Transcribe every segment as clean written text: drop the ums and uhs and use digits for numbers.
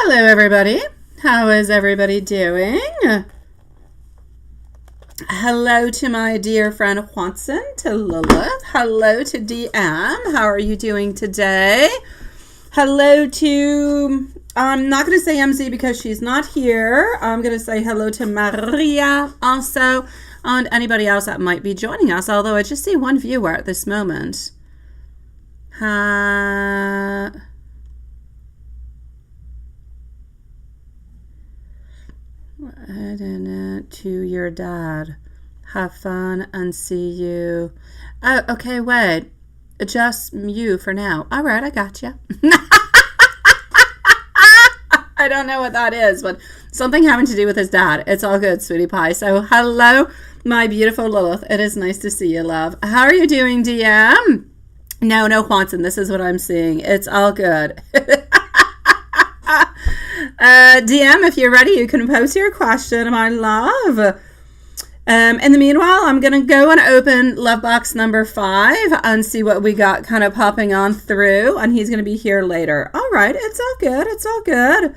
Hello, everybody. How is everybody doing? Hello to my dear friend Watson, to Lilith. Hello to DM. How are you doing today? Hello to, I'm not going to say MZ because she's not here. I'm going to say hello to Maria also, and anybody else that might be joining us, although I just see one viewer at this moment. To your dad. Have fun and see you. Oh, okay, wait. Just you for now. All right, I got you. I don't know what that is, but something having to do with his dad. It's all good, sweetie pie. So, hello, my beautiful Lilith. It is nice to see you, love. How are you doing, DM? No, Watson. This is what I'm seeing. It's all good. DM, if you're ready, you can post your question, my love. In the meanwhile, I'm going to go and open love box number 5 and see what we got kind of popping on through. And he's going to be here later. All right. It's all good. It's all good.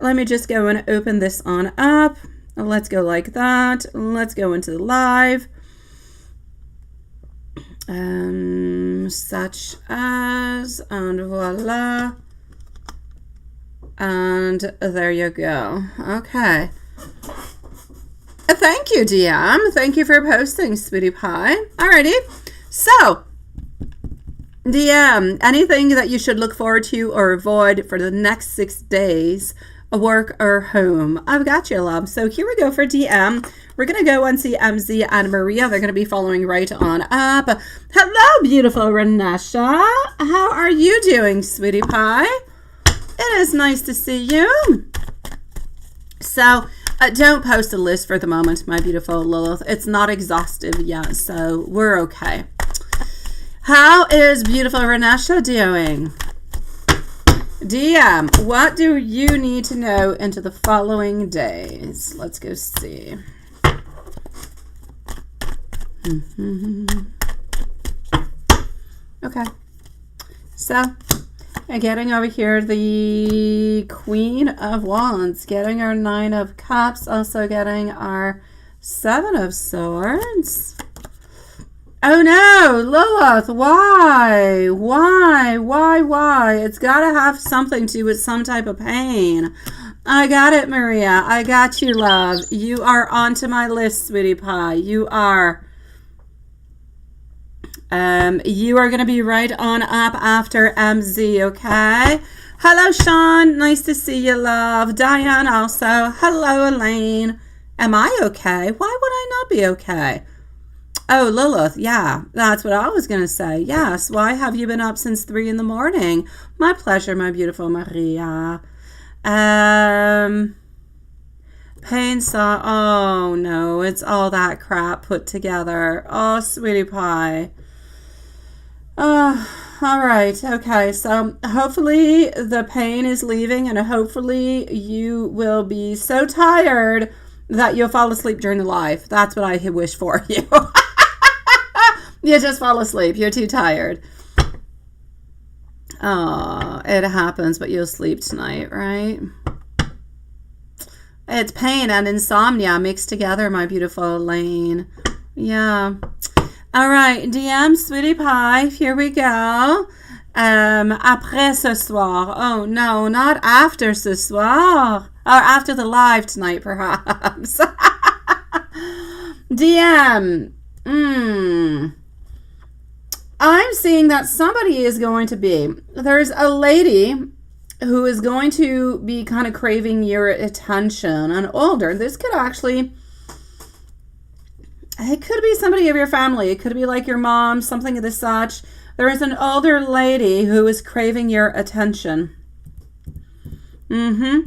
Let me just go and open this on up. Let's go like that. Let's go into the live. Such as, and voila. And there you go. Okay. Thank you, DM. Thank you for posting, sweetie pie. Alrighty. So, DM, anything that you should look forward to or avoid for the next 6 days, work or home? I've got you, love. So here we go for DM. We're going to go and see MZ and Maria. They're going to be following right on up. Hello, beautiful Renesha. How are you doing, sweetie pie? It is nice to see you. So, don't post a list for the moment, my beautiful Lilith. It's not exhaustive yet, so we're okay. How is beautiful Renesha doing? DM, what do you need to know into the following days? Let's go see. Okay. So, getting over here the Queen of Wands, getting our 9 of Cups, also getting our 7 of Swords. Oh no, Lilith, why? It's got to have something to do with some type of pain. I got it, Maria. I got you, love. You are onto my list, sweetie pie. You are. You are going to be right on up after MZ, okay? Hello, Sean. Nice to see you, love. Diane also. Hello, Elaine. Am I okay? Why would I not be okay? Oh, Lilith, yeah, that's what I was going to say. Yes, why have you been up since 3 in the morning? My pleasure, my beautiful Maria. Pain saw, oh no, it's all that crap put together. Oh, sweetie pie. Oh, all right. Okay. So hopefully the pain is leaving and hopefully you will be so tired that you'll fall asleep during the live. That's what I wish for you. You just fall asleep. You're too tired. Oh, it happens, but you'll sleep tonight, right? It's pain and insomnia mixed together, my beautiful Elaine. Yeah. All right, DM, sweetie pie, here we go. Après ce soir. Oh, no, not after ce soir. Or after the live tonight, perhaps. DM. I'm seeing that somebody is going to be. There's a lady who is going to be kind of craving your attention and older. This could actually... It could be somebody of your family. It could be like your mom, something of the such. There is an older lady who is craving your attention. You're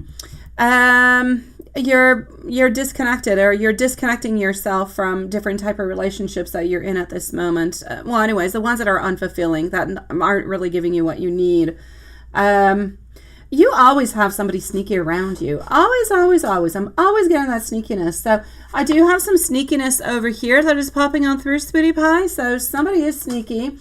disconnected, or you're disconnecting yourself from different type of relationships that you're in at this moment. Well, anyways, the ones that are unfulfilling, that aren't really giving you what you need. You always have somebody sneaky around you. Always. I'm always getting that sneakiness. So I do have some sneakiness over here that is popping on through, sweetie pie. So somebody is sneaky.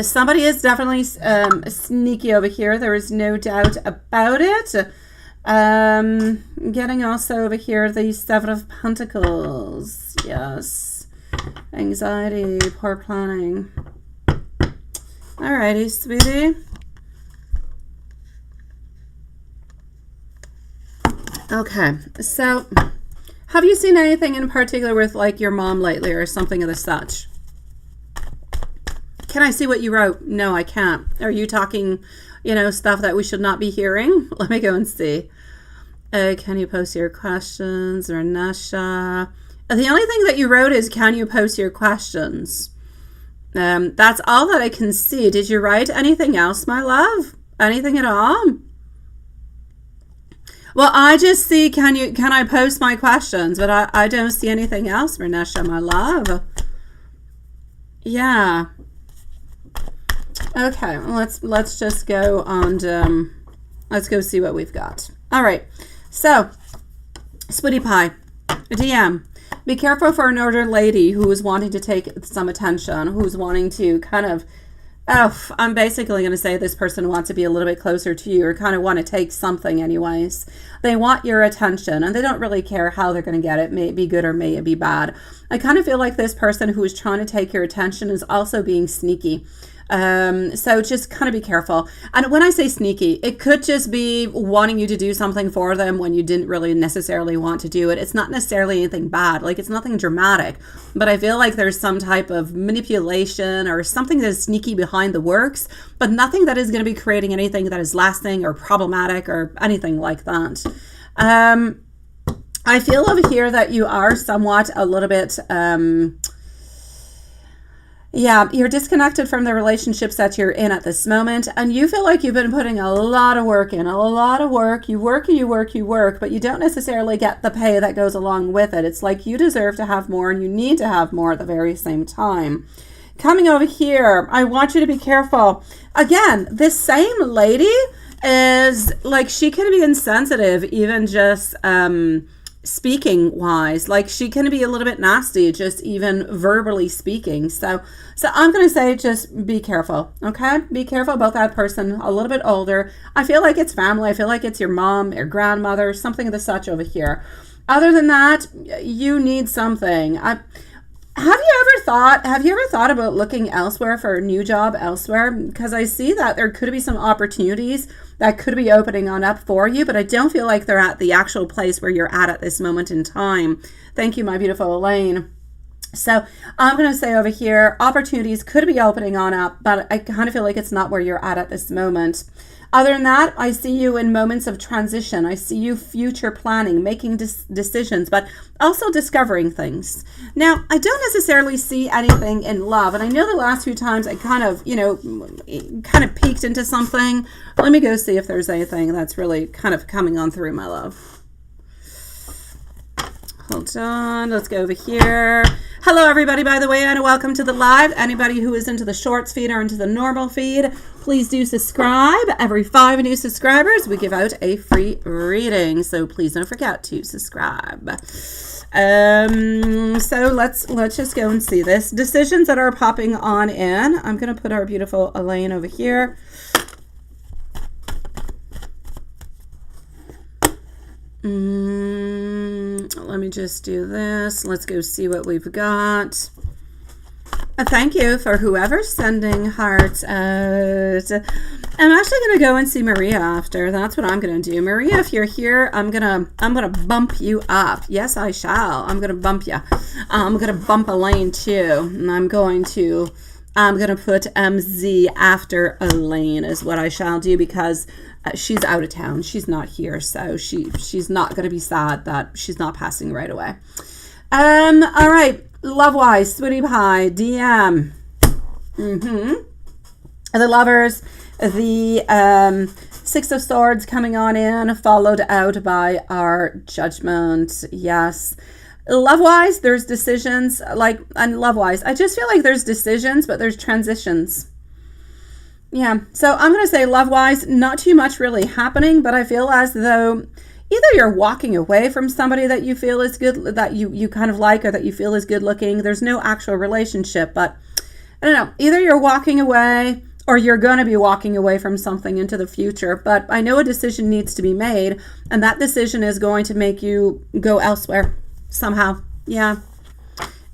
Somebody is definitely sneaky over here. There is no doubt about it. Getting also over here the Seven of Pentacles. Yes. Anxiety, poor planning. Alrighty, sweetie. Okay, so have you seen anything in particular with like your mom lately or something of the such? Can I see what you wrote? No, I can't. Are you talking, you know, stuff that we should not be hearing? Let me go and see. Can you post your questions? Or Nasha? The only thing that you wrote is, can you post your questions? That's all that I can see. Did you write anything else, my love? Anything at all? Well, I just see, can I post my questions? But I don't see anything else, Renesha, my love. Yeah. Okay, let's just go on. Let's go see what we've got. All right. So, Sweetie Pie, DM. Be careful for an older lady who is wanting to take some attention, who's wanting to kind of, I'm basically going to say this person wants to be a little bit closer to you or kind of want to take something anyways. They want your attention and they don't really care how they're going to get it. May it be good or may it be bad. I kind of feel like this person who is trying to take your attention is also being sneaky. So just kind of be careful. And when I say sneaky, it could just be wanting you to do something for them when you didn't really necessarily want to do it. It's not necessarily anything bad. Like, it's nothing dramatic, but I feel like there's some type of manipulation or something that is sneaky behind the works, but nothing that is going to be creating anything that is lasting or problematic or anything like that. I feel over here that you are somewhat a little bit, yeah, you're disconnected from the relationships that you're in at this moment, and you feel like you've been putting a lot of work in, a lot of work. You work, but you don't necessarily get the pay that goes along with it. It's like you deserve to have more and you need to have more at the very same time. Coming over here, I want you to be careful. Again, this same lady is like, she can be insensitive, even just, speaking wise. Like, she can be a little bit nasty, just even verbally speaking. So I'm going to say, just be careful. Okay. Be careful about that person a little bit older. I feel like it's family. I feel like it's your mom, your grandmother, something of the such over here. Other than that, you need something. Have you ever thought about looking elsewhere for a new job elsewhere? Because I see that there could be some opportunities that could be opening on up for you, but I don't feel like they're at the actual place where you're at this moment in time. Thank you, my beautiful Elaine. So I'm going to say over here, opportunities could be opening on up, but I kind of feel like it's not where you're at this moment. Other than that, I see you in moments of transition. I see you future planning, making decisions, but also discovering things. Now, I don't necessarily see anything in love. And I know the last few times I kind of peeked into something. Let me go see if there's anything that's really kind of coming on through, my love. Hold on, let's go over here. Hello, everybody, by the way, and welcome to the live. Anybody who is into the shorts feed or into the normal feed, please do subscribe. Every 5 new subscribers, we give out a free reading, so please don't forget to subscribe. So let's just go and see this. Decisions that are popping on in. I'm going to put our beautiful Elaine over here. Let me just do this. Let's go see what we've got. Thank you for whoever's sending hearts out. I'm actually going to go and see Maria after. That's what I'm going to do. Maria, if you're here, I'm going to bump you up. Yes, I shall. I'm going to bump you. I'm going to bump Elaine too. And I'm going to put MZ after Elaine is what I shall do, because she's out of town. She's not here, so she's not going to be sad that she's not passing right away. All right, love-wise, Sweetie Pie, DM. The lovers, the Six of Swords coming on in, followed out by our Judgment. Yes. Love-wise, there's decisions, and love-wise, I just feel like there's decisions, but there's transitions. Yeah, so I'm going to say love-wise, not too much really happening, but I feel as though either you're walking away from somebody that you feel is good, that you kind of like, or that you feel is good looking. There's no actual relationship, but I don't know, either you're walking away or you're going to be walking away from something into the future. But I know a decision needs to be made, and that decision is going to make you go elsewhere somehow. Yeah.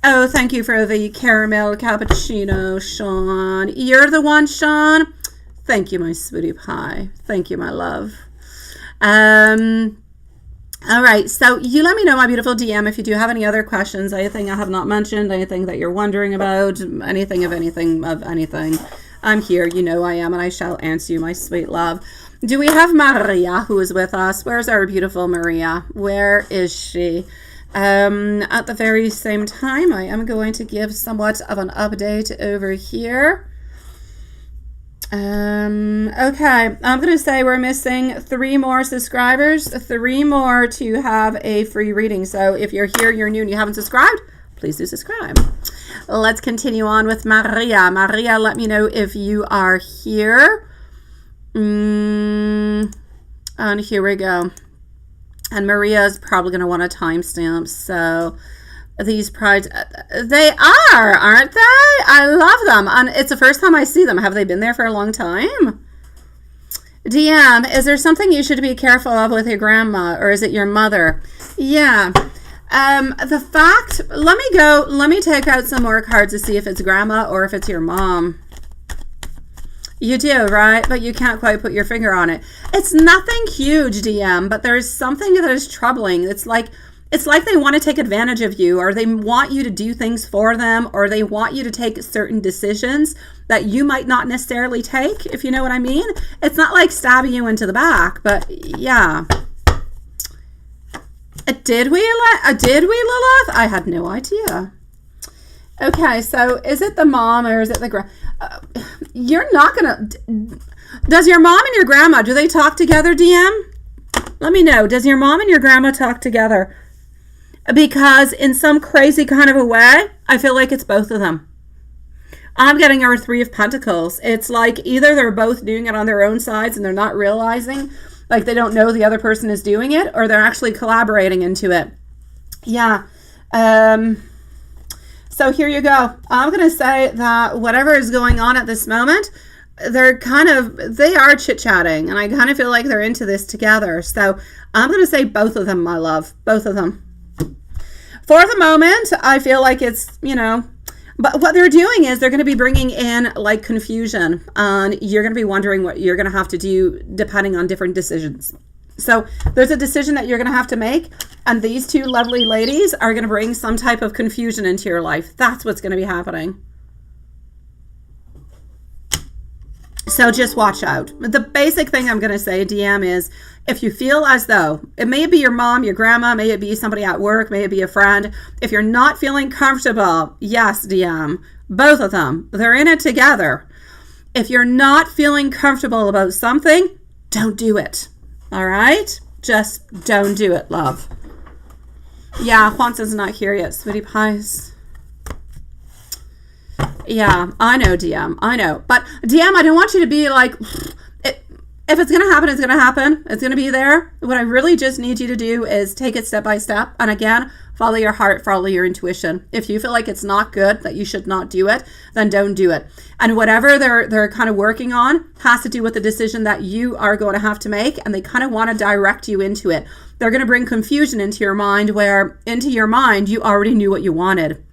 Oh, thank you for the caramel cappuccino, Sean. You're the one, Sean. Thank you, my sweetie pie. Thank you, my love. All right, so you let me know, my beautiful DM, if you do have any other questions, anything I have not mentioned, anything that you're wondering about, anything of anything. I'm here, you know I am, and I shall answer you, my sweet love. Do we have Maria who is with us? Where's our beautiful Maria? Where is she? At the very same time, I am going to give somewhat of an update over here. Okay, I'm going to say we're missing 3 more subscribers, 3 more to have a free reading. So if you're here, you're new and you haven't subscribed, please do subscribe. Let's continue on with Maria. Maria, let me know if you are here. And here we go. And Maria is probably going to want a timestamp. So these prides, they are, aren't they? I love them. And it's the first time I see them. Have they been there for a long time? DM, is there something you should be careful of with your grandma, or is it your mother? Yeah. The fact, let me take out some more cards to see if it's grandma or if it's your mom. You do, right? But you can't quite put your finger on it. It's nothing huge, DM, but there's something that is troubling. It's like they want to take advantage of you, or they want you to do things for them, or they want you to take certain decisions that you might not necessarily take, if you know what I mean. It's not like stabbing you into the back, but yeah. Did we, Lilith? I had no idea. Okay, so is it the mom or is it the you're not gonna... Does your mom and your grandma, do they talk together, DM? Let me know. Does your mom and your grandma talk together? Because in some crazy kind of a way, I feel like it's both of them. I'm getting our 3 of Pentacles. It's like either they're both doing it on their own sides and they're not realizing, like they don't know the other person is doing it, or they're actually collaborating into it. Yeah. So here you go. I'm going to say that whatever is going on at this moment, they are chit-chatting, and I kind of feel like they're into this together. So I'm going to say both of them, my love. Both of them. For the moment, I feel like it's, but what they're doing is they're going to be bringing in like confusion, and you're going to be wondering what you're going to have to do depending on different decisions. So there's a decision that you're going to have to make, and these 2 lovely ladies are going to bring some type of confusion into your life. That's what's going to be happening. So just watch out. The basic thing I'm going to say, DM, is if you feel as though, it may be your mom, your grandma, may it be somebody at work, may it be a friend. If you're not feeling comfortable, yes, DM, both of them, they're in it together. If you're not feeling comfortable about something, don't do it. All right? Just don't do it, love. Yeah, Juan's not here yet, sweetie pies. Yeah, I know, DM. I know. But, DM, I don't want you to be like, if it's going to happen, it's going to happen. It's going to be there. What I really just need you to do is take it step by step. And again, follow your heart, follow your intuition. If you feel like it's not good, that you should not do it, then don't do it. And whatever they're kind of working on has to do with the decision that you are going to have to make. And they kind of want to direct you into it. They're going to bring confusion into your mind, where into your mind, you already knew what you wanted.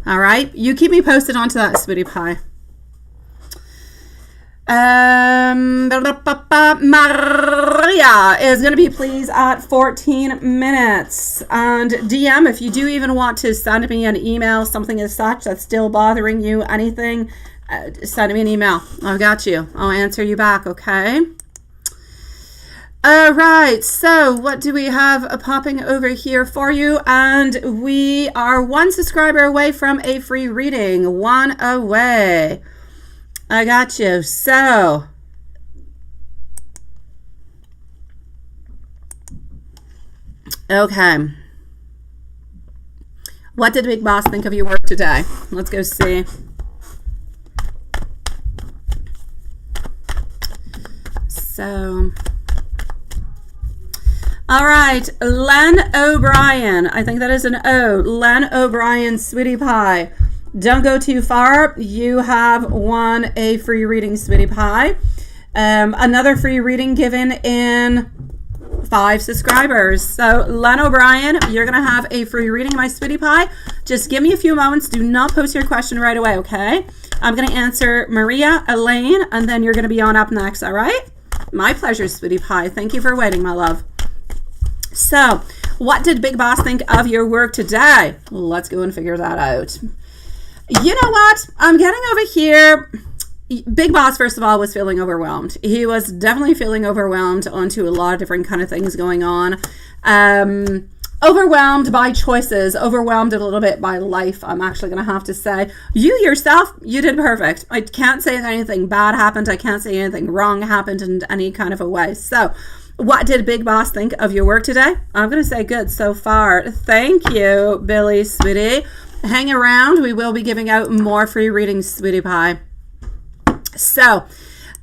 All right, you keep me posted onto that, sweetie pie. Maria is going to be pleased at 14 minutes. And DM, if you do even want to send me an email, something as such that's still bothering you, anything, send me an email. I've got you. I'll answer you back, okay? All right, so what do we have popping over here for you? And we are 1 subscriber away from a free reading. 1 away. I got you. So, okay. What did Big Boss think of your work today? Let's go see. So... all right, Len O'Brien. I think that is an O. Len O'Brien, sweetie pie. Don't go too far. You have won a free reading, sweetie pie. Another free reading given in 5 subscribers. So Len O'Brien, you're going to have a free reading, my sweetie pie. Just give me a few moments. Do not post your question right away, okay? I'm going to answer Maria, Elaine, and then you're going to be on up next, all right? My pleasure, sweetie pie. Thank you for waiting, my love. So, what did Big Boss think of your work today? Let's go and figure that out. You know what? I'm getting over here. Big Boss, first of all, was feeling overwhelmed. He was definitely feeling overwhelmed onto a lot of different kind of things going on. Overwhelmed by choices, overwhelmed a little bit by life, I'm actually going to have to say. You yourself, you did perfect. I can't say that anything bad happened. I can't say anything wrong happened in any kind of a way. So, what did Big Boss think of your work today? I'm going to say good so far. Thank you, Billy, sweetie. Hang around. We will be giving out more free readings, sweetie pie. So,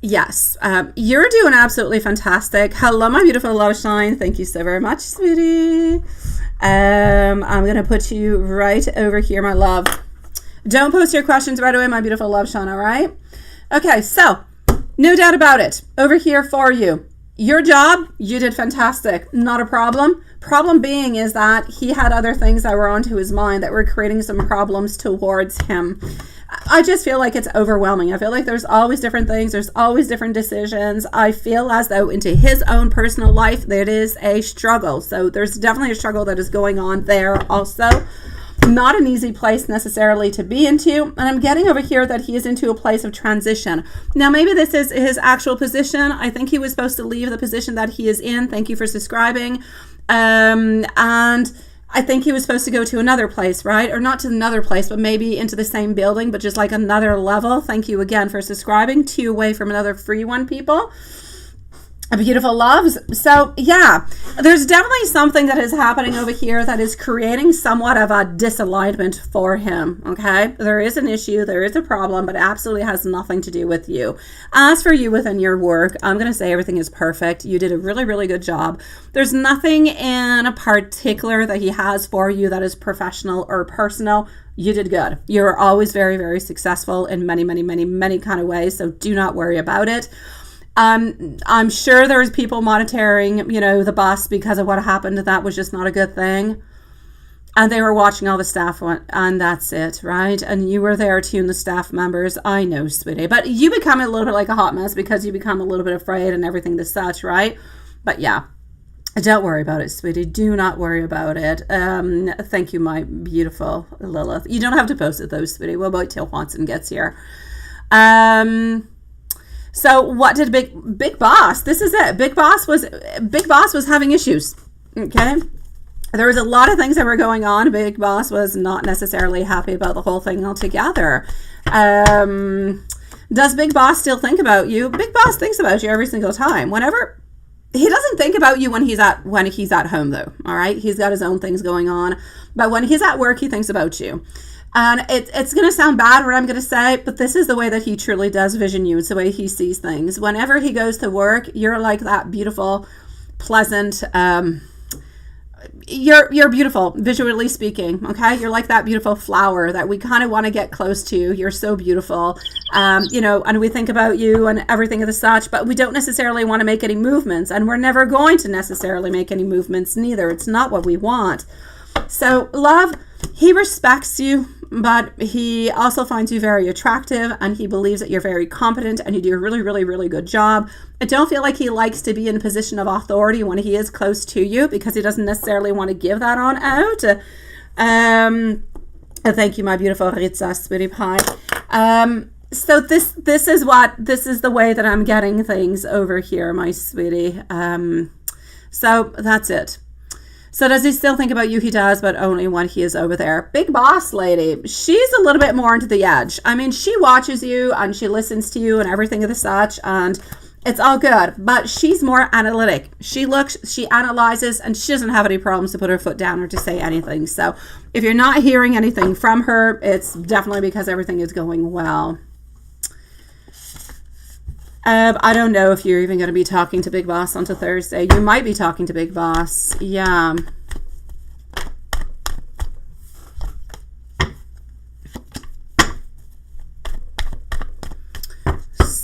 yes, you're doing absolutely fantastic. Hello, my beautiful love shine. Thank you so very much, sweetie. I'm going to put you right over here, my love. Don't post your questions right away, my beautiful love shine, all right? Okay, so, no doubt about it. Over here for you. Your job, you did fantastic. Not a problem. Problem being is that he had other things that were onto his mind that were creating some problems towards him. I just feel like it's overwhelming. I feel like there's always different things. There's always different decisions. I feel as though into his own personal life, there is a struggle. So there's definitely a struggle that is going on there also. Not an easy place necessarily to be into. And I'm getting over here that he is into a place of transition. Now, maybe this is his actual position. I think he was supposed to leave the position that he is in. Thank you for subscribing. And I think he was supposed to go to another place, right? Or not to another place, but maybe into the same building, but just like another level. Thank you again for subscribing. 2 away from another free one, people. Beautiful loves. So yeah, there's definitely something that is happening over here that is creating somewhat of a disalignment for him. Okay, there is an issue, there is a problem, but it absolutely has nothing to do with you. As for you within your work, I'm going to say everything is perfect. You did a really, really good job. There's nothing in particular that he has for you that is professional or personal. You did good. You're always very, very successful in many, many, many, many kind of ways. So do not worry about it. I'm sure there's people monitoring, the bus because of what happened. That was just not a good thing. And they were watching all the staff, and that's it, right? And you were there too, the staff members. I know, sweetie. But you become a little bit like a hot mess because you become a little bit afraid and everything as such, right? But yeah, don't worry about it, sweetie. Do not worry about it. Thank you, my beautiful Lilith. You don't have to post it though, sweetie. We'll wait till Watson gets here. So what did Big Boss? This is it. Big Boss was having issues. Okay, there was a lot of things that were going on. Big Boss was not necessarily happy about the whole thing altogether. Does Big Boss still think about you? Big Boss thinks about you every single time. Whenever he doesn't think about you when he's at home though. All right, he's got his own things going on, but when he's at work, he thinks about you. And it's going to sound bad what I'm going to say, but this is the way that he truly does vision you. It's the way he sees things. Whenever he goes to work, you're like that beautiful, pleasant, you're beautiful, visually speaking, okay? You're like that beautiful flower that we kind of want to get close to. You're so beautiful, and we think about you and everything of the such, but we don't necessarily want to make any movements, and we're never going to necessarily make any movements neither. It's not what we want. So, love, he respects you, but he also finds you very attractive, and he believes that you're very competent and you do a really, really, really good job. I don't feel like he likes to be in a position of authority when he is close to you because he doesn't necessarily want to give that on out. Thank you, my beautiful Ritza, sweetie pie. So this is the way that I'm getting things over here, my sweetie. So that's it. So does he still think about you? He does, but only when he is over there. Big Boss lady, she's a little bit more into the edge. I mean, she watches you and she listens to you and everything of the such, and it's all good, but she's more analytic. She looks, she analyzes, and she doesn't have any problems to put her foot down or to say anything. So if you're not hearing anything from her, it's definitely because everything is going well. I don't know if you're even going to be talking to Big Boss on Thursday. You might be talking to Big Boss. Yeah.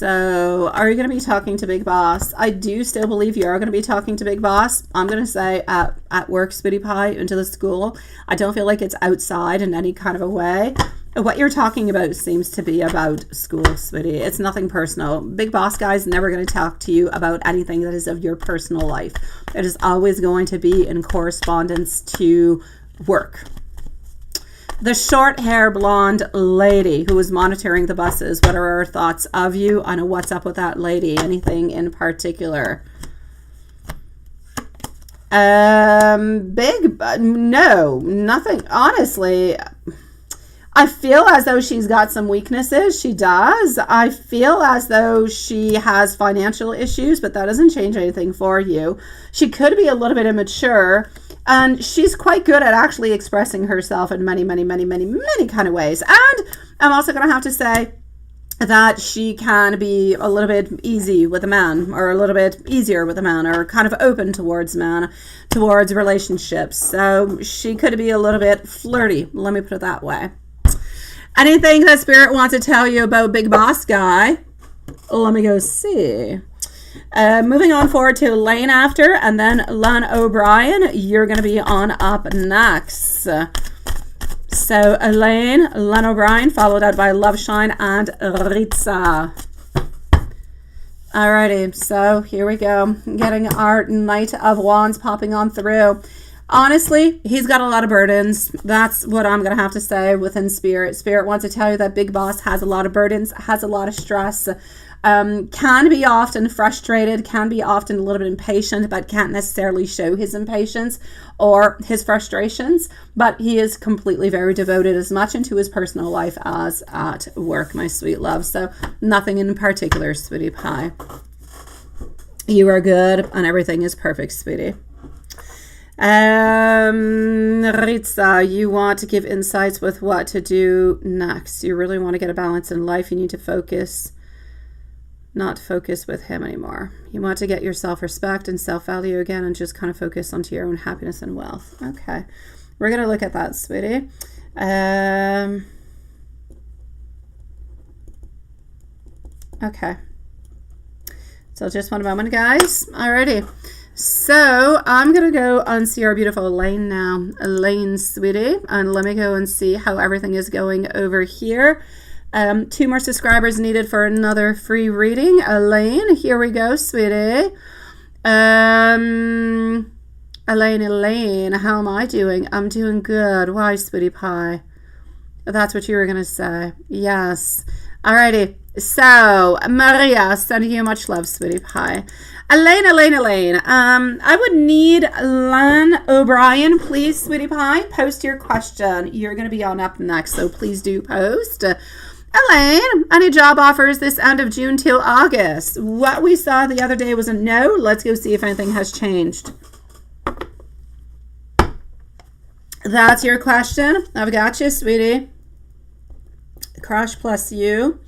So are you going to be talking to Big Boss? I do still believe you are going to be talking to Big Boss. I'm going to say at work, Sweetie Pie, into the school. I don't feel like it's outside in any kind of a way. What you're talking about seems to be about school, sweetie. It's nothing personal. Big Boss guy's never going to talk to you about anything that is of your personal life. It is always going to be in correspondence to work. The short hair blonde lady who is monitoring the buses. What are her thoughts of you? I know what's up with that lady. Anything in particular? No, nothing. Honestly, I feel as though she's got some weaknesses. She does. I feel as though she has financial issues, but that doesn't change anything for you. She could be a little bit immature, and she's quite good at actually expressing herself in many kind of ways. And I'm also going to have to say that she can be a little bit easy with a man, or a little bit easier with a man, or kind of open towards relationships. So she could be a little bit flirty. Let me put it that way. Anything that Spirit wants to tell you about Big Boss guy? Let me go see. Moving on forward to Elaine after, and then Lan O'Brien. You're going to be on up next. So Elaine, Lan O'Brien, followed out by Loveshine and Ritza. Alrighty, so here we go. Getting our Knight of Wands popping on through. Honestly, he's got a lot of burdens. That's what I'm going to have to say within Spirit. Spirit wants to tell you that Big Boss has a lot of burdens, has a lot of stress, can be often frustrated, can be often a little bit impatient, but can't necessarily show his impatience or his frustrations. But he is completely very devoted as much into his personal life as at work, my sweet love. So nothing in particular, Sweetie Pie. You are good and everything is perfect, sweetie. Ritza, you want to give insights with what to do next. You really want to get a balance in life. You need to focus, not focus with him anymore. You want to get your self-respect and self-value again, and just kind of focus onto your own happiness and wealth. Okay, we're going to look at that, sweetie. Okay, so just one moment, guys. Alrighty. So I'm going to go and see our beautiful Elaine now. Elaine, sweetie. And let me go and see how everything is going over here. 2 more subscribers needed for another free reading. Elaine, here we go, sweetie. Elaine, how am I doing? I'm doing good. Why, Sweetie Pie? That's what you were going to say. Yes. Alrighty. So, Maria, sending you much love, Sweetie Pie. Elaine. I would need Lan O'Brien, please, Sweetie Pie. Post your question. You're going to be on up next, so please do post. Elaine, any job offers this end of June till August? What we saw the other day was a no. Let's go see if anything has changed. That's your question. I've got you, sweetie. Crush plus you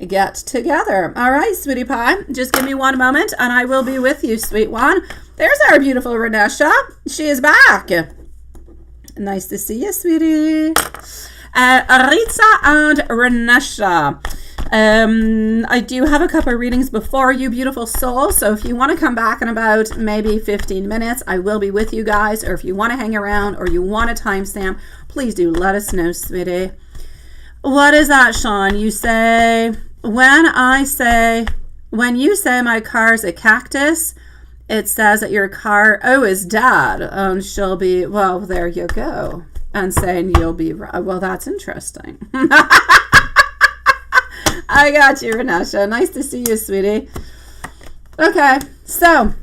get together. All right, Sweetie Pie. Just give me one moment and I will be with you, sweet one. There's our beautiful Renesha. She is back. Nice to see you, sweetie. Ritza and Renesha. I do have a couple of readings before you, beautiful soul. So if you want to come back in about maybe 15 minutes, I will be with you guys. Or if you want to hang around or you want a timestamp, please do let us know, sweetie. What is that, Sean? You say, when you say my car's a cactus, it says that your car, is dead. And she'll be, well, there you go. And saying you'll be, well, that's interesting. I got you, Renesha. Nice to see you, sweetie. Okay, so,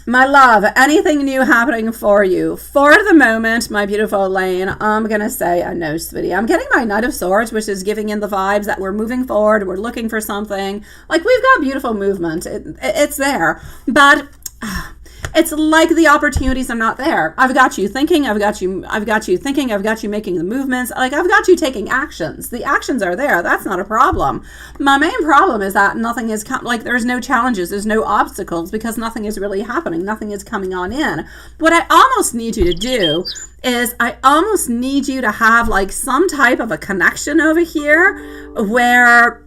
my love, anything new happening for you? For the moment, my beautiful Elaine, I'm going to say a no, sweetie. I'm getting my Knight of Swords, which is giving in the vibes that we're moving forward, we're looking for something. Like, we've got beautiful movement. It's there. But it's like the opportunities are not there. I've got you thinking, I've got you thinking, I've got you making the movements, like I've got you taking actions. The actions are there. That's not a problem. My main problem is that nothing is like there's no challenges, there's no obstacles because nothing is really happening. Nothing is coming on in. What I almost need you to do is I almost need you to have like some type of a connection over here where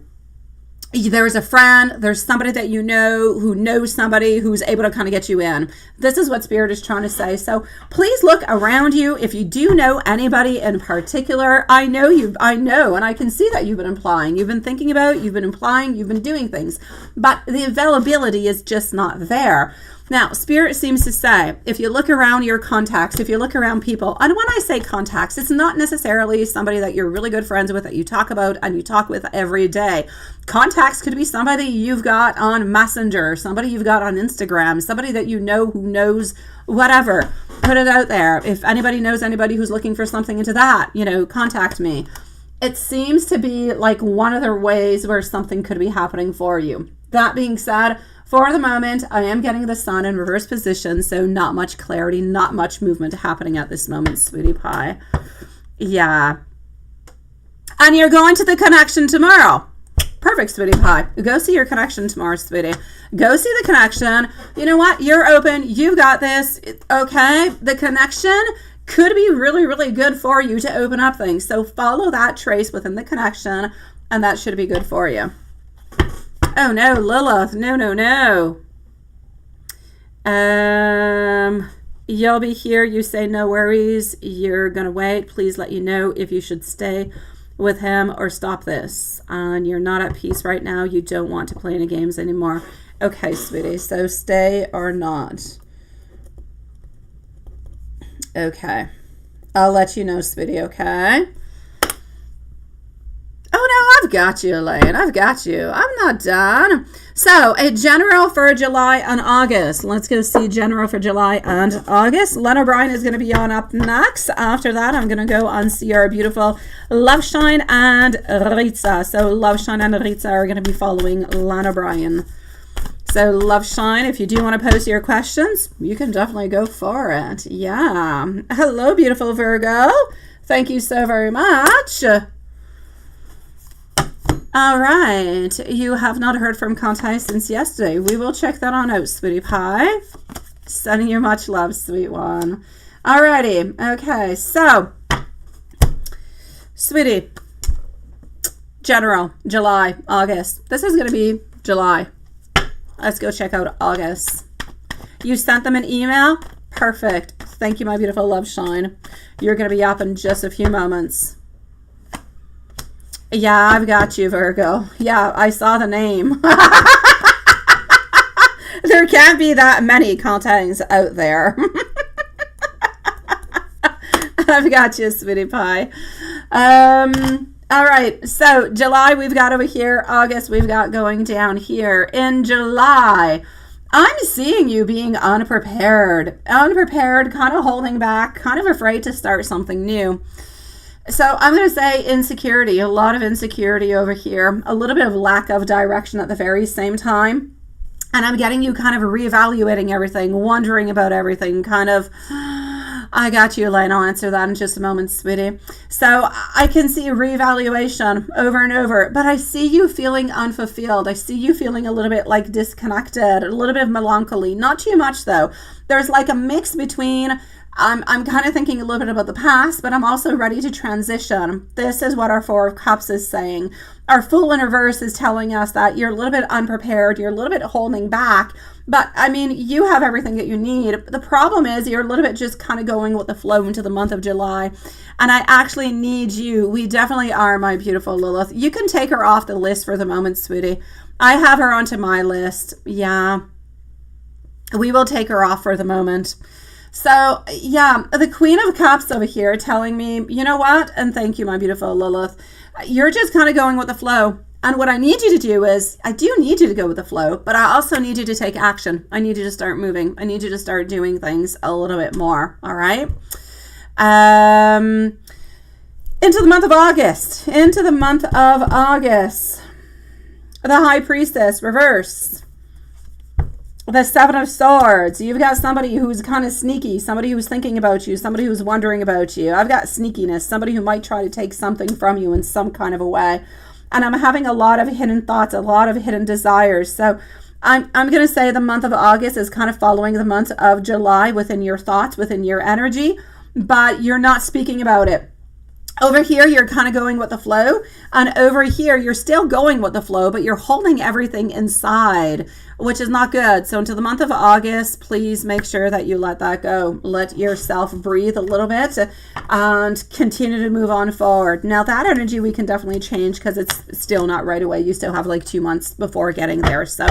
there's a friend, there's somebody that you know who knows somebody who's able to kind of get you in. This is what Spirit is trying to say. So please look around you. If you do know anybody in particular, I know, and I can see that you've been implying, you've been thinking about, you've been implying, you've been doing things, but the availability is just not there. Now, Spirit seems to say, if you look around your contacts, if you look around people, and when I say contacts, it's not necessarily somebody that you're really good friends with, that you talk about and you talk with every day. Contacts could be somebody you've got on Messenger, somebody you've got on Instagram, somebody that you know who knows whatever. Put it out there. If anybody knows anybody who's looking for something into that, contact me. It seems to be like one of the ways where something could be happening for you. That being said, for the moment, I am getting the sun in reverse position, so not much clarity, not much movement happening at this moment, sweetie pie. Yeah. And you're going to the connection tomorrow. Perfect, sweetie pie. Go see your connection tomorrow, sweetie. Go see the connection. You know what? You're open. You've got this. Okay? The connection could be really, really good for you to open up things. So follow that trace within the connection, and that should be good for you. Oh no, Lilith, no. You'll be here. You say no worries. You're going to wait. Please let you know if you should stay with him or stop this. And you're not at peace right now. You don't want to play any games anymore. Okay, sweetie. So stay or not. Okay. I'll let you know, sweetie, okay? Oh, no, I've got you, Elaine. I've got you. I'm not done. So, a general for July and August. Let's go see general for July and August. Len O'Brien is going to be on up next. After that, I'm going to go on see our beautiful Loveshine and Ritza. So, Loveshine and Ritza are going to be following Len O'Brien. So, Loveshine, if you do want to post your questions, you can definitely go for it. Yeah. Hello, beautiful Virgo. Thank you so very much. All right. You have not heard from Contai since yesterday. We will check that on out, sweetie pie. Sending you much love, sweet one. All righty. Okay. So, sweetie, general, July, August. This is going to be July. Let's go check out August. You sent them an email? Perfect. Thank you, my beautiful Loveshine. You're going to be up in just a few moments. Yeah, I've got you, Virgo. Yeah, I saw the name. There can't be that many contacts out there. I've got you, sweetie pie. All right, so July we've got over here. August we've got going down here. In July, I'm seeing you being unprepared. Unprepared, kind of holding back, kind of afraid to start something new. So I'm going to say insecurity, a lot of insecurity over here, a little bit of lack of direction at the very same time. And I'm getting you kind of reevaluating everything, wondering about everything, kind of, I got you, Elaine. I'll answer that in just a moment, sweetie. So I can see reevaluation over and over, but I see you feeling unfulfilled. I see you feeling a little bit like disconnected, a little bit of melancholy, not too much though. There's like a mix between I'm kind of thinking a little bit about the past, but I'm also ready to transition. This is what our Four of Cups is saying. Our Fool in reverse is telling us that you're a little bit unprepared, you're a little bit holding back, but I mean, you have everything that you need. The problem is you're a little bit just kind of going with the flow into the month of July, and I actually need you. We definitely are, my beautiful Lilith. You can take her off the list for the moment, sweetie. I have her onto my list. Yeah, we will take her off for the moment. So, yeah, the Queen of Cups over here telling me, you know what? And thank you, my beautiful Lilith. You're just kind of going with the flow. And what I need you to do is, I do need you to go with the flow, but I also need you to take action. I need you to start moving. I need you to start doing things a little bit more. All right? Into the month of August. Into the month of August. The High Priestess, reverse. The Seven of Swords. You've got somebody who's kind of sneaky, somebody who's thinking about you, somebody who's wondering about you. I've got sneakiness, somebody who might try to take something from you in some kind of a way. And I'm having a lot of hidden thoughts, a lot of hidden desires. So I'm going to say the month of August is kind of following the month of July within your thoughts, within your energy, but you're not speaking about it. Over here, you're kind of going with the flow. And over here, you're still going with the flow, but you're holding everything inside, which is not good. So until the month of August, please make sure that you let that go. Let yourself breathe a little bit and continue to move on forward. Now, that energy we can definitely change because it's still not right away. You still have like 2 months before getting there. So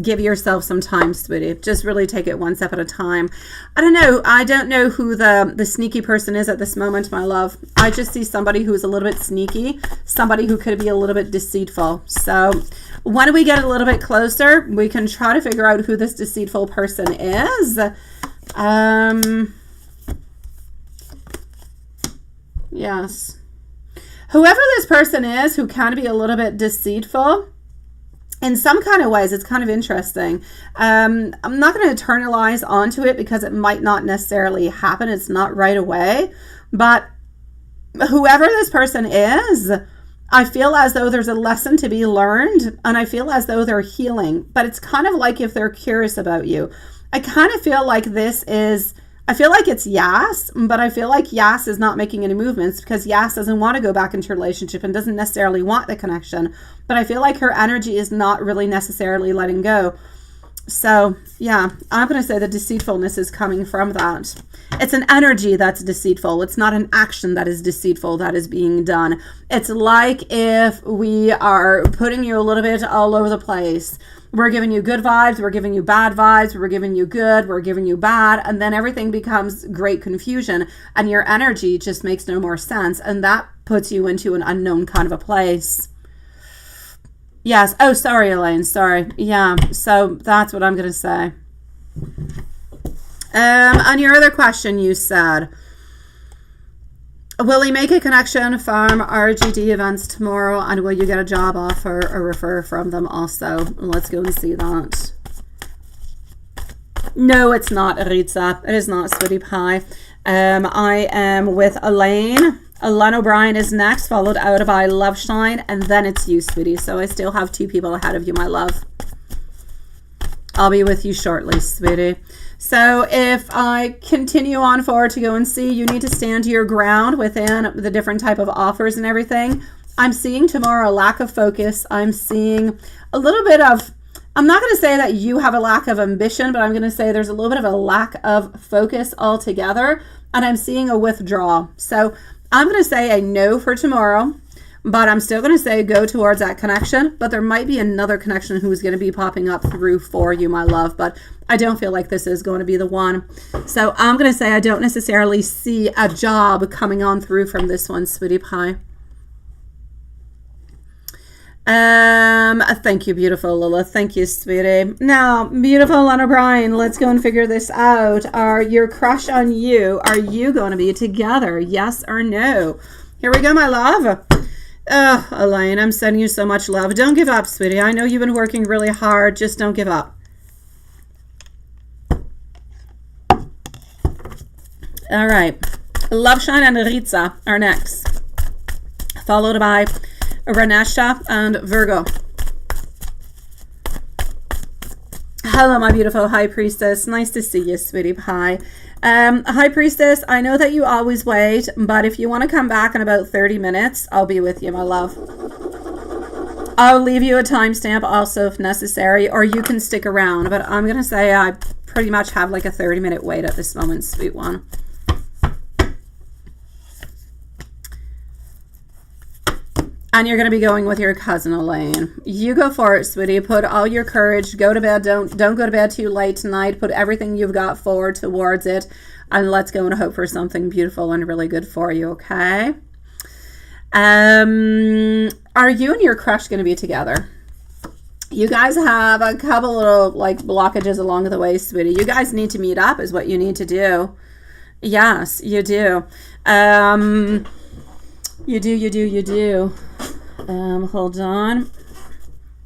give yourself some time, sweetie. Just really take it one step at a time. I don't know. I don't know who the sneaky person is at this moment, my love. I just see somebody who's a little bit sneaky, somebody who could be a little bit deceitful. So when we get a little bit closer, we can try to figure out who this deceitful person is. Yes. Whoever this person is who can be a little bit deceitful, in some kind of ways, it's kind of interesting. I'm not going to eternalize onto it because it might not necessarily happen. It's not right away. But whoever this person is, I feel as though there's a lesson to be learned, and I feel as though they're healing. But it's kind of like if they're curious about you. I kind of feel like this is... I feel like it's Yas, but I feel like Yas is not making any movements because Yas doesn't want to go back into a relationship and doesn't necessarily want the connection. But I feel like her energy is not really necessarily letting go. So, yeah, I'm going to say the deceitfulness is coming from that. It's an energy that's deceitful. It's not an action that is deceitful that is being done. It's like if we are putting you a little bit all over the place. We're giving you good vibes, we're giving you bad vibes, we're giving you good, we're giving you bad, and then everything becomes great confusion, and your energy just makes no more sense, and that puts you into an unknown kind of a place. Yes. Oh, sorry, Elaine. Sorry. Yeah. So that's what I'm going to say. On your other question, you said, will he make a connection from RGD events tomorrow, and will you get a job offer or refer from them also? Let's go and see that. No, it's not, Ritza. It is not, sweetie pie. I am with Elaine. Elaine O'Brien is next, followed out by Love Shine, and then it's you, sweetie. So I still have 2 people ahead of you, my love. I'll be with you shortly, sweetie. So if I continue on forward to go and see, you need to stand your ground within the different type of offers and everything. I'm seeing tomorrow a lack of focus. I'm seeing a little bit of, I'm not going to say that you have a lack of ambition, but I'm going to say there's a little bit of a lack of focus altogether. And I'm seeing a withdrawal. So I'm going to say a no for tomorrow. But I'm still going to say go towards that connection. But there might be another connection who's going to be popping up through for you, my love. But I don't feel like this is going to be the one. So I'm going to say I don't necessarily see a job coming on through from this one, sweetie pie. Thank you, beautiful Lilith. Thank you, sweetie. Now, beautiful Lana O'Brien, let's go and figure this out. Are your crush on you, are you going to be together? Yes or no? Here we go, my love. Oh, Elaine, I'm sending you so much love. Don't give up, sweetie. I know you've been working really hard. Just don't give up. All right. Love Shine and Ritza are next, followed by Renesha and Virgo. Hello, my beautiful High Priestess. Nice to see you, sweetie pie. High Priestess, I know that you always wait, but if you want to come back in about 30 minutes, I'll be with you, my love. I'll leave you a timestamp also if necessary, or you can stick around, but I'm going to say I pretty much have like a 30-minute wait at this moment, sweet one. And you're going to be going with your cousin, Elaine. You go for it, sweetie. Put all your courage. Go to bed. Don't go to bed too late tonight. Put everything you've got forward towards it. And let's go and hope for something beautiful and really good for you, okay? Are you and your crush going to be together? You guys have a couple little, like, blockages along the way, sweetie. You guys need to meet up is what you need to do. Yes, you do. You do. Hold on.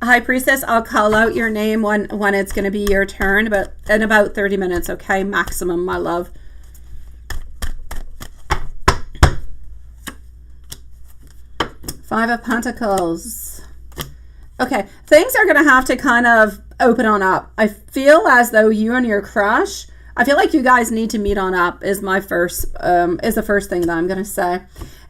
High Priestess, I'll call out your name when it's going to be your turn, but in about 30 minutes, okay? Maximum, my love. Five of Pentacles. Okay, things are going to have to kind of open on up. I feel as though you and your crush, I feel like you guys need to meet on up is the first thing that I'm going to say.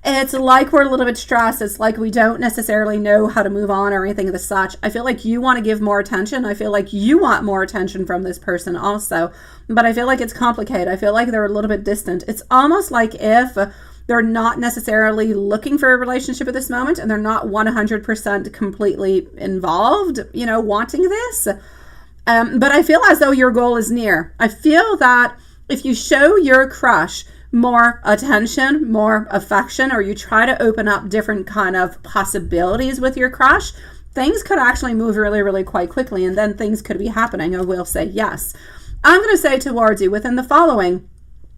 It's like we're a little bit stressed. It's like we don't necessarily know how to move on or anything of the such. I feel like you want to give more attention. I feel like you want more attention from this person also. But I feel like it's complicated. I feel like they're a little bit distant. It's almost like if they're not necessarily looking for a relationship at this moment and they're not 100% completely involved, you know, wanting this. But I feel as though your goal is near. I feel that if you show your crush more attention, more affection, or you try to open up different kind of possibilities with your crush, things could actually move really, really quite quickly, and then things could be happening. I will say yes. I'm going to say towards you within the following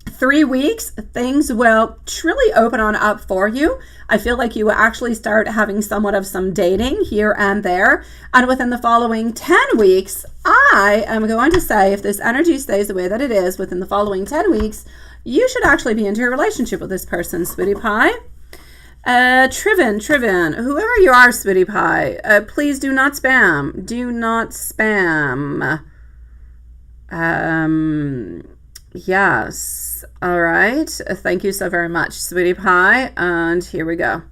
3 weeks, things will truly open on up for you. I feel like you will actually start having somewhat of some dating here and there. And within the following 10 weeks, I am going to say if this energy stays the way that it is within the following 10 weeks, you should actually be into a relationship with this person, sweetie pie. Trivan, whoever you are, sweetie pie, please do not spam. Do not spam. Yes. All right. Thank you so very much, sweetie pie. And here we go.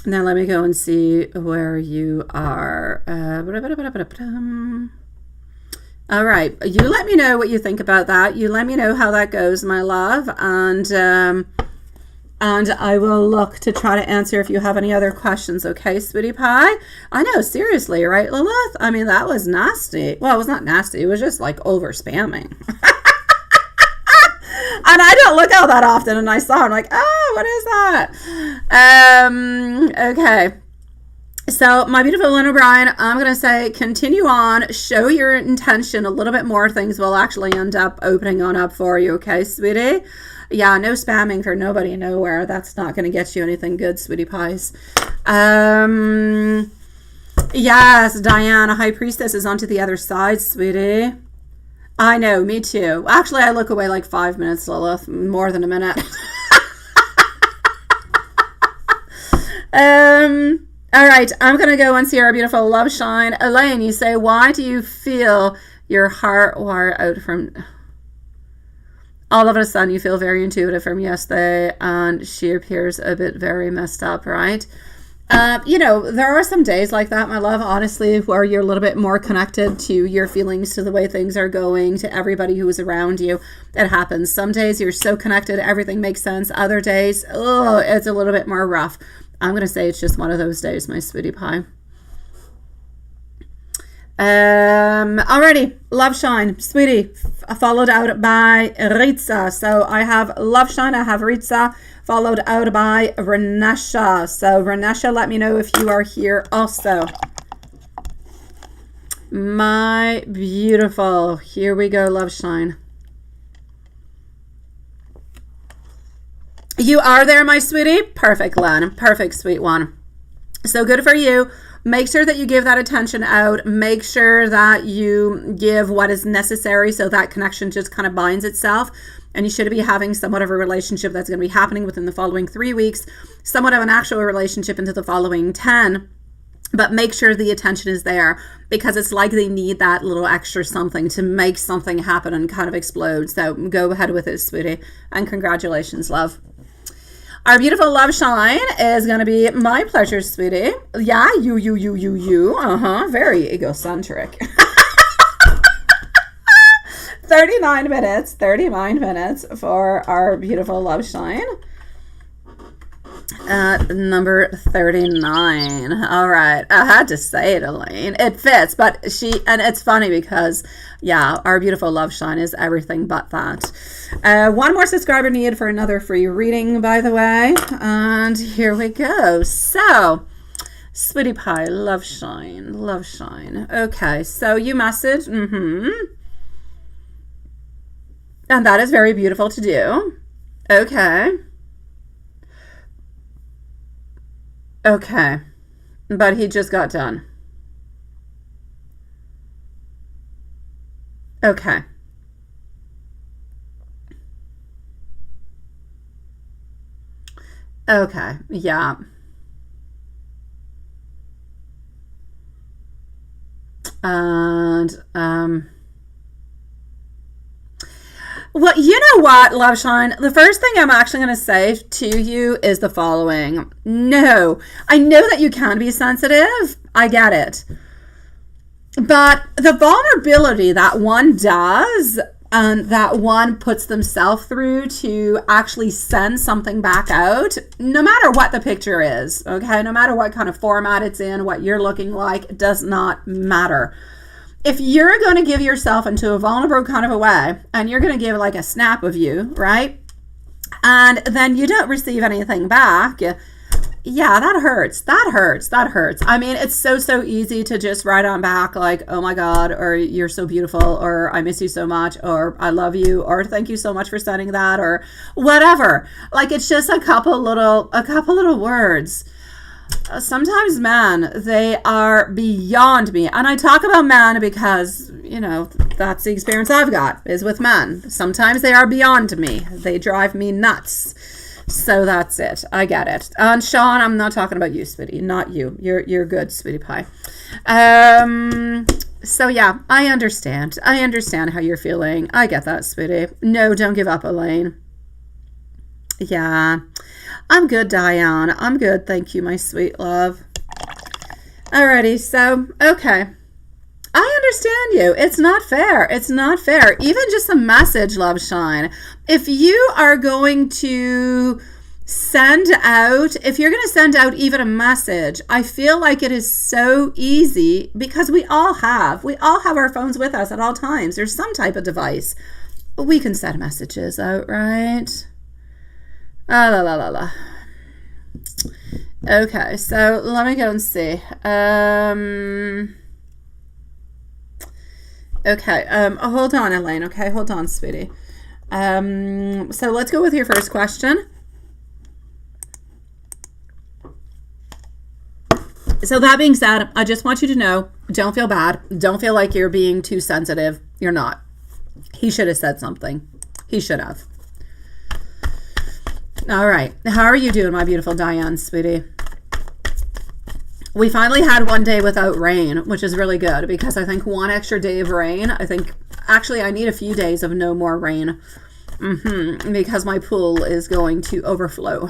Now let me go and see where you are. All right. You let me know what you think about that. You let me know how that goes, my love. And I will look to try to answer if you have any other questions. Okay, sweetie pie? I know, seriously, right, Lilith? I mean, that was nasty. Well, it was not nasty. It was just like over spamming. And I don't look out that often, and I saw it, I'm like, oh, what is that? Okay. So, my beautiful Lynn O'Brien, I'm going to say continue on, show your intention a little bit more. Things will actually end up opening on up for you, okay, sweetie? Yeah, no spamming for nobody, nowhere. That's not going to get you anything good, sweetie pies. Yes, Diana, High Priestess is onto the other side, sweetie. I know, me too. Actually, I look away like 5 minutes, Lilith. More than a minute. All right, I'm going to go and see our beautiful love shine. Elaine, you say, why do you feel your heart wire out from... All of a sudden, you feel very intuitive from yesterday, and she appears a bit very messed up, right? You know, there are some days like that, my love, honestly, where you're a little bit more connected to your feelings, to the way things are going, to everybody who is around you. It happens. Some days you're so connected, everything makes sense. Other days, oh, it's a little bit more rough. I'm going to say it's just one of those days, my sweetie pie. Alrighty, Love Shine, sweetie, followed out by Ritza. So I have Love Shine, I have Ritza, followed out by Renesha. So Renesha, let me know if you are here also. My beautiful, here we go, Love Shine. You are there, my sweetie? Perfect, Len. Perfect, sweet one. So good for you. Make sure that you give that attention out. Make sure that you give what is necessary so that connection just kind of binds itself. And you should be having somewhat of a relationship that's going to be happening within the following 3 weeks, somewhat of an actual relationship into the following 10. But make sure the attention is there, because it's like they need that little extra something to make something happen and kind of explode. So go ahead with it, sweetie. And congratulations, love. Our beautiful Love Shine is going to be my pleasure, sweetie. Yeah, you. Very egocentric. 39 minutes for our beautiful Love Shine. Number 39. All right. I had to say it, Elaine. It fits, but and it's funny because, yeah, our beautiful Love Shine is everything but that. One more subscriber needed for another free reading, by the way. And here we go. So, sweetie pie, Love Shine, Love Shine. Okay, so you message. And that is very beautiful to do. Okay. Okay, but he just got done. Okay. Okay, yeah. And, Well, you know what, Love Shine? The first thing I'm actually going to say to you is the following. No, I know that you can be sensitive. I get it. But the vulnerability that one does and that one puts themselves through to actually send something back out, no matter what the picture is, okay? No matter what kind of format it's in, what you're looking like, it does not matter. If you're going to give yourself into a vulnerable kind of a way, and you're going to give like a snap of you, right? And then you don't receive anything back, yeah, that hurts. That hurts. That hurts. I mean, it's so easy to just write on back like, oh my God, or you're so beautiful, or I miss you so much, or I love you, or thank you so much for sending that, or whatever. Like, it's just a couple little words. Sometimes men, they are beyond me. And I talk about men because, you know, that's the experience I've got is with men. Sometimes they are beyond me. They drive me nuts. So that's it. I get it. And Sean, I'm not talking about you, sweetie. Not you. You're good, sweetie pie. So yeah, I understand. I understand how you're feeling. I get that, sweetie. No, don't give up, Elaine. Yeah. I'm good, Diane. I'm good. Thank you, my sweet love. Alrighty. So, okay. I understand you. It's not fair. It's not fair. Even just a message, Love Shine. If you are going to send out, if you're going to send out even a message, I feel like it is so easy because we all have our phones with us at all times. There's some type of device. We can send messages out, right? Ah, la, la, la, la. Okay, so let me go and see. Okay, hold on, Elaine. Okay, hold on, sweetie. So let's go with your first question. So that being said, I just want you to know, don't feel bad. Don't feel like you're being too sensitive. You're not. He should have said something. He should have. All right. How are you doing, my beautiful Diane, sweetie? We finally had one day without rain, which is really good because I think one extra day of rain, actually I need a few days of no more rain because my pool is going to overflow.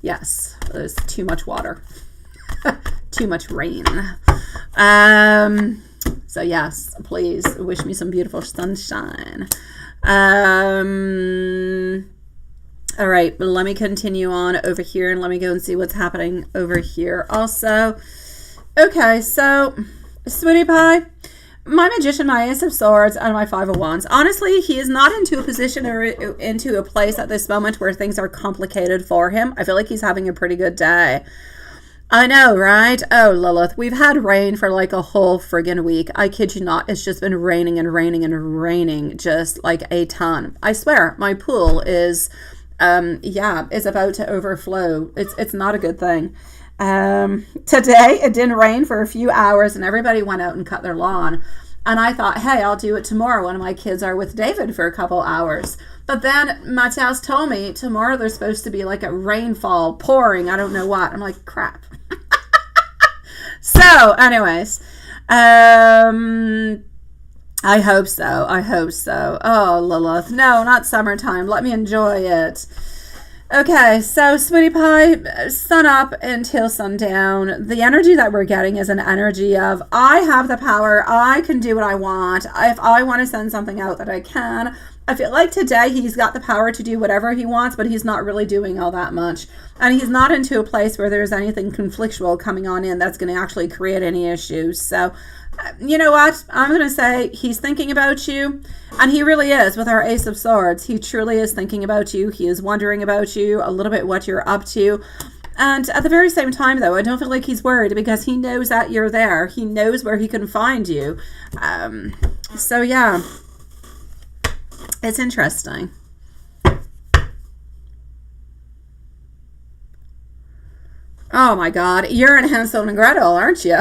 Yes, there's too much water, too much rain. So yes, please wish me some beautiful sunshine. All right, let me continue on over here and let me go and see what's happening over here also. Okay, so, sweetie pie, my Magician, my Ace of Swords, and my Five of Wands. Honestly, he is not into a position or into a place at this moment where things are complicated for him. I feel like he's having a pretty good day. I know, right? Oh, Lilith, we've had rain for like a whole friggin' week. I kid you not. It's just been raining and raining and raining just like a ton. I swear, my pool is... is about to overflow. It's not a good thing. Today it didn't rain for a few hours and everybody went out and cut their lawn. And I thought, hey, I'll do it tomorrow when my kids are with David for a couple hours. But then Matthias told me tomorrow there's supposed to be like a rainfall pouring. I don't know what. I'm like, crap. So anyways, I hope so. I hope so. Oh, Lilith. No, not summertime. Let me enjoy it. Okay, so sweetie pie, sun up until sundown. The energy that we're getting is an energy of, I have the power. I can do what I want. If I want to send something out, that I can. I feel like today he's got the power to do whatever he wants, but he's not really doing all that much. And he's not into a place where there's anything conflictual coming on in that's going to actually create any issues. So, you know what? I'm going to say he's thinking about you. And he really is with our Ace of Swords. He truly is thinking about you. He is wondering about you, a little bit what you're up to. And at the very same time, though, I don't feel like he's worried because he knows that you're there. He knows where he can find you. So, yeah. It's interesting. Oh, my God. You're in Hansel and Gretel, aren't you?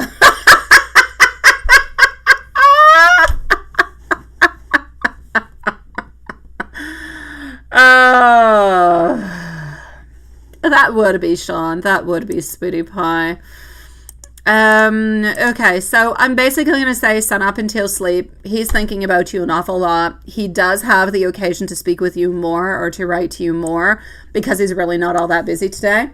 Oh, that would be Sean. That would be sweetie pie. Okay, so I'm basically going to say sun up until sleep. He's thinking about you an awful lot. He does have the occasion to speak with you more or to write to you more because he's really not all that busy today.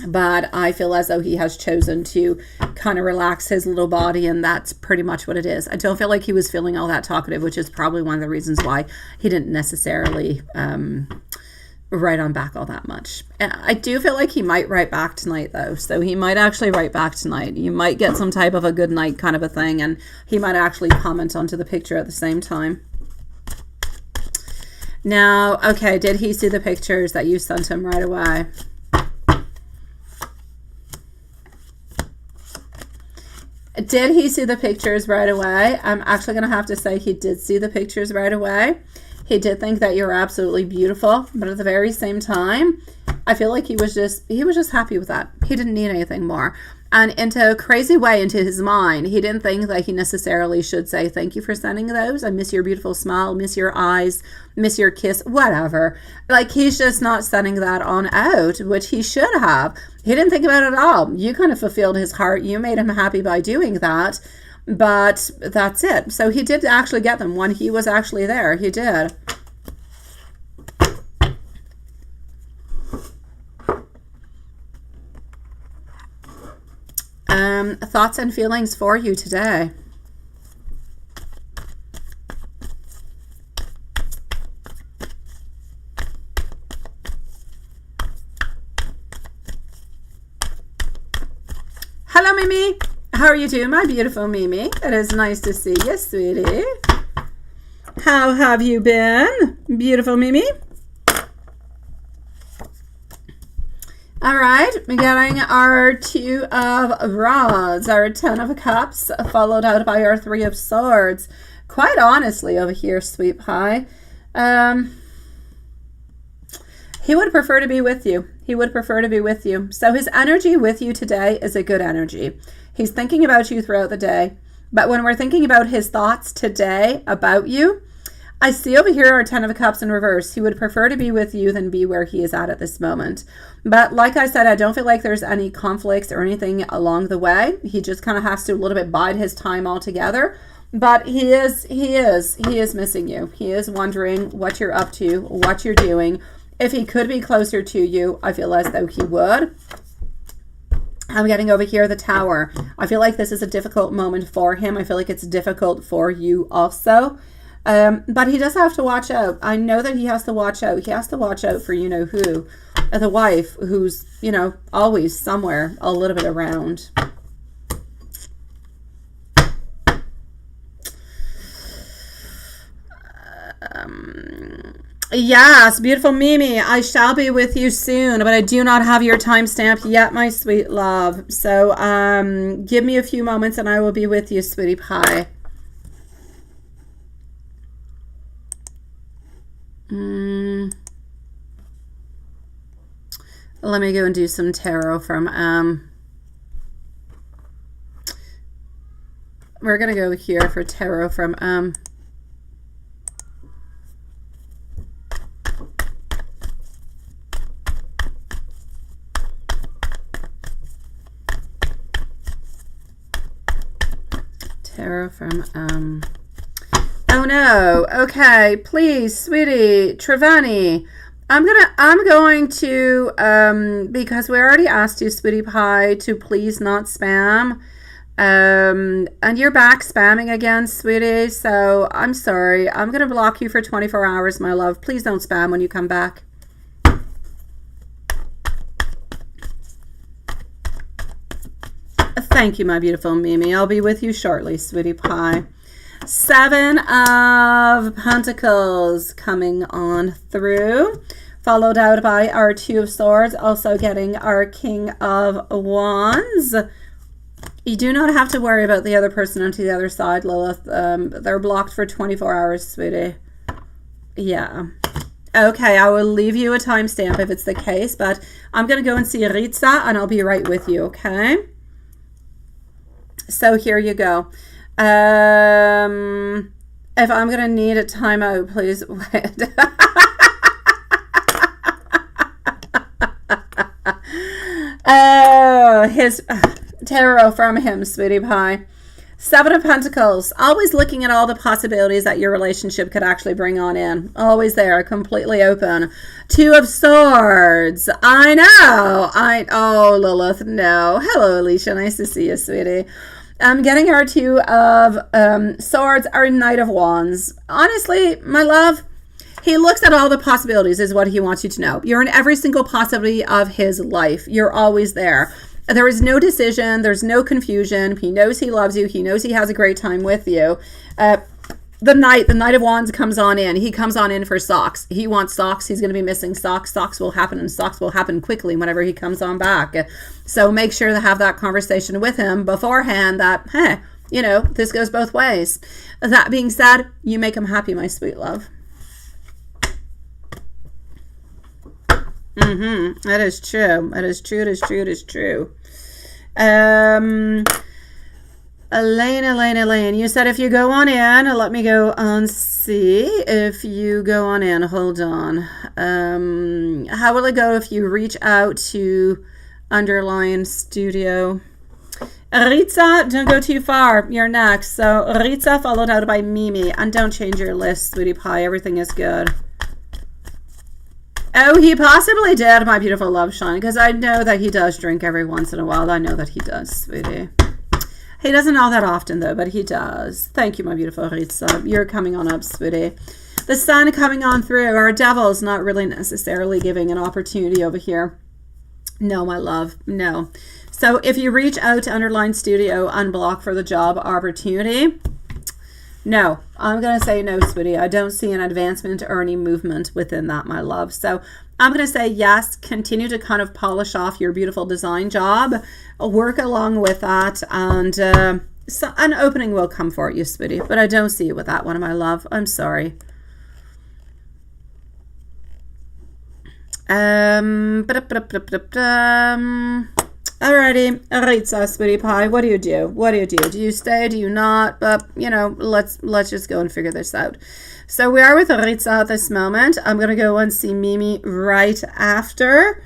But I feel as though he has chosen to kind of relax his little body, and that's pretty much what it is. I don't feel like he was feeling all that talkative, which is probably one of the reasons why he didn't necessarily write on back all that much. I do feel like he might write back tonight, though. So he might actually write back tonight. You might get some type of a good night kind of a thing, and he might actually comment onto the picture at the same time. Now, okay, did he see the pictures that you sent him right away? Did he see the pictures right away? I'm actually going to have to say he did see the pictures right away. He did think that you're absolutely beautiful, but at the very same time, I feel like he was just happy with that. He didn't need anything more. And into a crazy way, into his mind, he didn't think that he necessarily should say, thank you for sending those. I miss your beautiful smile, miss your eyes, miss your kiss, whatever. Like, he's just not sending that on out, which he should have. He didn't think about it at all. You kind of fulfilled his heart. You made him happy by doing that. But that's it. So he did actually get them when he was actually there. He did. Thoughts and feelings for you today. Hello, Mimi. How are you doing, my beautiful Mimi? It is nice to see you, sweetie. How have you been, beautiful Mimi? All right, we're getting our 2 of Rods, our 10 of Cups, followed out by our 3 of Swords. Quite honestly, over here, sweet pie, he would prefer to be with you. He would prefer to be with you. So his energy with you today is a good energy. He's thinking about you throughout the day. But when we're thinking about his thoughts today about you, I see over here our 10 of Cups in reverse. He would prefer to be with you than be where he is at this moment. But like I said, I don't feel like there's any conflicts or anything along the way. He just kind of has to a little bit bide his time altogether. But he is missing you. He is wondering what you're up to, what you're doing. If he could be closer to you, I feel as though he would. I'm getting over here the Tower. I feel like this is a difficult moment for him. I feel like it's difficult for you also. But he does have to watch out. I know that he has to watch out. He has to watch out for you-know-who. The wife who's, always somewhere a little bit around. Yes, beautiful Mimi, I shall be with you soon, but I do not have your timestamp yet, my sweet love. So give me a few moments and I will be with you, sweetie pie. Let me go and do some tarot from we're gonna go here for tarot from oh no, okay, please, sweetie, Trevani, I'm going to because we already asked you, sweetie pie, to please not spam, and you're back spamming again, sweetie, so I'm sorry. I'm gonna block you for 24 hours, my love. Please don't spam when you come back. Thank you, my beautiful Mimi. I'll be with you shortly, sweetie pie. 7 of Pentacles coming on through, followed out by our 2 of Swords, also getting our King of Wands. You do not have to worry about the other person onto the other side, Lilith. They're blocked for 24 hours, sweetie. Yeah. Okay, I will leave you a timestamp if it's the case, but I'm going to go and see Ritza, and I'll be right with you, okay? So here you go. If I'm gonna need a timeout, please wait. Oh, tarot from him, sweetie pie. Seven of Pentacles, always looking at all the possibilities that your relationship could actually bring on in. Always there, completely open. Two of Swords. I know. Oh, Lilith, no. Hello, Alicia. Nice to see you, sweetie. Getting our Two of Swords, our Knight of Wands. Honestly, my love, he looks at all the possibilities is what he wants you to know. You're in every single possibility of his life. You're always there. There is no decision. There's no confusion. He knows he loves you. He knows he has a great time with you. The Knight of Wands comes on in. He comes on in for socks. He wants socks. He's going to be missing socks. Socks will happen, and socks will happen quickly whenever he comes on back. So make sure to have that conversation with him beforehand that, hey, you know, this goes both ways. That being said, you make him happy, my sweet love. That is true. That is true. It is true. It is true. Elaine, you said if you go on in, let me go and see if you go on in. Hold on. How will it go if you reach out to Underline Studio? Ritza, don't go too far. You're next. So Ritza followed out by Mimi. And don't change your list, sweetie pie. Everything is good. Oh, he possibly did, my beautiful love, Sean, because I know that he does drink every once in a while. I know that he does, sweetie. He doesn't all that often, though, but he does. Thank you, my beautiful Ritza. You're coming on up, sweetie. The sun coming on through. Our devil's not really necessarily giving an opportunity over here. No, my love, no. So if you reach out to Underline Studio, unblock for the job opportunity. No, I'm going to say no, sweetie. I don't see an advancement or any movement within that, my love. So I'm going to say yes, continue to kind of polish off your beautiful design job. Work along with that, and so an opening will come for you, sweetie. But I don't see it with that one, my love. I'm sorry. Alrighty, Ritza, sweetie pie. What do you do? What do you do? Do you stay? Do you not? But you know, let's just go and figure this out. So we are with Ritza at this moment. I'm gonna go and see Mimi right after,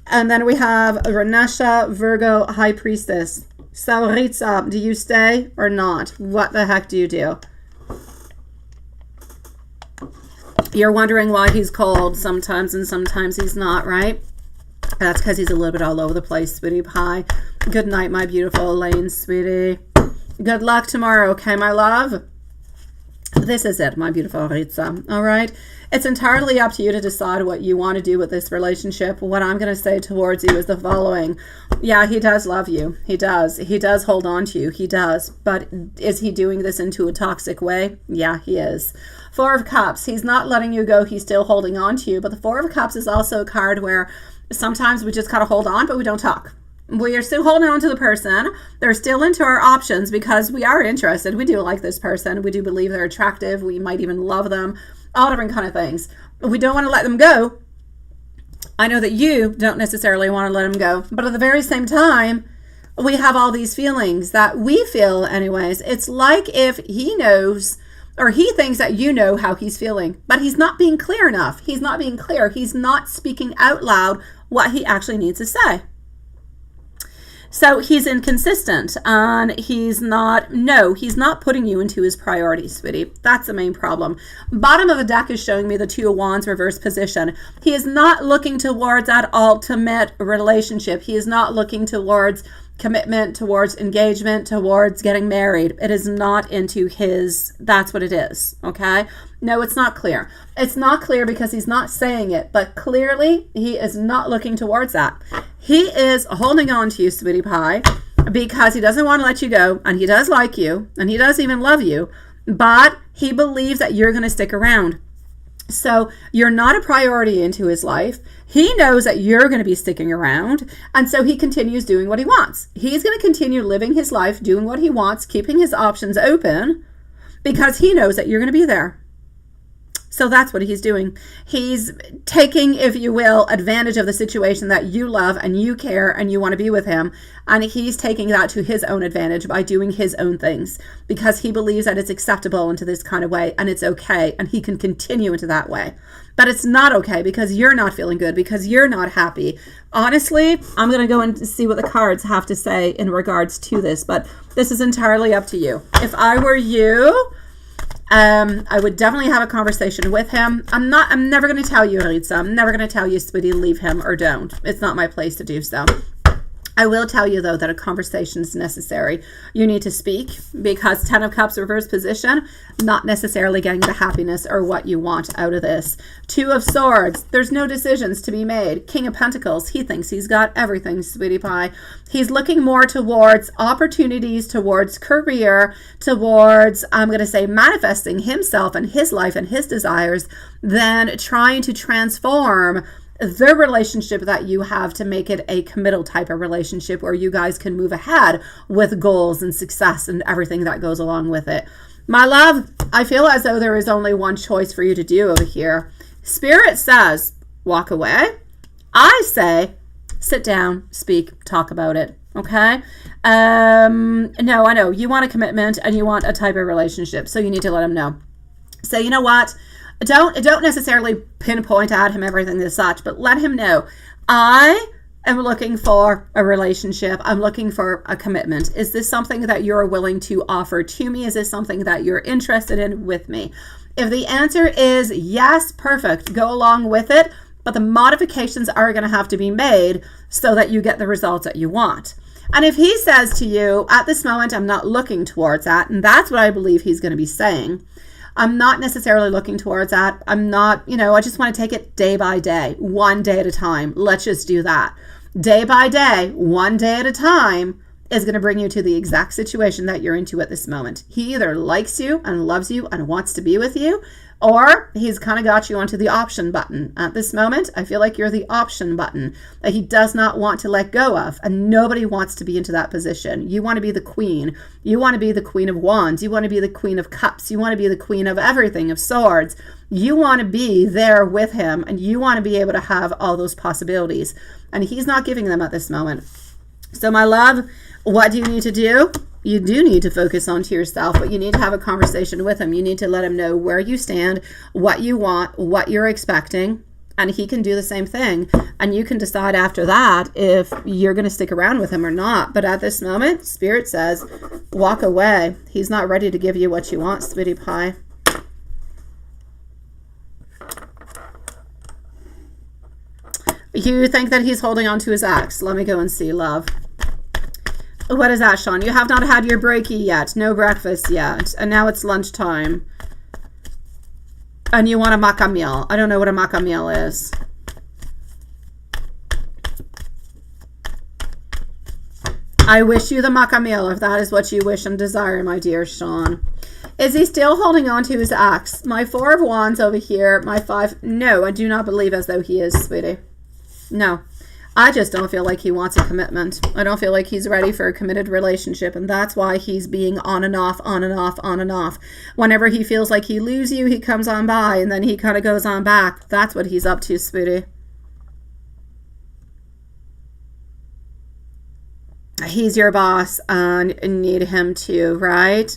and then we have Renesha, Virgo, High Priestess. So Ritza, do you stay or not? What the heck do you do? You're wondering why he's cold sometimes and sometimes he's not, right? That's because he's a little bit all over the place, sweetie pie. Good night, my beautiful Elaine, sweetie. Good luck tomorrow, okay, my love? This is it, my beautiful Ritza, all right? It's entirely up to you to decide what you want to do with this relationship. What I'm going to say towards you is the following. Yeah, he does love you. He does. He does hold on to you. He does. But is he doing this into a toxic way? Yeah, he is. Four of Cups. He's not letting you go. He's still holding on to you. But the Four of Cups is also a card where sometimes we just kind of hold on, but we don't talk. We are still holding on to the person. They're still into our options because we are interested. We do like this person. We do believe they're attractive. We might even love them. All different kind of things. But we don't want to let them go. I know that you don't necessarily want to let them go. But at the very same time, we have all these feelings that we feel anyways. It's like if he knows or he thinks that you know how he's feeling, but he's not being clear enough. He's not being clear. He's not speaking out loud what he actually needs to say. So he's inconsistent and he's not putting you into his priorities, sweetie. That's the main problem. Bottom of the deck is showing me the Two of Wands reverse position. He is not looking towards that ultimate relationship. He is not looking towards commitment, towards engagement, towards getting married. It is not into his, that's what it is, okay? No, it's not clear. It's not clear because he's not saying it, but clearly he is not looking towards that. He is holding on to you, sweetie pie, because he doesn't want to let you go, and he does like you, and he does even love you, but he believes that you're going to stick around. So you're not a priority into his life. He knows that you're going to be sticking around. And so he continues doing what he wants. He's going to continue living his life, doing what he wants, keeping his options open because he knows that you're going to be there. So that's what he's doing. He's taking, if you will, advantage of the situation that you love and you care and you want to be with him. And he's taking that to his own advantage by doing his own things because he believes that it's acceptable into this kind of way and it's okay. And he can continue into that way. But it's not okay because you're not feeling good, because you're not happy. Honestly, I'm going to go and see what the cards have to say in regards to this. But this is entirely up to you. If I were you, I would definitely have a conversation with him. I'm never going to tell you, Ritza. I'm never going to tell you, sweetie, leave him or don't. It's not my place to do so. I will tell you, though, that a conversation is necessary. You need to speak because 10 of Cups reverse position, not necessarily getting the happiness or what you want out of this. 2 of Swords, there's no decisions to be made. King of Pentacles, he thinks he's got everything, sweetie pie. He's looking more towards opportunities, towards career, towards, I'm going to say, manifesting himself and his life and his desires than trying to transform the relationship that you have to make it a committal type of relationship where you guys can move ahead with goals and success and everything that goes along with it. My love, I feel as though there is only one choice for you to do over here. Spirit says, walk away. I say, sit down, speak, talk about it. Okay? No, I know you want a commitment and you want a type of relationship. So you need to let him know. So you know what? Don't necessarily pinpoint at him everything as such, but let him know, I am looking for a relationship. I'm looking for a commitment. Is this something that you're willing to offer to me? Is this something that you're interested in with me? If the answer is yes, perfect, go along with it, but the modifications are going to have to be made so that you get the results that you want. And if he says to you, at this moment, I'm not looking towards that, and that's what I believe he's going to be saying, I'm not necessarily looking towards that. I'm not, I just want to take it day by day, one day at a time. Let's just do that. Day by day, one day at a time is going to bring you to the exact situation that you're into at this moment. He either likes you and loves you and wants to be with you, or he's kind of got you onto the option button. At this moment, I feel like you're the option button that he does not want to let go of, and nobody wants to be into that position. You want to be the queen. You want to be the queen of wands. You want to be the queen of cups. You want to be the queen of everything, of swords. You want to be there with him, and you want to be able to have all those possibilities, and he's not giving them at this moment. So my love, what do you need to do? You do need to focus onto yourself, but you need to have a conversation with him. You need to let him know where you stand, what you want, what you're expecting, and he can do the same thing. And you can decide after that if you're going to stick around with him or not. But at this moment, Spirit says, walk away. He's not ready to give you what you want, sweetie pie. You think that he's holding on to his ex. Let me go and see, love. What is that, Sean? You have not had your breakie yet. No breakfast yet. And now it's lunchtime. And you want a maca meal. I don't know what a maca meal is. I wish you the maca meal if that is what you wish and desire, my dear Sean. Is he still holding on to his ex? My 4 of Wands over here. My 5. No, I do not believe as though he is, sweetie. No. I just don't feel like he wants a commitment. I don't feel like he's ready for a committed relationship, and that's why he's being on and off, on and off, on and off. Whenever he feels like he loses you, he comes on by, and then he kind of goes on back. That's what he's up to, sweetie. He's your boss, and need him to, right?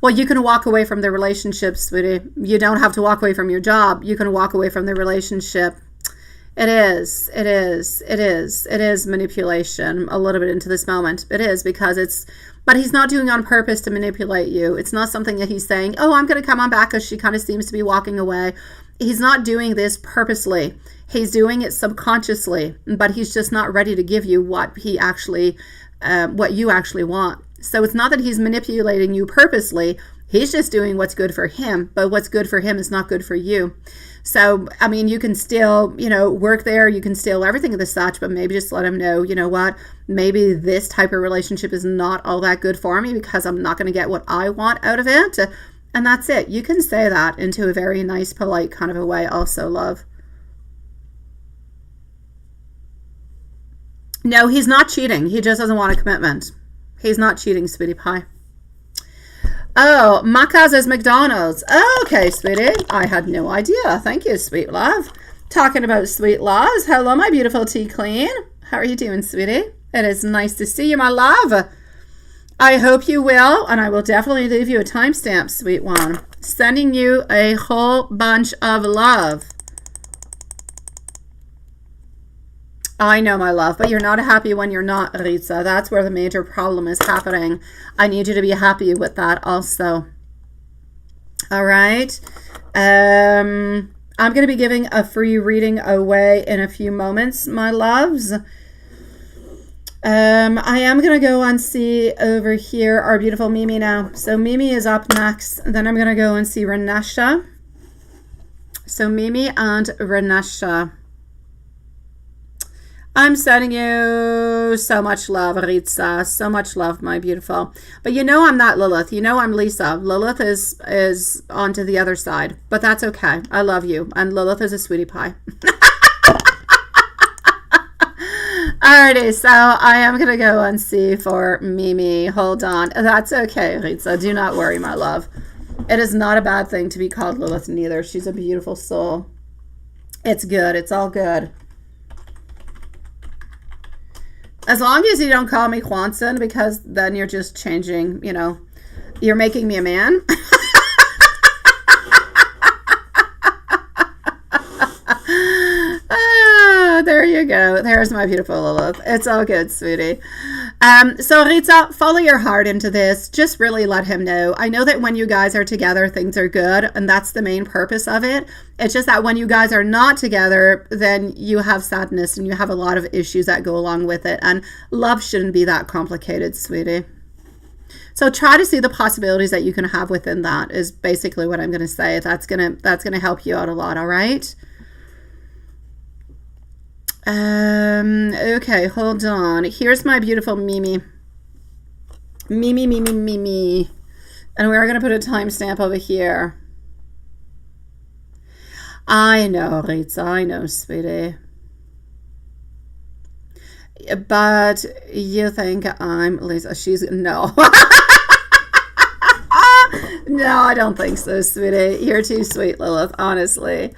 Well, you can walk away from the relationship, sweetie. You don't have to walk away from your job. You can walk away from the relationship. It is manipulation a little bit into this moment. It is because but he's not doing it on purpose to manipulate you. It's not something that he's saying, oh, I'm going to come on back because she kind of seems to be walking away. He's not doing this purposely. He's doing it subconsciously, but he's just not ready to give you what you actually want. So it's not that he's manipulating you purposely. He's just doing what's good for him, but what's good for him is not good for you. So, I mean, you can still, work there. You can still everything of the such, but maybe just let him know, you know what, maybe this type of relationship is not all that good for me because I'm not going to get what I want out of it. And that's it. You can say that into a very nice, polite kind of a way also, love. No, he's not cheating. He just doesn't want a commitment. He's not cheating, sweetie pie. Oh, Macca's is McDonald's. Oh, okay, sweetie. I had no idea. Thank you, sweet love. Talking about sweet loves. Hello, my beautiful tea queen. How are you doing, sweetie? It is nice to see you, my love. I hope you will, and I will definitely leave you a timestamp, sweet one. Sending you a whole bunch of love. I know, my love, but you're not happy when you're not, Ritza. That's where the major problem is happening. I need you to be happy with that also. All right. I'm going to be giving a free reading away in a few moments, my loves. I am going to go and see over here our beautiful Mimi now. So Mimi is up next. Then I'm going to go and see Renesha. So Mimi and Renesha. I'm sending you so much love, Ritza. So much love, my beautiful. But you know I'm not Lilith. You know I'm Lisa. Lilith is onto the other side. But that's okay. I love you. And Lilith is a sweetie pie. Alrighty, so I am going to go and see for Mimi. Hold on. That's okay, Ritza. Do not worry, my love. It is not a bad thing to be called Lilith neither. She's a beautiful soul. It's good. It's all good. As long as you don't call me Kwanzaa, because then you're just changing, you know, you're making me a man. There you go. There's my beautiful Lilith. It's all good, sweetie. So Ritza, follow your heart into this. Just really let him know. I know that when you guys are together, things are good, and that's the main purpose of it. It's just that when you guys are not together, then you have sadness and you have a lot of issues that go along with it. And love shouldn't be that complicated, sweetie. So try to see the possibilities that you can have within that is basically what I'm going to say. That's gonna help you out a lot, all right? Okay, hold on. Here's my beautiful Mimi. Mimi. And we're going to put a timestamp over here. I know, Ritza. I know, sweetie. But you think I'm Lisa. No. No, I don't think so, sweetie. You're too sweet, Lilith, honestly.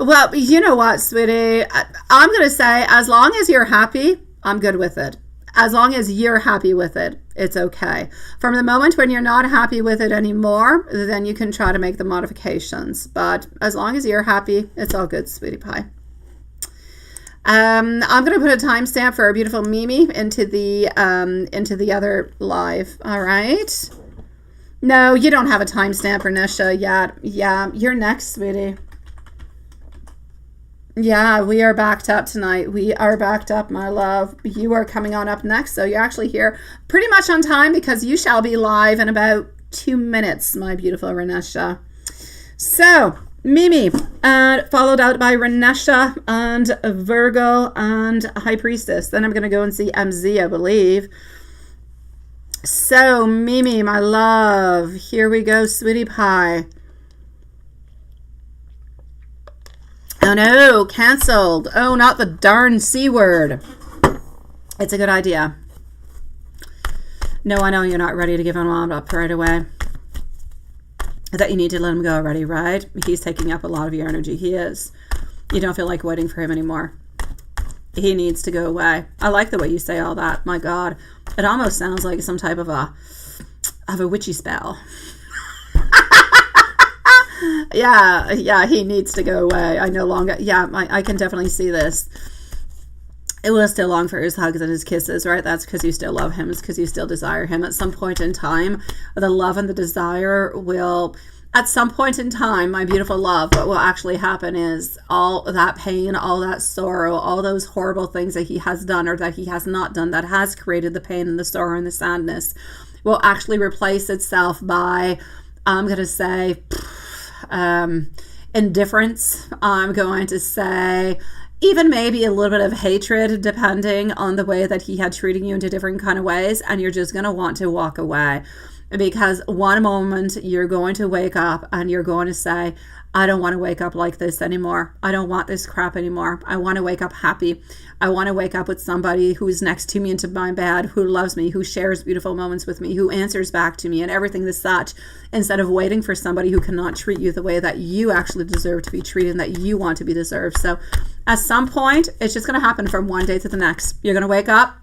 Well, you know what, sweetie? I'm going to say, as long as you're happy, I'm good with it. As long as you're happy with it, it's okay. From the moment when you're not happy with it anymore, then you can try to make the modifications. But as long as you're happy, it's all good, sweetie pie. I'm going to put a timestamp for our beautiful Mimi into the other live. All right. No, you don't have a timestamp, Renesha, yet. Yeah, you're next, sweetie. Yeah, we are backed up tonight. We are backed up, my love. You are coming on up next, so you're actually here pretty much on time because you shall be live in about 2 minutes, my beautiful Renesha. So, Mimi, followed out by Renesha and Virgo and High Priestess. Then I'm going to go and see MZ, I believe. So, Mimi, my love, here we go, sweetie pie. Oh no, canceled. Oh, not the darn C word. It's a good idea. No, I know you're not ready to give him up right away. That you need to let him go already, right? He's taking up a lot of your energy. He is. You don't feel like waiting for him anymore. He needs to go away. I like the way you say all that. My God. It almost sounds like some type of a witchy spell. Yeah, he needs to go away. I no longer, I can definitely see this. It will still long for his hugs and his kisses, right? That's because you still love him. It's because you still desire him. At some point in time, the love and the desire will, at some point in time, my beautiful love, what will actually happen is all that pain, all that sorrow, all those horrible things that he has done or that he has not done that has created the pain and the sorrow and the sadness will actually replace itself by, I'm going to say, indifference. I'm going to say even maybe a little bit of hatred, depending on the way that he had treated you into different kind of ways, and you're just going to want to walk away. because one moment you're going to wake up and you're going to say, I don't want to wake up like this anymore. I don't want this crap anymore. I want to wake up happy. I want to wake up with somebody who's next to me into my bed, who loves me, who shares beautiful moments with me, who answers back to me and everything is such, instead of waiting for somebody who cannot treat you the way that you actually deserve to be treated and that you want to be deserved. So at some point, it's just going to happen from one day to the next. You're going to wake up,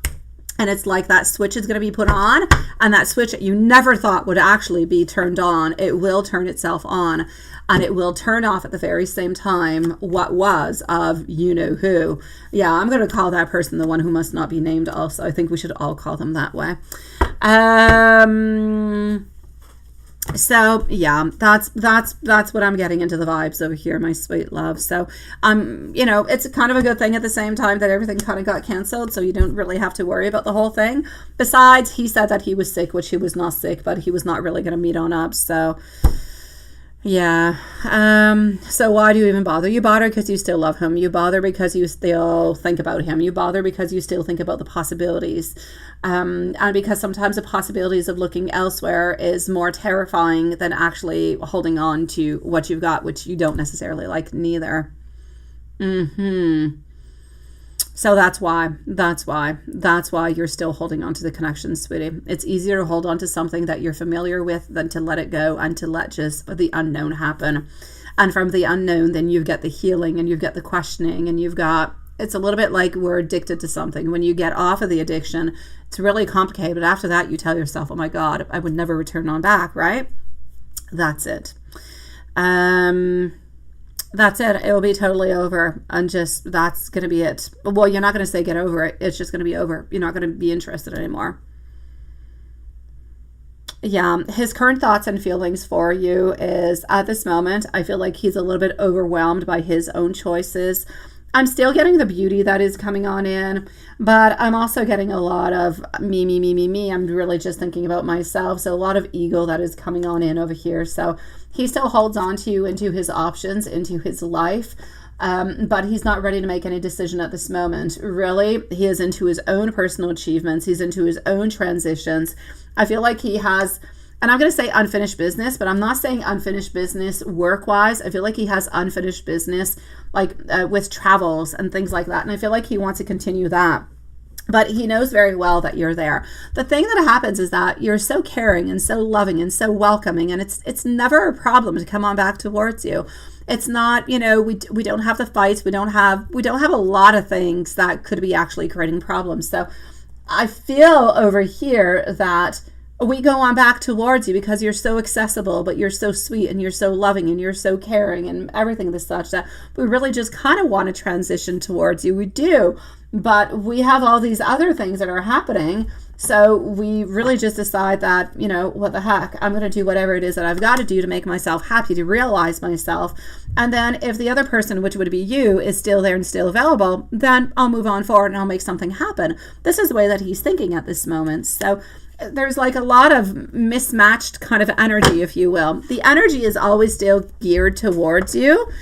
and it's like that switch is going to be put on, and that switch that you never thought would actually be turned on, it will turn itself on, and it will turn off at the very same time what was of you-know-who. Yeah, I'm going to call that person the one who must not be named also. I think we should all call them that way. So yeah, that's what I'm getting into the vibes over here, my sweet love. So you know, it's kind of a good thing at the same time that everything kind of got canceled, so you don't really have to worry about the whole thing. Besides, he said that he was sick, which he was not sick, but he was not really going to meet on up. So yeah. So why do you even bother? You bother because you still love him. You bother because you still think about him. You bother because you still think about the possibilities. And because sometimes the possibilities of looking elsewhere is more terrifying than actually holding on to what you've got, which you don't necessarily like neither. So that's why you're still holding on to the connection, sweetie. It's easier to hold on to something that you're familiar with than to let it go and to let just the unknown happen. And from the unknown, then you get the healing and you get the questioning, and it's a little bit like we're addicted to something. When you get off of the addiction, it's really complicated. But after that, you tell yourself, oh my God, I would never return on back, right? That's it. That's it. It will be totally over. And just, that's going to be it. Well, you're not going to say get over it. It's just going to be over. You're not going to be interested anymore. Yeah, his current thoughts and feelings for you is, at this moment, I feel like he's a little bit overwhelmed by his own choices. I'm still getting the beauty that is coming on in, but I'm also getting a lot of me. I'm really just thinking about myself. So a lot of ego that is coming on in over here. So he still holds on to you, into his options, into his life. But he's not ready to make any decision at this moment. Really, he is into his own personal achievements. He's into his own transitions. I feel like he has, and I'm going to say unfinished business, but I'm not saying unfinished business work-wise. I feel like he has unfinished business like with travels and things like that. And I feel like he wants to continue that. But he knows very well that you're there. The thing that happens is that you're so caring and so loving and so welcoming, and it's never a problem to come on back towards you. It's not, you know, we don't have the fights. We don't have a lot of things that could be actually creating problems. So I feel over here that we go on back towards you because you're so accessible, but you're so sweet and you're so loving and you're so caring and everything as such that we really just kind of want to transition towards you. We do, but we have all these other things that are happening. So we really just decide that, you know, what the heck, I'm going to do whatever it is that I've got to do to make myself happy, to realize myself. And then if the other person, which would be you, is still there and still available, then I'll move on forward and I'll make something happen. This is the way that he's thinking at this moment. So there's like a lot of mismatched kind of energy, if you will. The energy is always still geared towards you.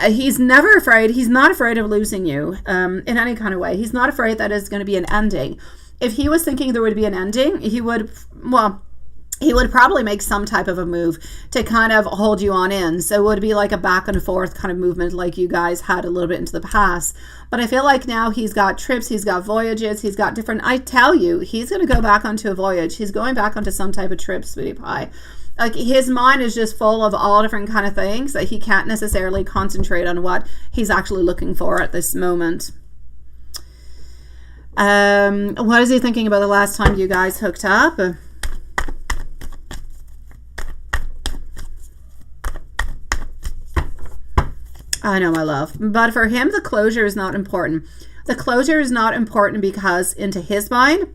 He's never afraid. He's not afraid of losing you in any kind of way. He's not afraid that it's going to be an ending. If he was thinking there would be an ending, he would probably make some type of a move to kind of hold you on in. So it would be like a back and forth kind of movement like you guys had a little bit into the past. But I feel like now he's got trips, he's got voyages, he's got different, I tell you, he's going to go back onto a voyage. He's going back onto some type of trip, sweetie pie. Like his mind is just full of all different kind of things that he can't necessarily concentrate on what he's actually looking for at this moment. What is he thinking about the last time you guys hooked up? I know, my love. But for him, the closure is not important. The closure is not important because into his mind,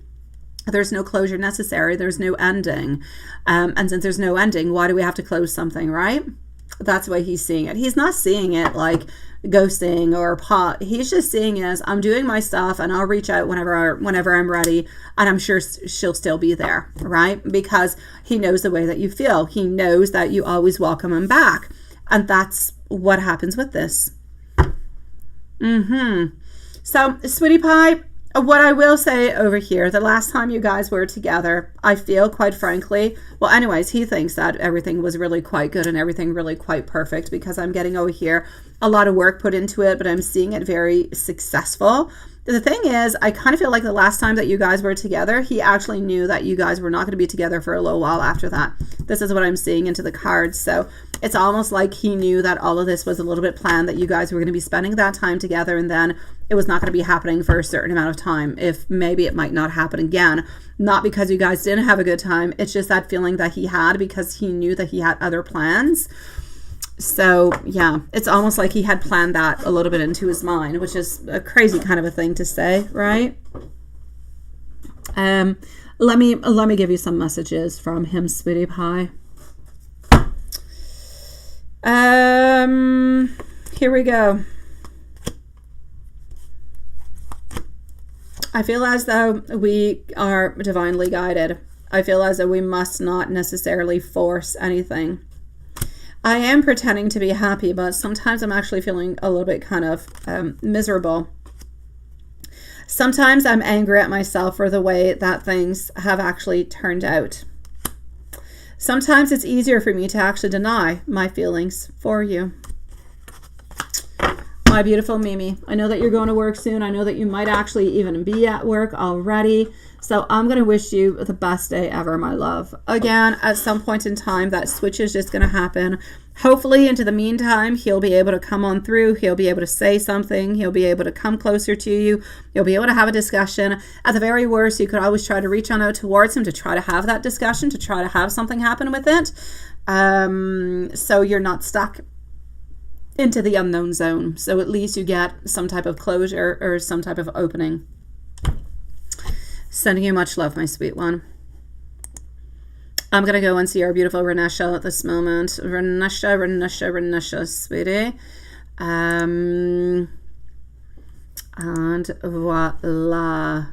there's no closure necessary. There's no ending. And since there's no ending, why do we have to close something, right? That's the way he's seeing it. He's not seeing it like ghosting or pot. He's just seeing it as I'm doing my stuff and I'll reach out whenever I'm ready, and I'm sure she'll still be there, right? Because he knows the way that you feel. He knows that you always welcome him back. And that's what happens with this. So, sweetie pie, What I will say over here, the last time you guys were together, I feel, quite frankly, well, anyways, he thinks that everything was really quite good and everything really quite perfect, because I'm getting over here a lot of work put into it, but I'm seeing it very successful. The thing is, I kind of feel like the last time that you guys were together, he actually knew that you guys were not going to be together for a little while after that. This is what I'm seeing into the cards. So it's almost like he knew that all of this was a little bit planned, that you guys were going to be spending that time together, and then it was not going to be happening for a certain amount of time. If maybe it might not happen again, not because you guys didn't have a good time. It's just that feeling that he had, because he knew that he had other plans. So yeah, it's almost like he had planned that a little bit into his mind, which is a crazy kind of a thing to say, right? Let me give you some messages from him, sweetie pie. Here we go. I feel as though we are divinely guided. I feel as though we must not necessarily force anything. I am pretending to be happy, but sometimes I'm actually feeling a little bit kind of miserable. Sometimes I'm angry at myself for the way that things have actually turned out. Sometimes it's easier for me to actually deny my feelings for you. My beautiful Mimi, I know that you're going to work soon. I know that you might actually even be at work already. So I'm going to wish you the best day ever, my love. Again, at some point in time, that switch is just going to happen. Hopefully, into the meantime, he'll be able to come on through. He'll be able to say something. He'll be able to come closer to you. You'll be able to have a discussion. At the very worst, you could always try to reach on out towards him to try to have that discussion, to try to have something happen with it. So you're not stuck into the unknown zone. So at least you get some type of closure or some type of opening. Sending you much love, my sweet one. I'm going to go and see our beautiful Renesha at this moment. Renesha, sweetie. And voila.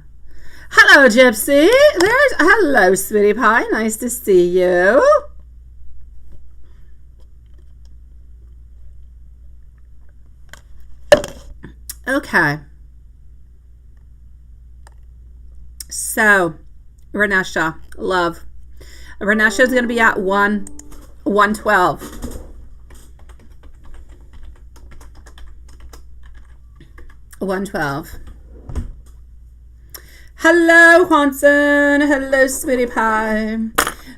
Hello, Gypsy. Hello, sweetie pie. Nice to see you. Okay. So, Renesha, love. Renesha is going to be at 112. Hello, Hanson. Hello, sweetie pie.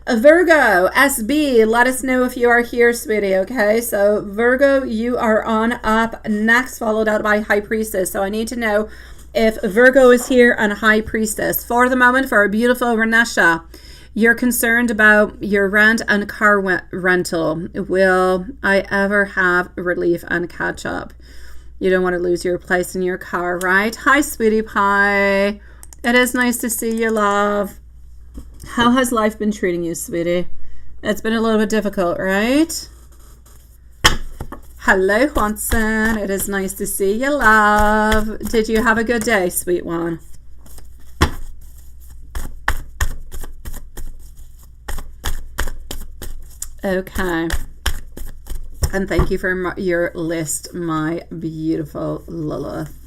Virgo, SB, let us know if you are here, sweetie, okay? So, Virgo, you are on up next, followed out by High Priestess. So, I need to know if Virgo is here and High Priestess. For the moment, for our beautiful Renesha, you're concerned about your rent and car rental. Will I ever have relief and catch up? You don't want to lose your place in your car, right? Hi, sweetie pie. It is nice to see you, love. How has life been treating you, sweetie? It's been a little bit difficult, right? Hello, Hanson. It is nice to see you, love. Did you have a good day, sweet one? Okay. And thank you for your list, my beautiful Lilith.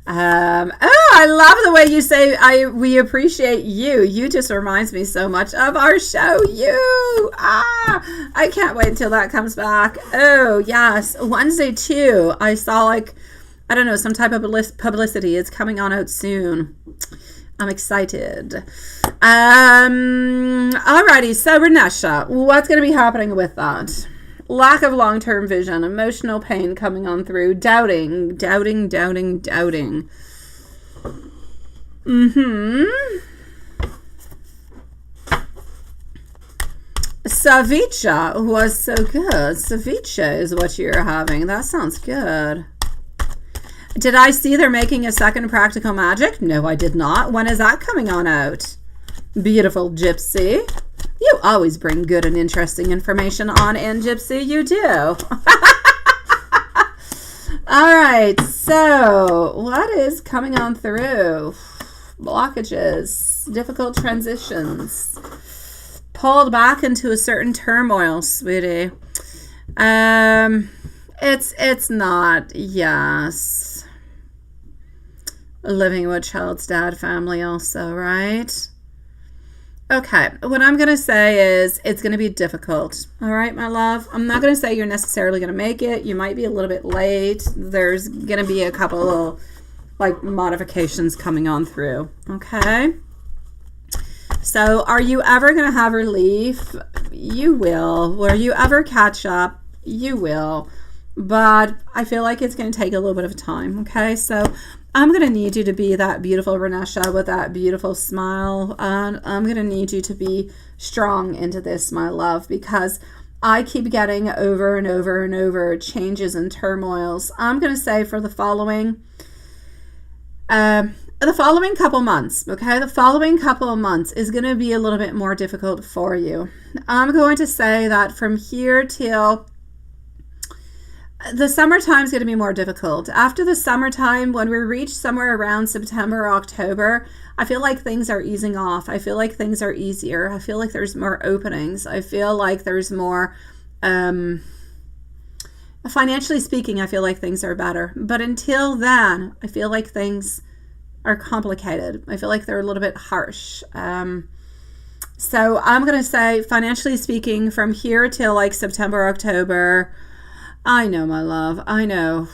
I love the way you say we appreciate you. You just reminds me so much of our show. I can't wait until that comes back. Oh, yes. Wednesday, too. I saw, like, I don't know, some type of publicity. It's coming on out soon. I'm excited. Alrighty. So, Renesha, what's going to be happening with that? Lack of long-term vision, emotional pain coming on through, doubting. Ceviche was so good. Ceviche is what you're having. That sounds good. Did I see they're making a second Practical Magic? No, I did not. When is that coming on out? Beautiful Gypsy. You always bring good and interesting information on in, Gypsy. You do. All right. So what is coming on through? Blockages, difficult transitions, pulled back into a certain turmoil, sweetie. It's not. Yes. living with child's dad family also, right? Okay, what I'm going to say is it's going to be difficult. All right, my love. I'm not going to say you're necessarily going to make it. You might be a little bit late. There's going to be a couple of like modifications coming on through. Okay. So are you ever going to have relief? You will. Will you ever catch up? You will. But I feel like it's going to take a little bit of time. Okay. So I'm going to need you to be that beautiful Renesha with that beautiful smile. And I'm going to need you to be strong into this, my love, because I keep getting over and over and over changes and turmoils. I'm going to say for the following couple months, okay? The following couple of months is going to be a little bit more difficult for you. I'm going to say that from here till the summertime is going to be more difficult. After the summertime, when we reach somewhere around September, October, I feel like things are easing off. I feel like things are easier. I feel like there's more openings. I feel like there's more, financially speaking, I feel like things are better. But until then, I feel like things are complicated. I feel like they're a little bit harsh. So I'm going to say, financially speaking, from here till like September, October, I know, my love. I know.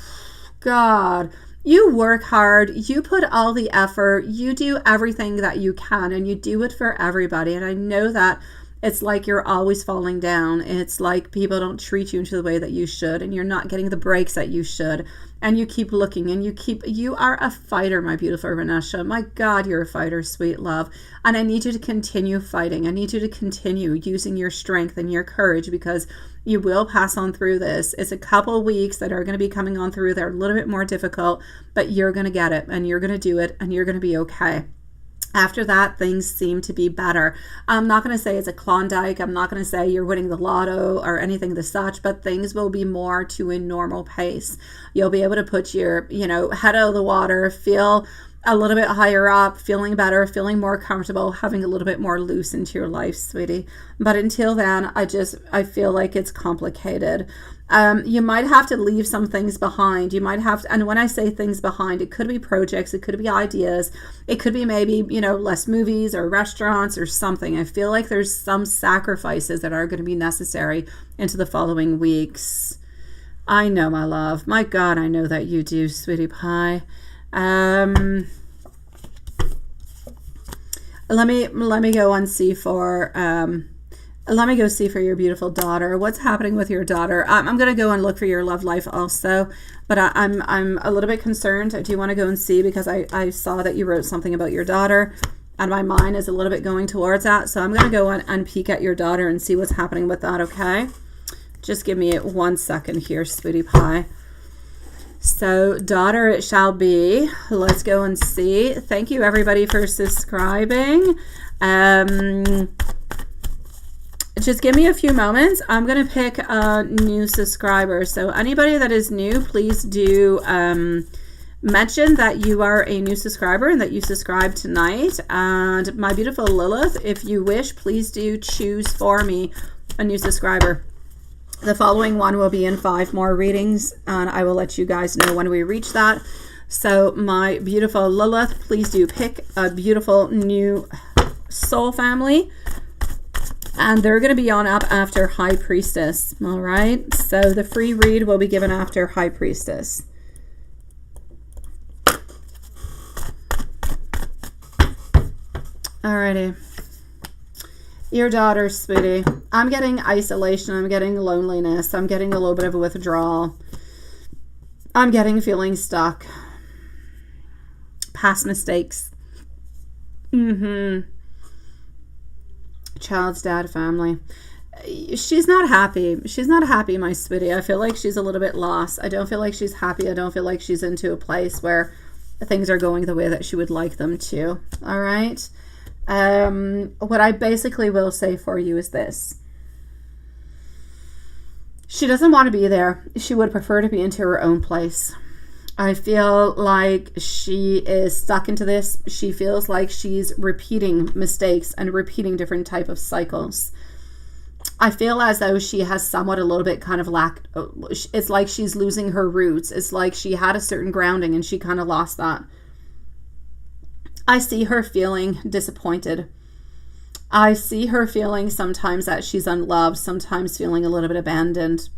God, you work hard. You put all the effort. You do everything that you can, and you do it for everybody. And I know that it's like you're always falling down. It's like people don't treat you into the way that you should, and you're not getting the breaks that you should. And you keep looking, and you are a fighter, my beautiful Renesha. My God, you're a fighter, sweet love. And I need you to continue fighting. I need you to continue using your strength and your courage, because you will pass on through this. It's a couple weeks that are going to be coming on through. They're a little bit more difficult, but you're going to get it, and you're going to do it, and you're going to be okay. After that, things seem to be better. I'm not going to say it's a Klondike. I'm not going to say you're winning the lotto or anything of the such, but things will be more to a normal pace. You'll be able to put your, head out of the water, feel a little bit higher up, feeling better, feeling more comfortable, having a little bit more loose into your life, sweetie. But until then, I feel like it's complicated. You might have to leave some things behind. You might have to, and when I say things behind, it could be projects, it could be ideas, it could be maybe, less movies or restaurants or something. I feel like there's some sacrifices that are going to be necessary into the following weeks. I know, my love. My God, I know that you do, sweetie pie. Let me go and see for let me go see for your beautiful daughter. What's happening with your daughter? I'm going to go and look for your love life also, but I'm a little bit concerned. I do want to go and see, because I saw that you wrote something about your daughter, and my mind is a little bit going towards that. So I'm going to go and peek at your daughter and see what's happening with that, okay? Just give me 1 second here, sweetie pie. So daughter it shall be. Let's go and see. Thank you everybody for subscribing. Just give me a few moments. I'm going to pick a new subscriber. So anybody that is new, please do mention that you are a new subscriber and that you subscribed tonight. And my beautiful Lilith, if you wish, please do choose for me a new subscriber. The following one will be in 5 more readings, and I will let you guys know when we reach that. So my beautiful Lilith, please do pick a beautiful new soul family, and they're going to be on up after High Priestess. All right, so the free read will be given after High Priestess. Alrighty. Your daughter, sweetie. I'm getting isolation. I'm getting loneliness. I'm getting a little bit of a withdrawal. I'm getting feeling stuck. Past mistakes. Child's dad family. She's not happy. She's not happy, my sweetie. I feel like she's a little bit lost. I don't feel like she's happy. I don't feel like she's into a place where things are going the way that she would like them to. All right. What I basically will say for you is this. She doesn't want to be there. She would prefer to be into her own place. I feel like she is stuck into this. She feels like she's repeating mistakes and repeating different type of cycles. I feel as though she has somewhat a little bit kind of it's like she's losing her roots. It's like she had a certain grounding and she kind of lost that. I see her feeling disappointed. I see her feeling sometimes that she's unloved, sometimes feeling a little bit abandoned.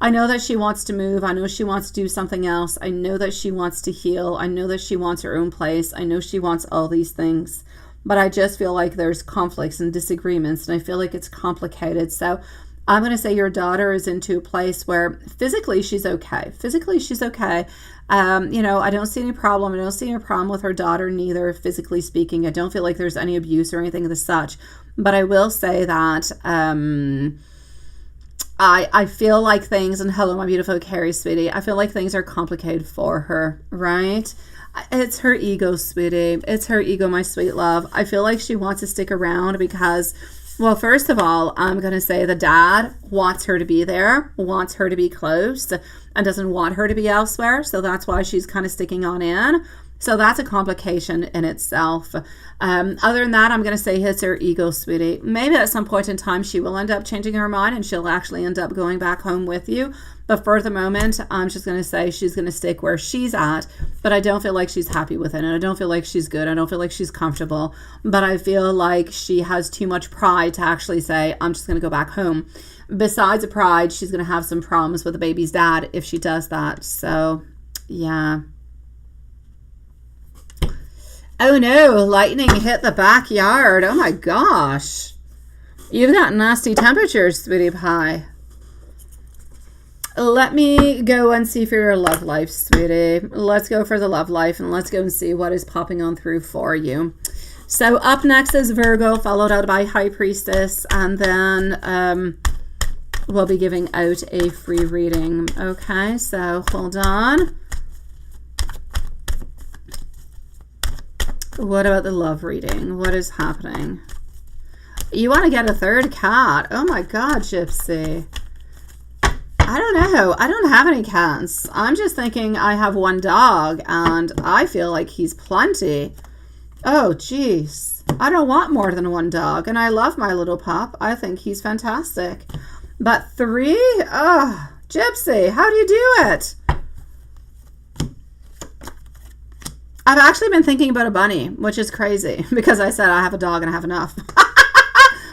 I know that she wants to move. I know she wants to do something else. I know that she wants to heal. I know that she wants her own place. I know she wants all these things. But I just feel like there's conflicts and disagreements, and I feel like it's complicated. So I'm going to say your daughter is into a place where physically she's okay. Physically she's okay. You know, I don't see any problem. I don't see any problem with her daughter, neither, physically speaking. I don't feel like there's any abuse or anything of the such. But I will say that I feel like things, and hello, my beautiful Carrie, sweetie, I feel like things are complicated for her, right? It's her ego, sweetie. It's her ego, my sweet love. I feel like she wants to stick around because, well, first of all, I'm going to say the dad wants her to be there, wants her to be close, and doesn't want her to be elsewhere. So that's why she's kind of sticking on in. So that's a complication in itself. Other than that, I'm going to say it's her ego, sweetie. Maybe at some point in time, she will end up changing her mind and she'll actually end up going back home with you. But for the moment, I'm just going to say she's going to stick where she's at. But I don't feel like she's happy with it. And I don't feel like she's good. I don't feel like she's comfortable. But I feel like she has too much pride to actually say, I'm just going to go back home. Besides the pride, she's going to have some problems with the baby's dad if she does that. So, yeah. Oh no, lightning hit the backyard. Oh my gosh. You've got nasty temperatures, sweetie pie. Let me go and see for your love life, sweetie. Let's go for the love life and let's go and see what is popping on through for you. So up next is Virgo, followed out by High Priestess, and then we'll be giving out a free reading. Okay, so hold on. What about the love reading? What is happening? You want to get a third cat? Oh my God, Gypsy. I don't know. I don't have any cats. I'm just thinking I have one dog and I feel like he's plenty. Oh, geez. I don't want more than one dog. And I love my little pup. I think he's fantastic. But 3? Oh, Gypsy, how do you do it? I've actually been thinking about a bunny, which is crazy because I said I have a dog and I have enough.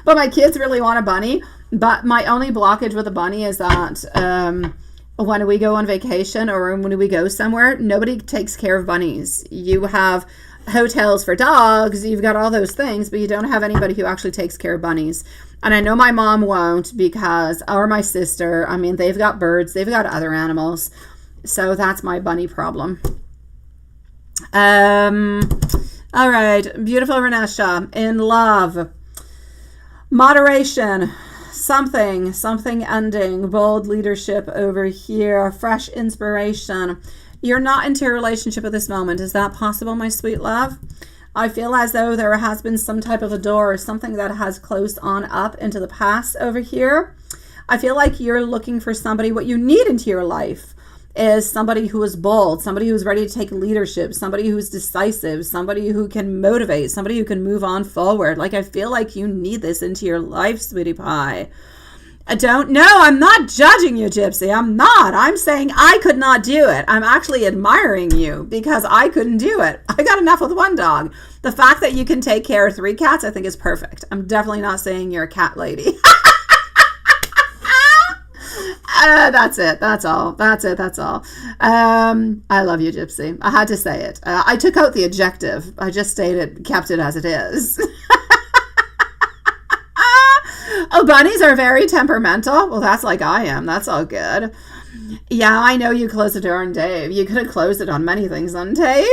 But my kids really want a bunny. But my only blockage with a bunny is that when we go on vacation or when we go somewhere, nobody takes care of bunnies. You have hotels for dogs, you've got all those things, but you don't have anybody who actually takes care of bunnies. And I know my mom won't because, or my sister, I mean, they've got birds, they've got other animals. So that's my bunny problem. All right, beautiful Renesha, in love, moderation, something ending, bold leadership over here, fresh inspiration. You're not into a relationship at this moment. Is that possible, my sweet love? I feel as though there has been some type of a door or something that has closed on up into the past over here. I feel like you're looking for somebody. What you need into your life is somebody who is bold, somebody who's ready to take leadership, somebody who's decisive, somebody who can motivate, somebody who can move on forward. Like, I feel like you need this into your life, sweetie pie. I don't know. I'm not judging you, Gypsy. I'm not. I'm saying I could not do it. I'm actually admiring you because I couldn't do it. I got enough with one dog. The fact that you can take care of 3 cats, I think is perfect. I'm definitely not saying you're a cat lady. That's it. That's all. That's it. That's all. I love you, Gypsy. I had to say it. I took out the adjective. I just kept it as it is. Oh, bunnies are very temperamental. Well, that's like I am. That's all good. Yeah, I know you closed the door on Dave. You could have closed it on many things on Dave.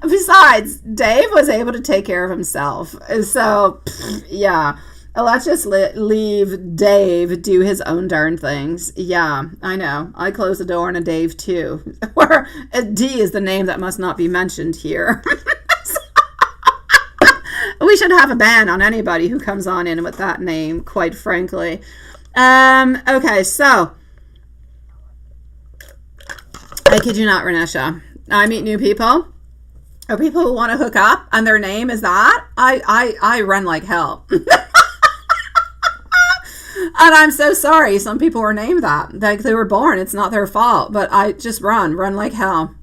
Besides, Dave was able to take care of himself. So, yeah. Let's just leave Dave do his own darn things. Yeah, I know. I closed the door on a Dave too. Where D is the name that must not be mentioned here. We should have a ban on anybody who comes on in with that name, quite frankly. Okay, so I kid you not, Renesha. I meet new people, or people who want to hook up, and their name is that. I run like hell. And I'm so sorry. Some people were named that. Like, they were born. It's not their fault. But I just run like hell.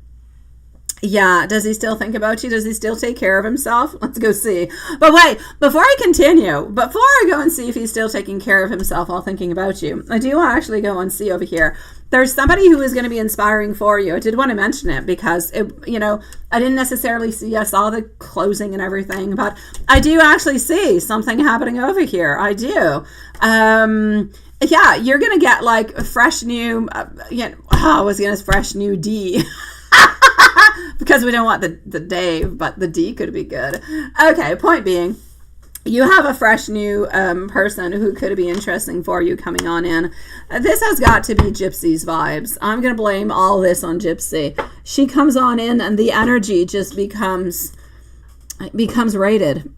Yeah, does he still think about you? Does he still take care of himself? Let's go see. But wait, before I continue, before I go and see if he's still taking care of himself while thinking about you, I do actually go and see over here. There's somebody who is going to be inspiring for you. I did want to mention it because, I didn't necessarily see, I saw the closing and everything, but I do actually see something happening over here. I do. Yeah, you're going to get like a fresh new, fresh new D. Because we don't want the Dave, but the D could be good. Okay, point being, you have a fresh new person who could be interesting for you coming on in. This has got to be Gypsy's vibes. I'm going to blame all this on Gypsy. She comes on in and the energy just becomes rated.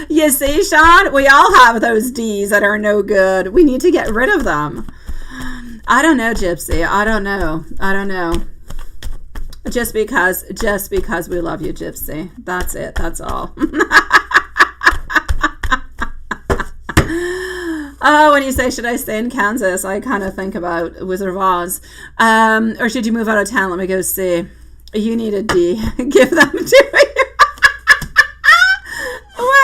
You see, Sean, we all have those D's that are no good. We need to get rid of them. I don't know, Gypsy. I don't know. Just because we love you, Gypsy. That's it. That's all. Oh, when you say, should I stay in Kansas? I kind of think about Wizard of Oz. Or should you move out of town? Let me go see. You need a D. Give them to me.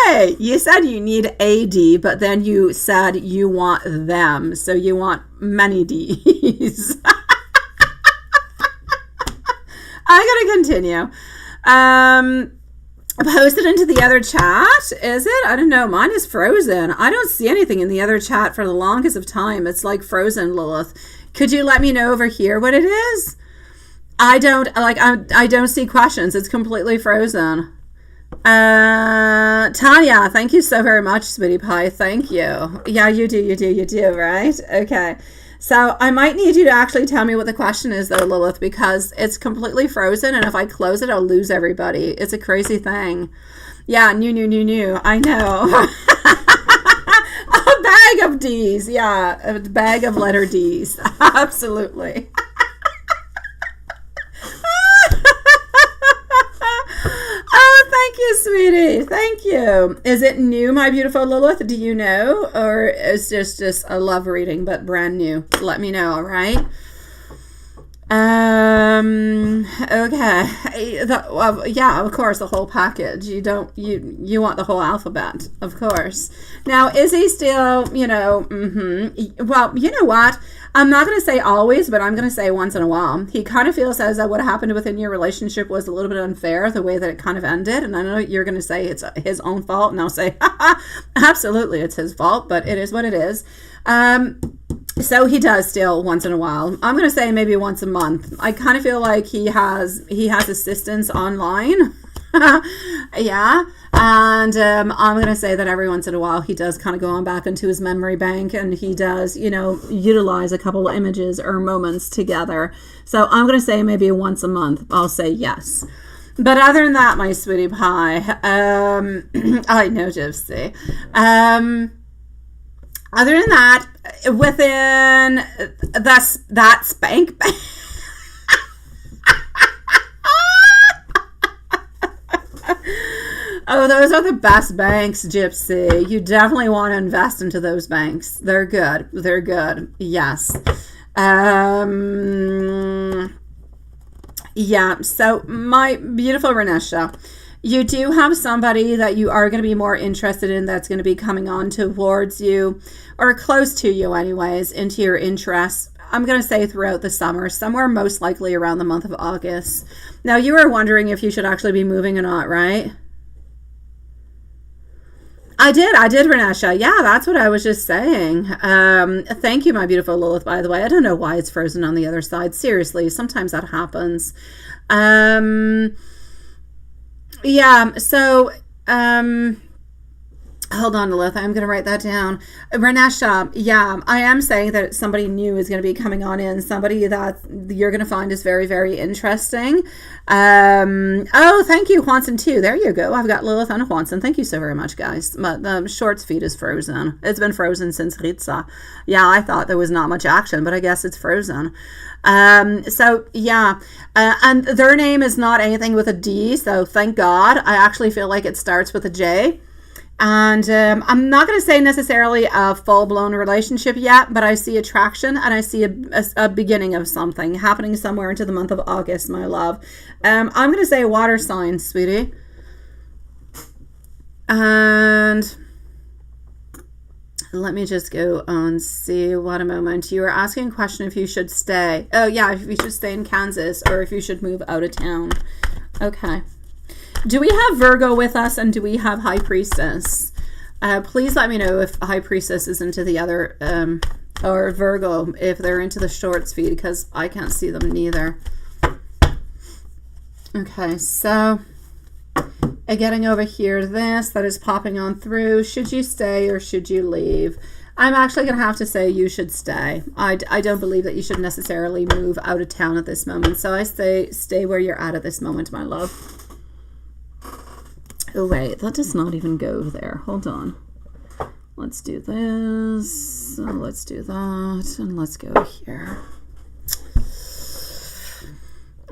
Wait, you said you need a D, but then you said you want them. So you want many D's. I gotta continue. Post it into the other chat, is it? I don't know. Mine is frozen. I don't see anything in the other chat for the longest of time. It's like frozen, Lilith. Could you let me know over here what it is? I don't see questions. It's completely frozen. Tanya, thank you so very much, sweetie pie. Thank you. Yeah, you do, right? Okay. So I might need you to actually tell me what the question is though, Lilith, because it's completely frozen, and if I close it, I'll lose everybody. It's a crazy thing. Yeah, new. I know. A bag of D's. Yeah, a bag of letter D's. Absolutely. Oh, thank you, sweetie. Thank you. Is it new, my beautiful Lilith? Do you know? Or is this just a love reading, but brand new? Let me know, all right? Okay. Yeah, of course, the whole package. You want the whole alphabet, of course. Now, is he still, well, you know what? I'm not going to say always, but I'm going to say once in a while. He kind of feels as though what happened within your relationship was a little bit unfair, the way that it kind of ended. And I know you're going to say it's his own fault, and I'll say, absolutely, it's his fault, but it is what it is. So he does still once in a while. I'm going to say maybe once a month. I kind of feel like he has assistance online. Yeah. And I'm going to say that every once in a while he does kind of go on back into his memory bank, and he does, utilize a couple of images or moments together. So I'm going to say maybe once a month. I'll say yes. But other than that, my sweetie pie, I know, Gypsy. Other than that, within that spank bank. Oh, those are the best banks, Gypsy. You definitely want to invest into those banks. They're good. They're good. Yes. Yeah. So my beautiful Renesha, you do have somebody that you are going to be more interested in that's going to be coming on towards you, or close to you anyways, into your interests. I'm going to say throughout the summer, somewhere most likely around the month of August. Now, you were wondering if you should actually be moving or not, right? I did, Renesha. Yeah, that's what I was just saying. Thank you, my beautiful Lilith, by the way. I don't know why it's frozen on the other side. Seriously, sometimes that happens. Yeah, so, hold on, Lilith. I'm going to write that down. Renesha, yeah, I am saying that somebody new is going to be coming on in. Somebody that you're going to find is very, very interesting. Oh, thank you, Juanson, too. There you go. I've got Lilith and Juanson. Thank you so very much, guys. The short's feed is frozen. It's been frozen since Ritza. Yeah, I thought there was not much action, but I guess it's frozen. So, yeah. And their name is not anything with a D, so thank God. I actually feel like it starts with a J. And I'm not going to say necessarily a full-blown relationship yet, but I see attraction and I see a beginning of something happening somewhere into the month of August, my love. I'm going to say water sign, sweetie. And let me just go and see. What a moment. You were asking a question if you should stay. Oh, yeah, if you should stay in Kansas or if you should move out of town. Okay. Do we have Virgo with us and do we have High Priestess? Please let me know if High Priestess is into the other, or Virgo, if they're into the shorts feed, because I can't see them neither. Okay, so getting over here, this that is popping on through. Should you stay or should you leave? I'm actually going to have to say you should stay. I don't believe that you should necessarily move out of town at this moment. So I say stay where you're at this moment, my love. Oh, wait, that does not even go there. Hold on. Let's do this. Let's do that. And let's go here.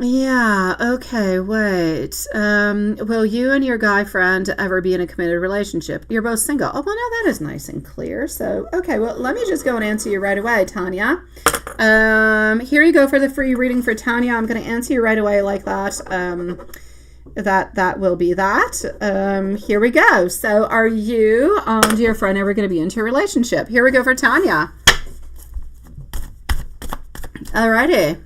Yeah, okay, wait. Will you and your guy friend ever be in a committed relationship? You're both single. Oh, well, now that is nice and clear. So, okay, well, let me just go and answer you right away, Tanya. Here you go for the free reading for Tanya. I'm going to answer you right away like that. That will be that. Here we go. So are you and your friend ever going to be into a relationship? Here we go for Tanya. Alrighty.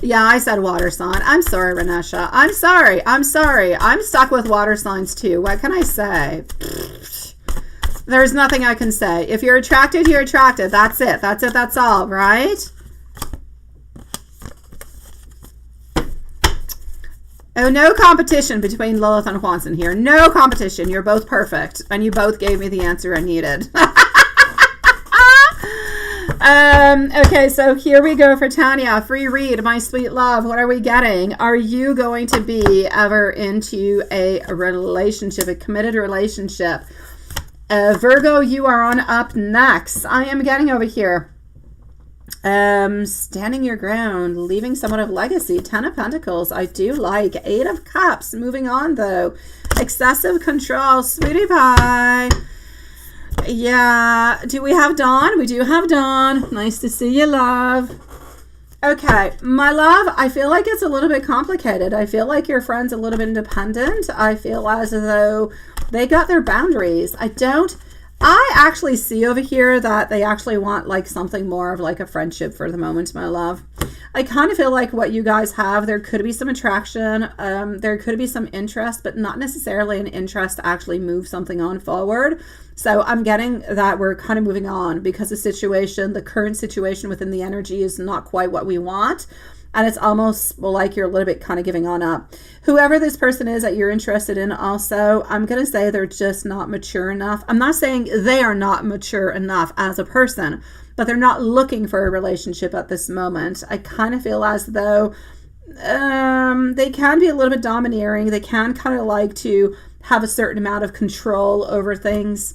Yeah, I said water sign. I'm sorry, Renesha. I'm sorry. I'm stuck with water signs too. What can I say? There's nothing I can say. If you're attracted, you're attracted. That's it. That's all, right? Oh, no competition between Lilith and Juanson here. No competition. You're both perfect. And you both gave me the answer I needed. Okay, so here we go for Tanya. Free read, my sweet love. What are we getting? Are you going to be ever into a relationship, a committed relationship? Virgo, you are on up next. I am getting over here. Standing your ground, leaving somewhat of legacy. 10 of Pentacles, I do like. 8 of Cups, moving on though. Excessive control, sweetie pie. Yeah, do we have Dawn? We do have Dawn. Nice to see you, love. Okay, my love, I feel like it's a little bit complicated. I feel like your friend's a little bit independent. I feel as though they got their boundaries. I actually see over here that they actually want like something more of like a friendship for the moment, my love. I kind of feel like what you guys have, there could be some attraction, there could be some interest, but not necessarily an interest to actually move something on forward. So I'm getting that we're kind of moving on because the current situation within the energy is not quite what we want. And it's almost like you're a little bit kind of giving on up. Whoever this person is that you're interested in also, I'm going to say they're just not mature enough. I'm not saying they are not mature enough as a person, but they're not looking for a relationship at this moment. I kind of feel as though they can be a little bit domineering. They can kind of like to have a certain amount of control over things.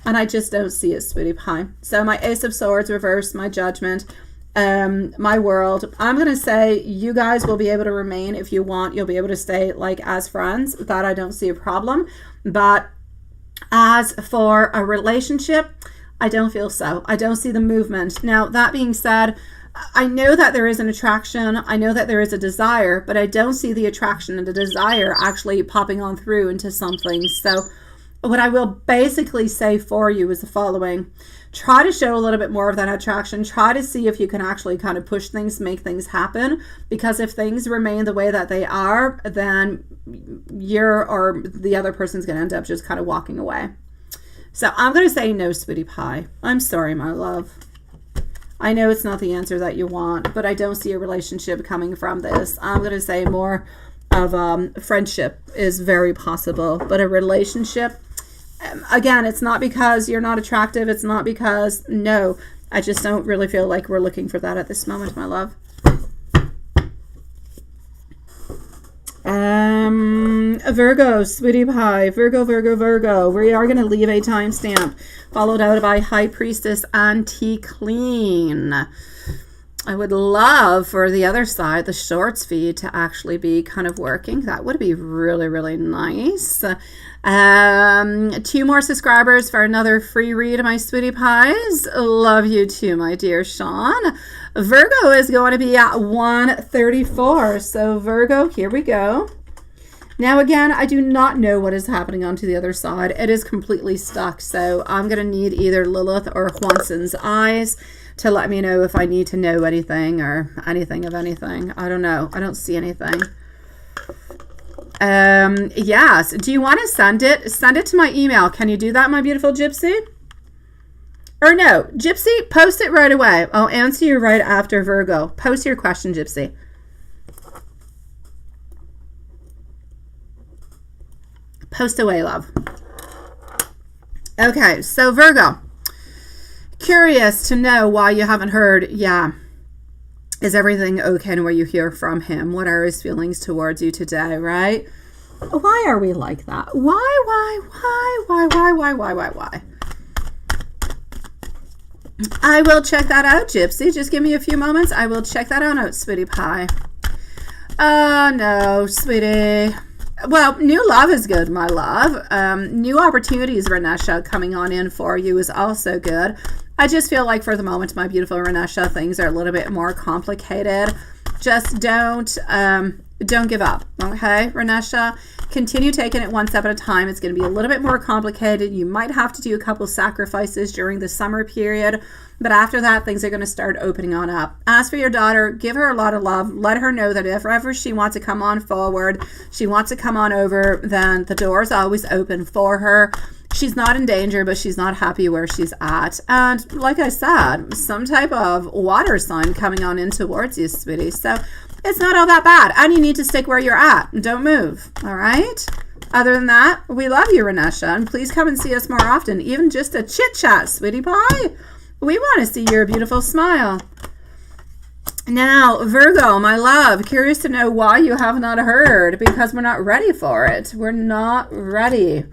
And I just don't see it, sweetie pie. So my Ace of Swords reversed, my Judgment. My World. I'm gonna say you guys will be able to remain if you want. You'll be able to stay like as friends. That I don't see a problem. But as for a relationship, I don't feel so. I don't see the movement. Now that being said, I know that there is an attraction. I know that there is a desire, but I don't see the attraction and the desire actually popping on through into something. So what I will basically say for you is the following. Try to show a little bit more of that attraction. Try to see if you can actually kind of push things, make things happen. Because if things remain the way that they are, then you're or the other person's going to end up just kind of walking away. So I'm going to say no, sweetie pie. I'm sorry, my love. I know it's not the answer that you want, but I don't see a relationship coming from this. I'm going to say more of friendship is very possible, but a relationship, again, it's not because you're not attractive. It's not because, no, I just don't really feel like we're looking for that at this moment, my love. Virgo, sweetie pie, Virgo. We are going to leave a timestamp followed out by High Priestess, Anti-Clean. I would love for the other side, the shorts feed, to actually be kind of working. That would be really, really nice. 2 more subscribers for another free read, my sweetie pies. Love you too, my dear Sean. Virgo is going to be at 134. So Virgo, here we go. Now, again, I do not know what is happening onto the other side. It is completely stuck. So I'm going to need either Lilith or Hwanson's eyes to let me know if I need to know anything or anything of anything. I don't know. I don't see anything. Yes. Do you want to send it? Send it to my email. Can you do that, my beautiful Gypsy? Or no, Gypsy, post it right away. I'll answer you right after Virgo. Post your question, Gypsy. Post away, love. Okay, so Virgo. Curious to know why you haven't heard. Yeah. Is everything okay when you hear from him? What are his feelings towards you today, right? Why are we like that? Why? I will check that out, Gypsy. Just give me a few moments. I will check that out, sweetie pie. Oh, no, sweetie. Well, new love is good, my love. New opportunities, Renesha, coming on in for you is also good. I just feel like for the moment, my beautiful Renesha, things are a little bit more complicated. Just don't give up, okay, Renesha? Continue taking it one step at a time. It's going to be a little bit more complicated. You might have to do a couple sacrifices during the summer period, but after that, things are going to start opening on up. As for your daughter, give her a lot of love. Let her know that if ever she wants to come on forward, she wants to come on over, then the door is always open for her. She's not in danger, but she's not happy where she's at. And like I said, some type of water sign coming on in towards you, sweetie. So it's not all that bad. And you need to stick where you're at. Don't move. All right? Other than that, we love you, Renesha. And please come and see us more often. Even just a chit chat, sweetie pie. We want to see your beautiful smile. Now, Virgo, my love, curious to know why you have not heard. Because we're not ready for it. We're not ready.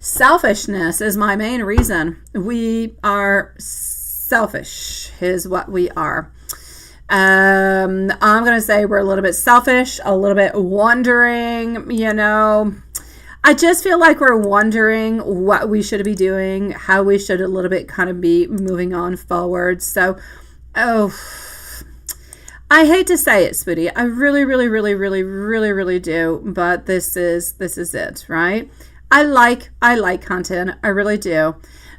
Selfishness is my main reason. We are selfish is what we are. I'm going to say we're a little bit selfish, a little bit wondering, you know. I just feel like we're wondering what we should be doing, how we should a little bit kind of be moving on forward. So, I hate to say it, sweetie. I really do. But this is it, right? I like content. I really do.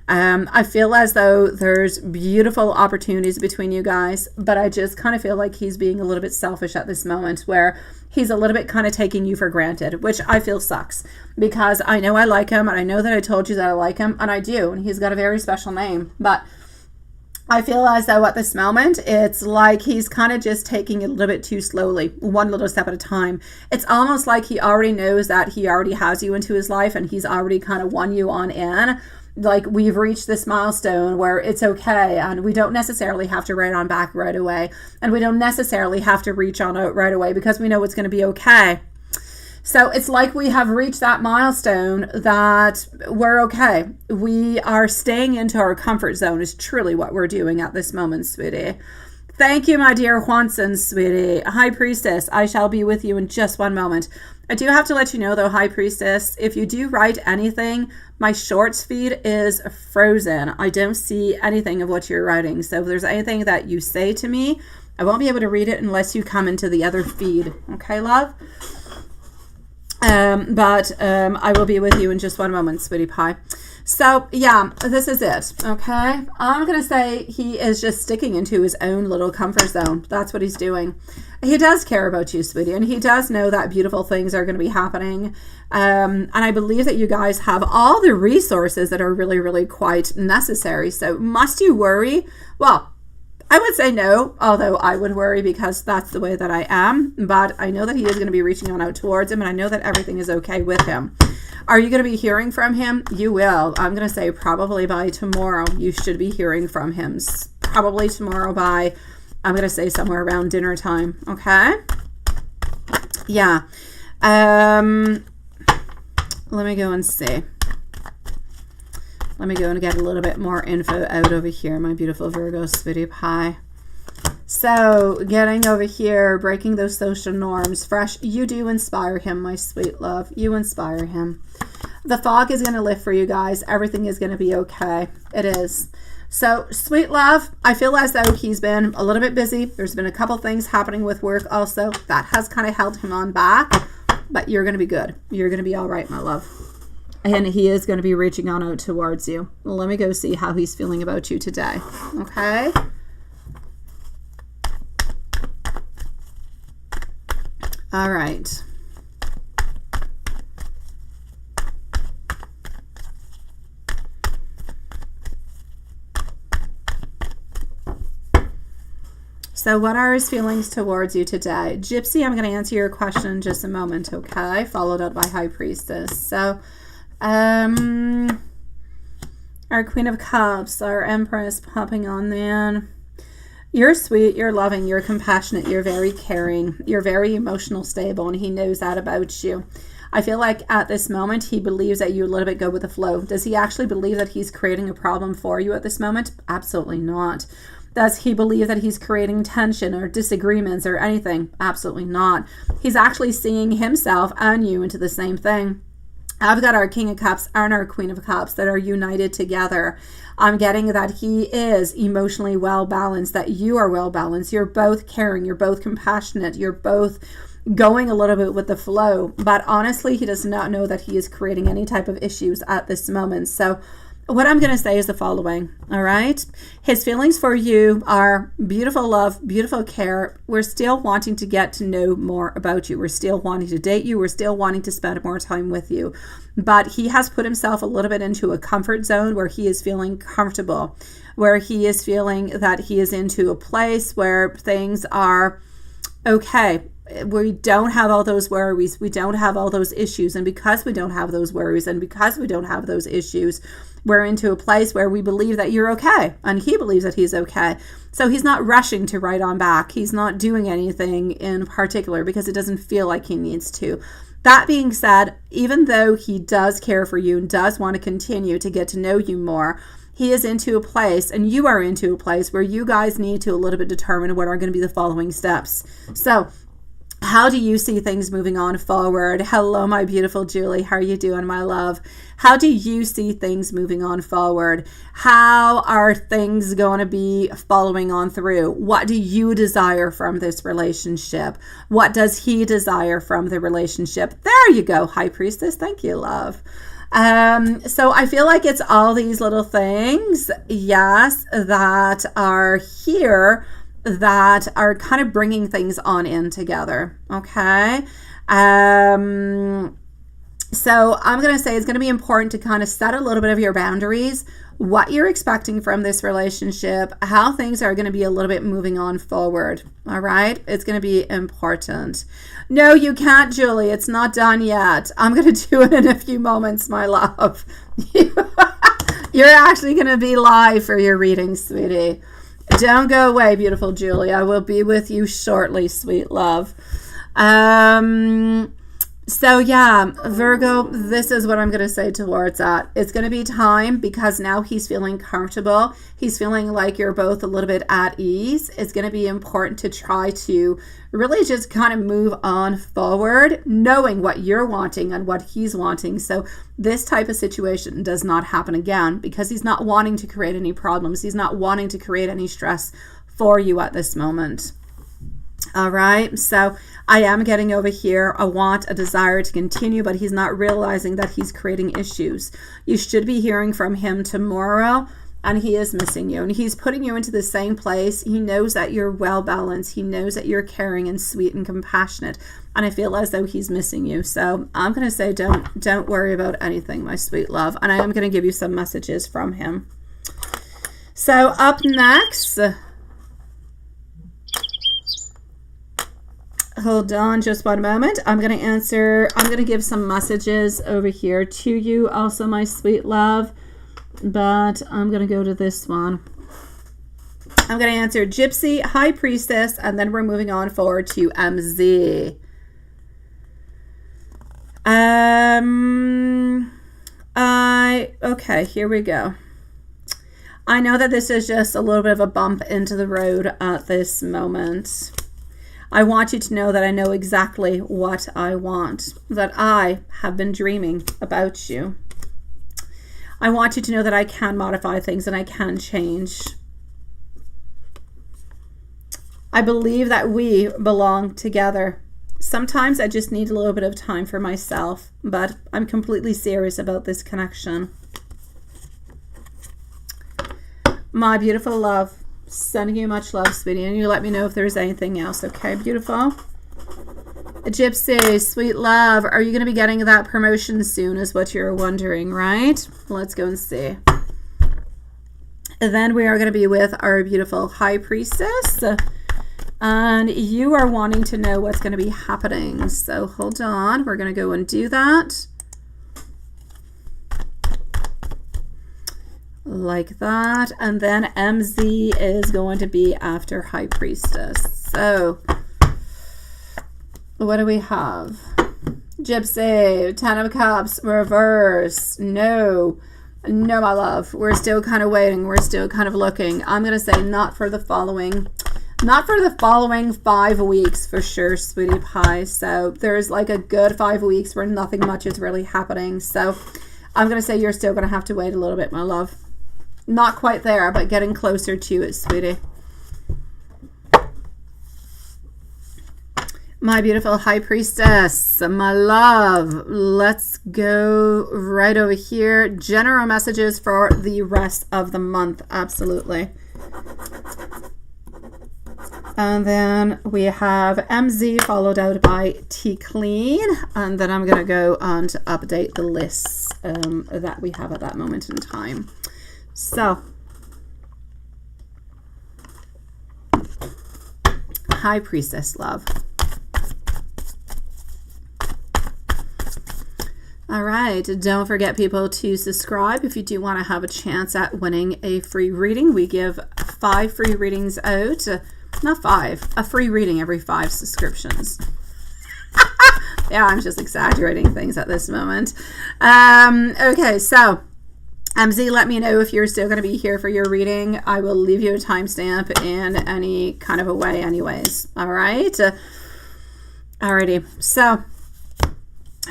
I feel as though there's beautiful opportunities between you guys, but I just kind of feel like he's being a little bit selfish at this moment where he's a little bit kind of taking you for granted, which I feel sucks because I know I like him and I know that I told you that I like him and I do. And he's got a very special name, but I feel as though at this moment, it's like he's kind of just taking it a little bit too slowly, one little step at a time. It's almost like he already knows that he already has you into his life and he's already kind of won you on in. Like we've reached this milestone where it's okay and we don't necessarily have to write on back right away. And we don't necessarily have to reach on out right away because we know it's going to be okay. So it's like we have reached that milestone that we're okay. We are staying into our comfort zone is truly what we're doing at this moment, sweetie. Thank you, my dear Hwanson, sweetie. High Priestess, I shall be with you in just one moment. I do have to let you know, though, High Priestess, if you do write anything, my shorts feed is frozen. I don't see anything of what you're writing. So if there's anything that you say to me, I won't be able to read it unless you come into the other feed. Okay, love? I will be with you in just one moment, sweetie pie. So, yeah, this is it, okay? I'm going to say he is just sticking into his own little comfort zone. That's what he's doing. He does care about you, sweetie, and he does know that beautiful things are going to be happening. And I believe that you guys have all the resources that are really quite necessary. So, must you worry? Well, I would say no, although I would worry because that's the way that I am. But I know that he is going to be reaching on out towards him, and I know that everything is okay with him. Are you going to be hearing from him? You will. I'm going to say probably by tomorrow you should be hearing from him. Probably tomorrow by, I'm going to say somewhere around dinner time. Okay? Yeah. Let me go and see. Let me go and get a little bit more info out over here, my beautiful Virgo sweetie pie. So getting over here, breaking those social norms, fresh, you do inspire him, my sweet love. You inspire him. The fog is going to lift for you guys. Everything is going to be okay. It is. So, sweet love, I feel as though he's been a little bit busy. There's been a couple things happening with work also. That has kind of held him on back. But you're going to be good. You're going to be all right, my love. And he is going to be reaching on out towards you. Let me go see how he's feeling about you today. Okay? All right. So what are his feelings towards you today? Gypsy, I'm going to answer your question in just a moment, okay? Followed up by High Priestess. So, our Queen of Cups, our Empress popping on there. You're sweet, you're loving, you're compassionate, you're very caring, you're very emotional stable, and he knows that about you. I feel like at this moment, he believes that you a little bit go with the flow. Does he actually believe that he's creating a problem for you at this moment? Absolutely not. Does he believe that he's creating tension or disagreements or anything? Absolutely not. He's actually seeing himself and you into the same thing. I've got our King of Cups and our Queen of Cups that are united together. I'm getting that he is emotionally well balanced, that you are well balanced. You're both caring, you're both compassionate, you're both going a little bit with the flow. But honestly, he does not know that he is creating any type of issues at this moment. So what I'm going to say is the following, all right? His feelings for you are beautiful love, beautiful care. We're still wanting to get to know more about you. We're still wanting to date you. We're still wanting to spend more time with you. But he has put himself a little bit into a comfort zone where he is feeling comfortable, where he is feeling that he is into a place where things are okay. We don't have all those worries. We don't have all those issues. And because we don't have those worries and because we don't have those issues, we're into a place where we believe that you're okay. And he believes that he's okay. So he's not rushing to write on back. He's not doing anything in particular because it doesn't feel like he needs to. That being said, even though he does care for you and does want to continue to get to know you more, he is into a place and you are into a place where you guys need to a little bit determine what are going to be the following steps. So how do you see things moving on forward? Hello, my beautiful Julie. How are you doing, my love? How do you see things moving on forward? How are things going to be following on through? What do you desire from this relationship? What does he desire from the relationship? There you go, High Priestess. Thank you, love. So I feel like it's all these little things, yes, that are here that are kind of bringing things on in together. Okay. So I'm going to say it's going to be important to kind of set a little bit of your boundaries, what you're expecting from this relationship, how things are going to be a little bit moving on forward. All right. It's going to be important. No, you can't, Julie. It's not done yet. I'm going to do it in a few moments, my love. You're actually going to be live for your reading, sweetie. Don't go away, beautiful Julie. I will be with you shortly, sweet love. So yeah, Virgo, this is what I'm going to say towards that. It's going to be time because now he's feeling comfortable. He's feeling like you're both a little bit at ease. It's going to be important to try to really just kind of move on forward, knowing what you're wanting and what he's wanting. So this type of situation does not happen again because he's not wanting to create any problems. He's not wanting to create any stress for you at this moment. All right, so I am getting over here a want, a desire to continue, but he's not realizing that he's creating issues. You should be hearing from him tomorrow, and he is missing you. And he's putting you into the same place. He knows that you're well balanced. He knows that you're caring and sweet and compassionate. And I feel as though he's missing you. So I'm going to say don't worry about anything, my sweet love. And I am going to give you some messages from him. So up next... Hold on just one moment. I'm going to give some messages over here to you also, my sweet love. But I'm going to go to this one. I'm going to answer Gypsy, High Priestess, and then we're moving on forward to MZ. Okay, here we go. I know that this is just a little bit of a bump into the road at this moment. I want you to know that I know exactly what I want, that I have been dreaming about you. I want you to know that I can modify things and I can change. I believe that we belong together. Sometimes I just need a little bit of time for myself, but I'm completely serious about this connection. My beautiful love, sending you much love, sweetie, and you let me know if there's anything else, okay, beautiful? Gypsy, sweet love, are you going to be getting that promotion soon is what you're wondering, right? Let's go and see. And then we are going to be with our beautiful High Priestess. And you are wanting to know what's going to be happening. So hold on. We're going to go and do that. Like that. And then MZ is going to be after High Priestess. So what do we have? Gypsy, 10 of Cups, reverse. No, my love. We're still kind of waiting. We're still kind of looking. I'm going to say not for the following 5 weeks for sure, sweetie pie. So there's like a good 5 weeks where nothing much is really happening. So I'm going to say you're still going to have to wait a little bit, my love. Not quite there, but getting closer to it, sweetie. My beautiful High Priestess, my love, let's go right over here. General messages for the rest of the month, absolutely. And then we have MZ followed out by T Clean. And then I'm going to go on to update the lists that we have at that moment in time. So, High Priestess, love. All right, don't forget, people, to subscribe if you do want to have a chance at winning a free reading. We give 5 free readings out. Not 5, a free reading every 5 subscriptions. Yeah, I'm just exaggerating things at this moment. Okay, so MZ, let me know if you're still going to be here for your reading. I will leave you a timestamp in any kind of a way anyways. All right. Alrighty. So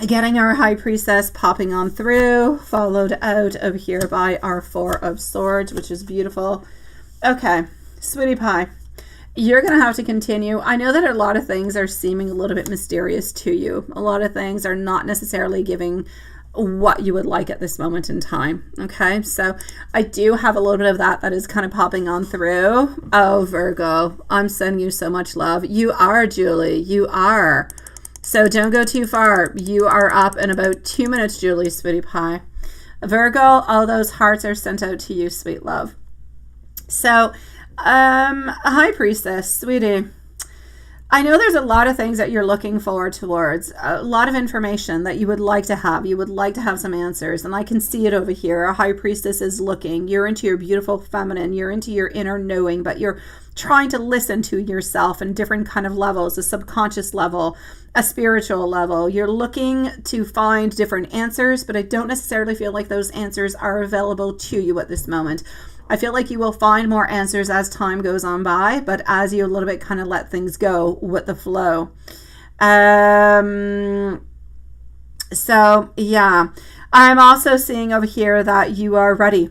getting our High Priestess popping on through, followed out of here by our 4 of Swords, which is beautiful. Okay, sweetie pie, you're going to have to continue. I know that a lot of things are seeming a little bit mysterious to you. A lot of things are not necessarily giving what you would like at this moment in time. Okay, so I do have a little bit of that is kind of popping on through. Oh, Virgo, I'm sending you so much love. You are, Julie. You are. So don't go too far. You are up in about 2 minutes, Julie, sweetie pie. Virgo, all those hearts are sent out to you, sweet love. So, High Priestess, sweetie, I know there's a lot of things that you're looking forward towards, a lot of information that you would like to have. You would like to have some answers, and I can see it over here. A High Priestess is looking. You're into your beautiful feminine. You're into your inner knowing, but you're trying to listen to yourself in different kind of levels, a subconscious level, a spiritual level. You're looking to find different answers, but I don't necessarily feel like those answers are available to you at this moment. I feel like you will find more answers as time goes on by, but as you a little bit kind of let things go with the flow. So yeah, I'm also seeing over here that you are ready.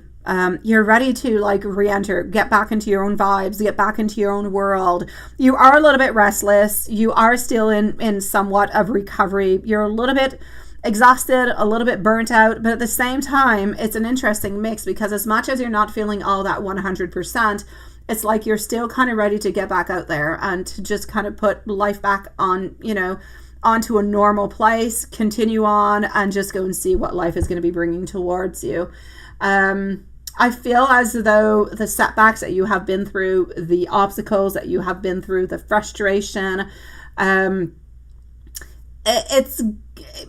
You're ready to like re-enter, get back into your own vibes, get back into your own world. You are a little bit restless. You are still in somewhat of recovery. You're a little bit exhausted, a little bit burnt out, but at the same time, it's an interesting mix because as much as you're not feeling all that 100%, it's like you're still kind of ready to get back out there and to just kind of put life back on, you know, onto a normal place, continue on and just go and see what life is going to be bringing towards you. I feel as though the setbacks that you have been through, the obstacles that you have been through, the frustration,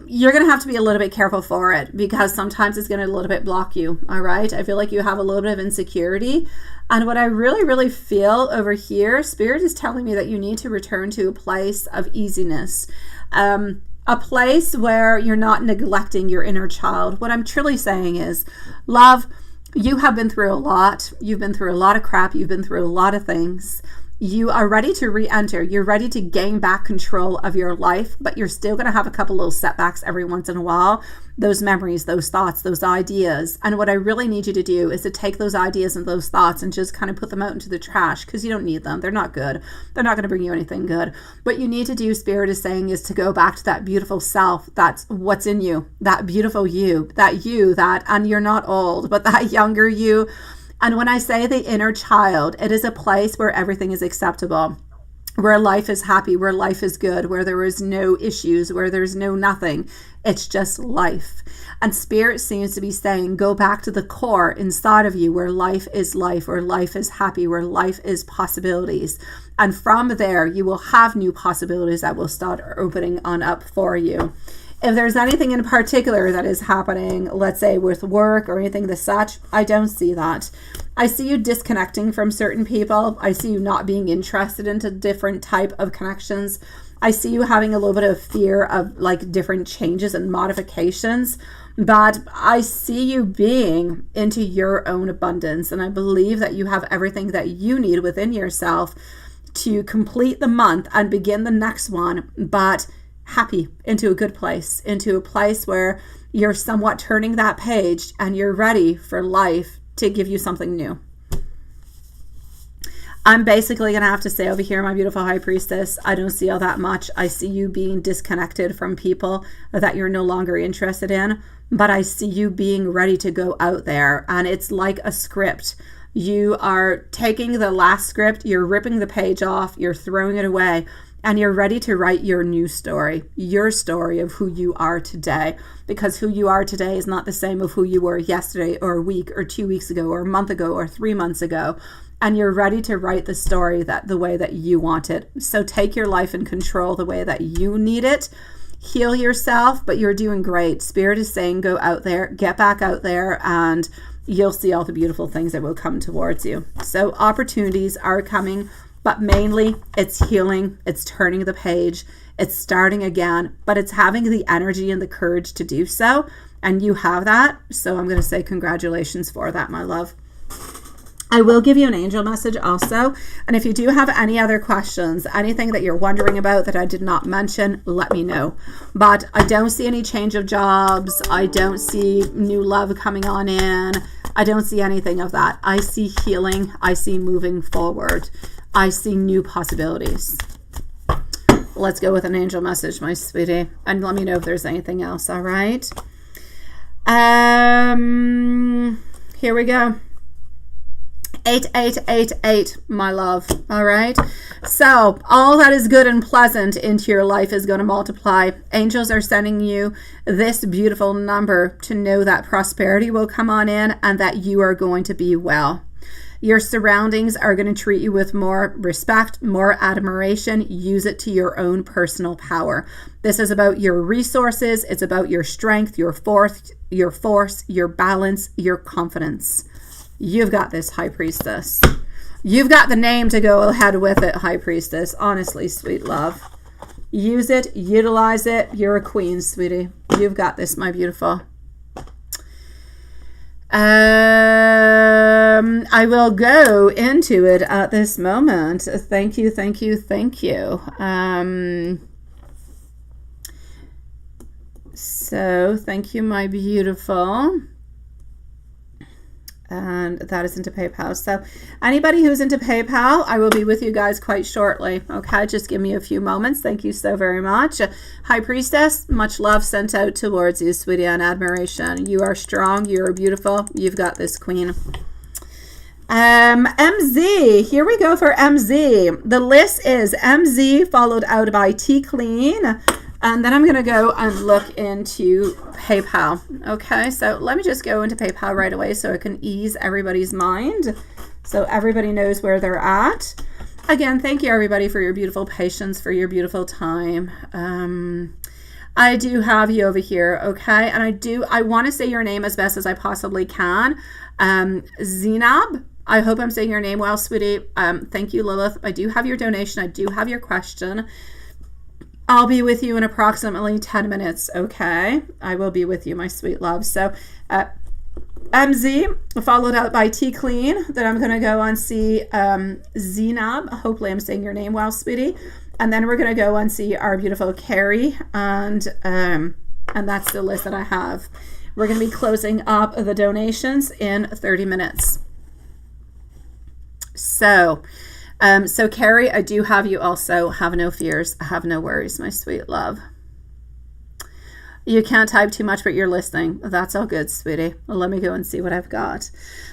you're going to have to be a little bit careful for it because sometimes it's going to a little bit block you. All right. I feel like you have a little bit of insecurity. And what I really, really feel over here, Spirit is telling me that you need to return to a place of easiness, a place where you're not neglecting your inner child. What I'm truly saying is, love, You have been through a lot. You've been through a lot of crap. You've been through a lot of things. You are ready to re-enter. You're ready to gain back control of your life, but you're still going to have a couple little setbacks every once in a while. Those memories, those thoughts, those ideas. And what I really need you to do is to take those ideas and those thoughts and just kind of put them out into the trash, because you don't need them. They're not good. They're not going to bring you anything good. What you need to do, Spirit is saying, is to go back to that beautiful self. That's what's in you, that beautiful you, and you're not old, but that younger you. And when I say the inner child, it is a place where everything is acceptable, where life is happy, where life is good, where there is no issues, where there's no nothing. It's just life. And Spirit seems to be saying, go back to the core inside of you, where life, where life is happy, where life is possibilities. And from there, you will have new possibilities that will start opening on up for you. If there's anything in particular that is happening, let's say with work or anything as such, I don't see that. I see you disconnecting from certain people. I see you not being interested into different type of connections. I see you having a little bit of fear of like different changes and modifications, but I see you being into your own abundance. And I believe that you have everything that you need within yourself to complete the month and begin the next one, but happy, into a good place, into a place where you're somewhat turning that page and you're ready for life to give you something new. I'm basically going to have to say over here, my beautiful High Priestess, I don't see all that much. I see you being disconnected from people that you're no longer interested in, but I see you being ready to go out there. And it's like a script. You are taking the last script, you're ripping the page off, you're throwing it away, and you're ready to write your new story, your story of who you are today, because who you are today is not the same of who you were yesterday or a week or 2 weeks ago or a month ago or 3 months ago. And you're ready to write the story that the way that you want it. So take your life in control the way that you need it. Heal yourself, but you're doing great. Spirit is saying, go out there, get back out there, and you'll see all the beautiful things that will come towards you. So opportunities are coming. But mainly it's healing, it's turning the page, it's starting again, but it's having the energy and the courage to do so. And you have that. So I'm going to say congratulations for that, my love. I will give you an angel message also. And if you do have any other questions, anything that you're wondering about that I did not mention, let me know. But I don't see any change of jobs. I don't see new love coming on in. I don't see anything of that. I see healing. I see moving forward. I see new possibilities. Let's go with an angel message, my sweetie. And let me know if there's anything else, all right? Here we go. 8888, my love. All right. So all that is good and pleasant into your life is going to multiply. Angels are sending you this beautiful number to know that prosperity will come on in and that you are going to be well. Your surroundings are going to treat you with more respect, more admiration. Use it to your own personal power. This is about your resources. It's about your strength, your force, your balance, your confidence. You've got this, High Priestess. You've got the name to go ahead with it, High Priestess. Honestly, sweet love. Use it, utilize it. You're a queen, sweetie. You've got this, my beautiful. I will go into it at this moment. Thank you, thank you, thank you. So thank you, my beautiful. And that is into PayPal. So anybody who's into PayPal, I will be with you guys quite shortly. Okay, just give me a few moments. Thank you so very much. High Priestess, much love sent out towards you, sweetie, and admiration. You are strong. You are beautiful. You've got this, queen. MZ. Here we go for MZ. The list is MZ followed out by T Clean. And then I'm going to go and look into PayPal. Okay, so let me just go into PayPal right away so I can ease everybody's mind, so everybody knows where they're at. Again, thank you, everybody, for your beautiful patience, for your beautiful time. I do have you over here, okay? And I want to say your name as best as I possibly can. Zinab, I hope I'm saying your name well, sweetie. Thank you, Lilith. I do have your donation. I do have your question. I'll be with you in approximately 10 minutes, okay? I will be with you, my sweet love. So MZ, followed out by T Clean. Then I'm going to go and see Zenab. Hopefully I'm saying your name well, sweetie. And then we're going to go and see our beautiful Carrie. And that's the list that I have. We're going to be closing up the donations in 30 minutes. So Carrie, I do have you also. Have no fears. Have no worries, my sweet love. You can't type too much, but you're listening. That's all good, sweetie. Well, let me go and see what I've got.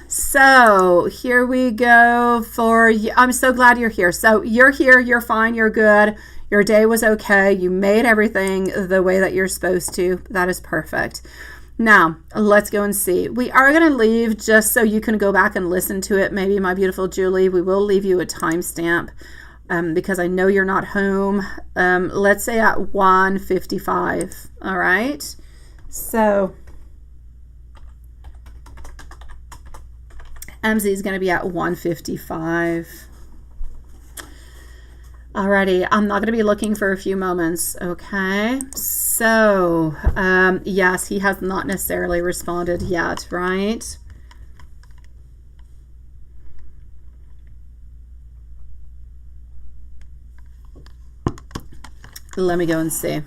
So here we go for, I'm so glad you're here. So you're here, you're fine, you're good. Your day was okay. You made everything the way that you're supposed to. That is perfect. Now, let's go and see. We are going to leave just so you can go back and listen to it. Maybe, my beautiful Julie, we will leave you a timestamp. Because I know you're not home. Let's say at 1:55. All right. So MZ is going to be at 1:55. Alrighty. I'm not going to be looking for a few moments. Okay. So yes, he has not necessarily responded yet, right? Let me go and see.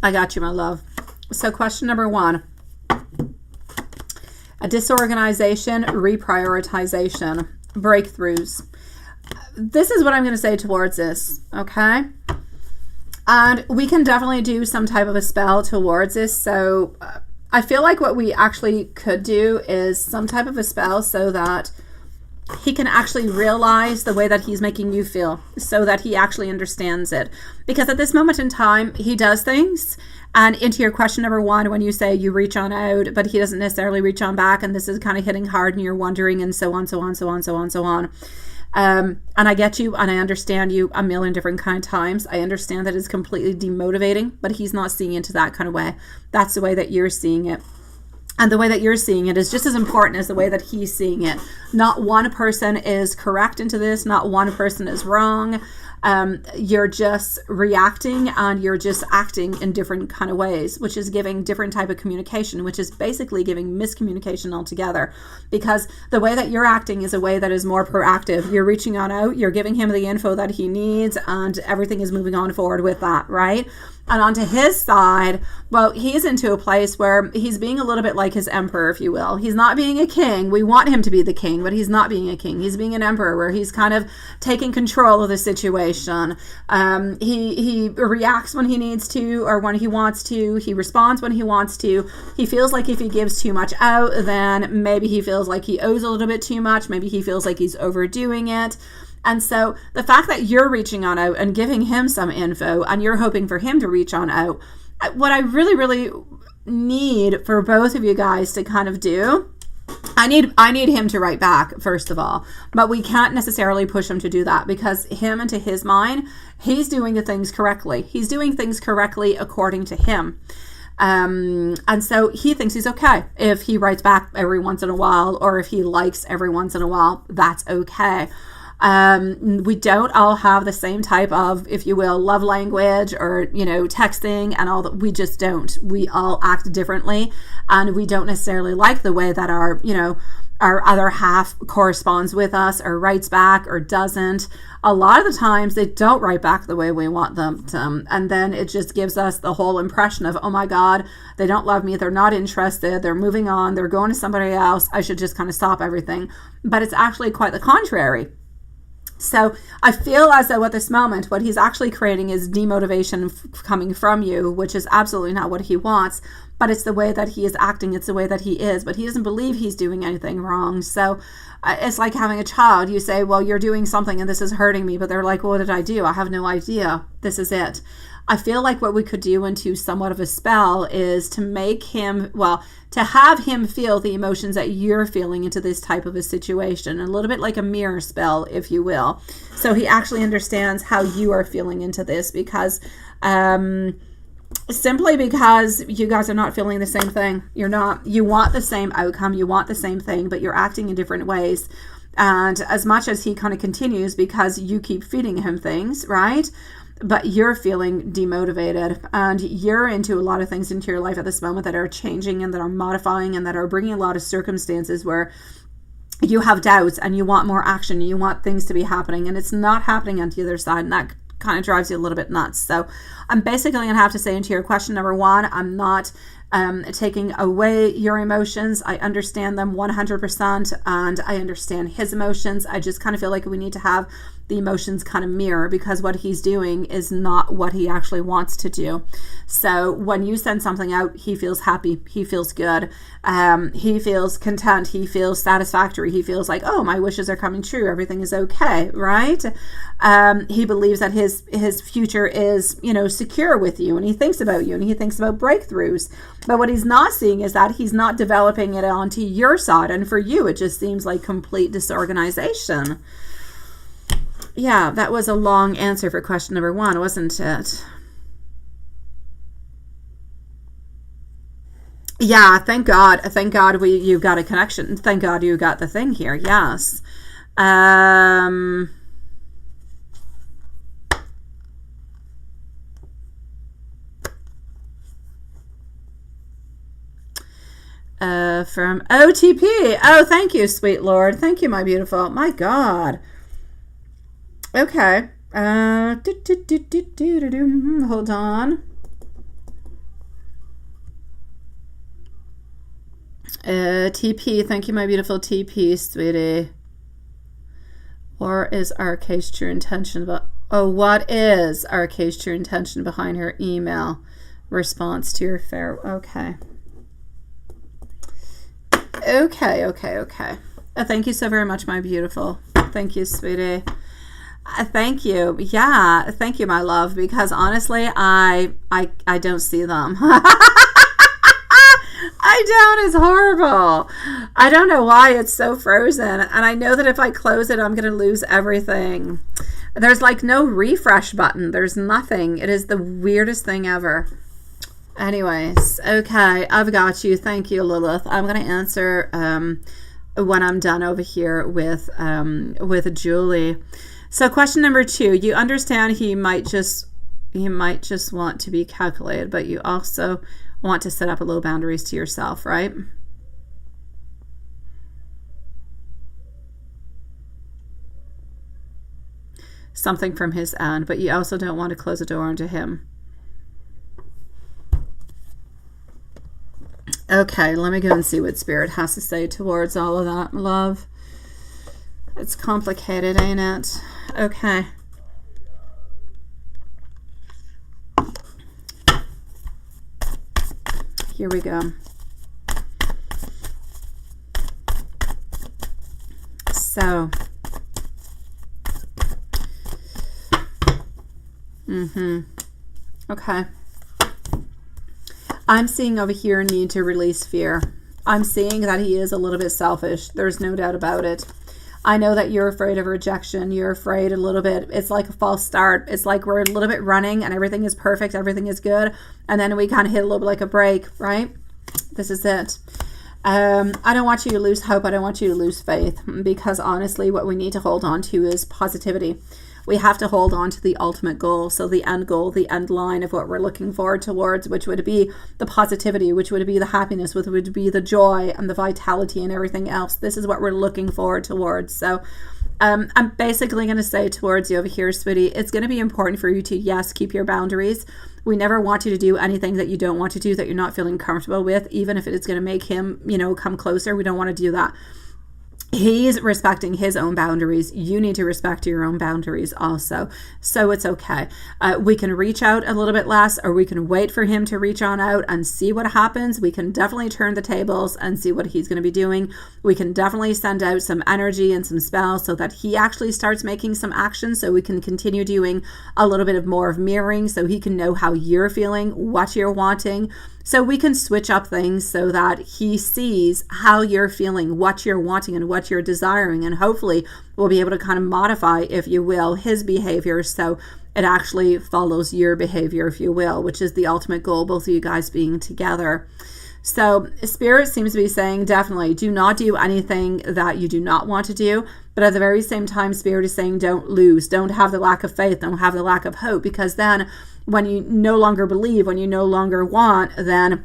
I got you, my love. So question number 1. A disorganization, reprioritization, breakthroughs. This is what I'm going to say towards this, okay? And we can definitely do some type of a spell towards this. So I feel like what we actually could do is some type of a spell so that he can actually realize the way that he's making you feel, so that he actually understands it. Because at this moment in time, he does things. And into your question number 1, when you say you reach on out, but he doesn't necessarily reach on back, and this is kind of hitting hard and you're wondering, and so on, so on, so on, so on, so on. And I get you, and I understand you a million different kind of times. I understand that it's completely demotivating, but he's not seeing it that kind of way. That's the way that you're seeing it. And the way that you're seeing it is just as important as the way that he's seeing it. Not one person is correct into this. Not one person is wrong. You're just reacting and you're just acting in different kind of ways, which is giving different type of communication, which is basically giving miscommunication altogether. Because the way that you're acting is a way that is more proactive. You're reaching on out, you're giving him the info that he needs, and everything is moving on forward with that, right? And onto his side, well, he's into a place where he's being a little bit like his emperor, if you will. He's not being a king. We want him to be the king, but he's not being a king. He's being an emperor, where he's kind of taking control of the situation. He reacts when he needs to, or when he wants to. He responds when he wants to. He feels like if he gives too much out, then maybe he feels like he owes a little bit too much. Maybe he feels like he's overdoing it. And so the fact that you're reaching on out and giving him some info, and you're hoping for him to reach on out, what I really, really need for both of you guys to kind of do, I need him to write back, first of all. But we can't necessarily push him to do that, because him, into his mind, he's doing the things correctly. He's doing things correctly according to him. And so he thinks he's okay if he writes back every once in a while, or if he likes every once in a while. That's okay. We don't all have the same type of, if you will, love language, or, texting and all that. We just don't. We all act differently, and we don't necessarily like the way that our other half corresponds with us, or writes back, or doesn't. A lot of the times they don't write back the way we want them to, and then it just gives us the whole impression of, oh my God, they don't love me, they're not interested, they're moving on, they're going to somebody else, I should just kind of stop everything. But it's actually quite the contrary. So I feel as though at this moment, what he's actually creating is demotivation coming from you, which is absolutely not what he wants. But it's the way that he is acting. It's the way that he is. But he doesn't believe he's doing anything wrong. So it's like having a child. You say, well, you're doing something and this is hurting me. But they're like, well, what did I do? I have no idea. This is it. I feel like what we could do into somewhat of a spell is to make him, to have him feel the emotions that you're feeling into this type of a situation. A little bit like a mirror spell, if you will. So he actually understands how you are feeling into this, because Simply because you guys are not feeling the same thing. You're not, you want the same outcome, you want the same thing, but you're acting in different ways. And as much as he kind of continues because you keep feeding him things, right? But you're feeling demotivated, and you're into a lot of things into your life at this moment that are changing and that are modifying and that are bringing a lot of circumstances where you have doubts and you want more action, you want things to be happening, and it's not happening on the other side, and that kind of drives you a little bit nuts. So I'm basically going to have to say into your question number one, I'm not taking away your emotions. I understand them 100%, and I understand his emotions. I just kind of feel like we need to have the emotions kind of mirror, because what he's doing is not what he actually wants to do. So when you send something out, he feels happy, he feels good, he feels content, he feels satisfactory, he feels like, oh, my wishes are coming true, everything is okay, right? He believes that his future is, you know, secure with you, and he thinks about you, and he thinks about breakthroughs. But what he's not seeing is that he's not developing it onto your side, and for you it just seems like complete disorganization. Yeah, that was a long answer for question number one, wasn't it? Yeah, thank God. Thank God you got a connection. Thank God you got the thing here. Yes. From OTP. Oh, thank you, sweet Lord. Thank you, my beautiful. My God. Okay. Hold on. TP. Thank you, my beautiful TP, sweetie. Or is RK's true intention about... Oh, what is RK's true intention behind her email response to your fair... Okay. Okay. Thank you so very much, my beautiful. Thank you, sweetie. Thank you. Yeah, thank you, my love, because honestly, I don't see them. I don't. It's horrible. I don't know why it's so frozen, and I know that if I close it, I'm going to lose everything. There's like no refresh button. There's nothing. It is the weirdest thing ever. Anyways, okay, I've got you. Thank you, Lilith. I'm going to answer when I'm done over here with Julie. So question number two, you understand he might just want to be calculated, but you also want to set up a little boundaries to yourself, right? Something from his end, but you also don't want to close the door onto him. Okay, let me go and see what Spirit has to say towards all of that, love. It's complicated, ain't it? Okay. Here we go. So, okay. I'm seeing over here a need to release fear. I'm seeing that he is a little bit selfish. There's no doubt about it. I know that you're afraid of rejection. You're afraid a little bit. It's like a false start. It's like we're a little bit running and everything is perfect. Everything is good. And then we kind of hit a little bit like a break, right? This is it. I don't want you to lose hope. I don't want you to lose faith, because honestly, what we need to hold on to is positivity. We have to hold on to the ultimate goal. So the end goal, the end line of what we're looking forward towards, which would be the positivity, which would be the happiness, which would be the joy and the vitality and everything else. This is what we're looking forward towards. So I'm basically going to say towards you over here, sweetie, it's going to be important for you to, yes, keep your boundaries. We never want you to do anything that you don't want to do, that you're not feeling comfortable with, even if it is going to make him, you know, come closer. We don't want to do that. He's respecting his own boundaries. You need to respect your own boundaries also. So it's okay. We can reach out a little bit less, or we can wait for him to reach on out and see what happens. We can definitely turn the tables and see what he's going to be doing. We can definitely send out some energy and some spells so that he actually starts making some action, so we can continue doing a little bit of more of mirroring, so he can know how you're feeling, what you're wanting, So we can switch up things so that he sees how you're feeling, what you're wanting, and what you're desiring. And hopefully we'll be able to kind of modify, if you will, his behavior so it actually follows your behavior, if you will, which is the ultimate goal, both of you guys being together. So Spirit seems to be saying, definitely do not do anything that you do not want to do. But at the very same time, Spirit is saying, don't lose, don't have the lack of faith, don't have the lack of hope, because then when you no longer believe, when you no longer want, then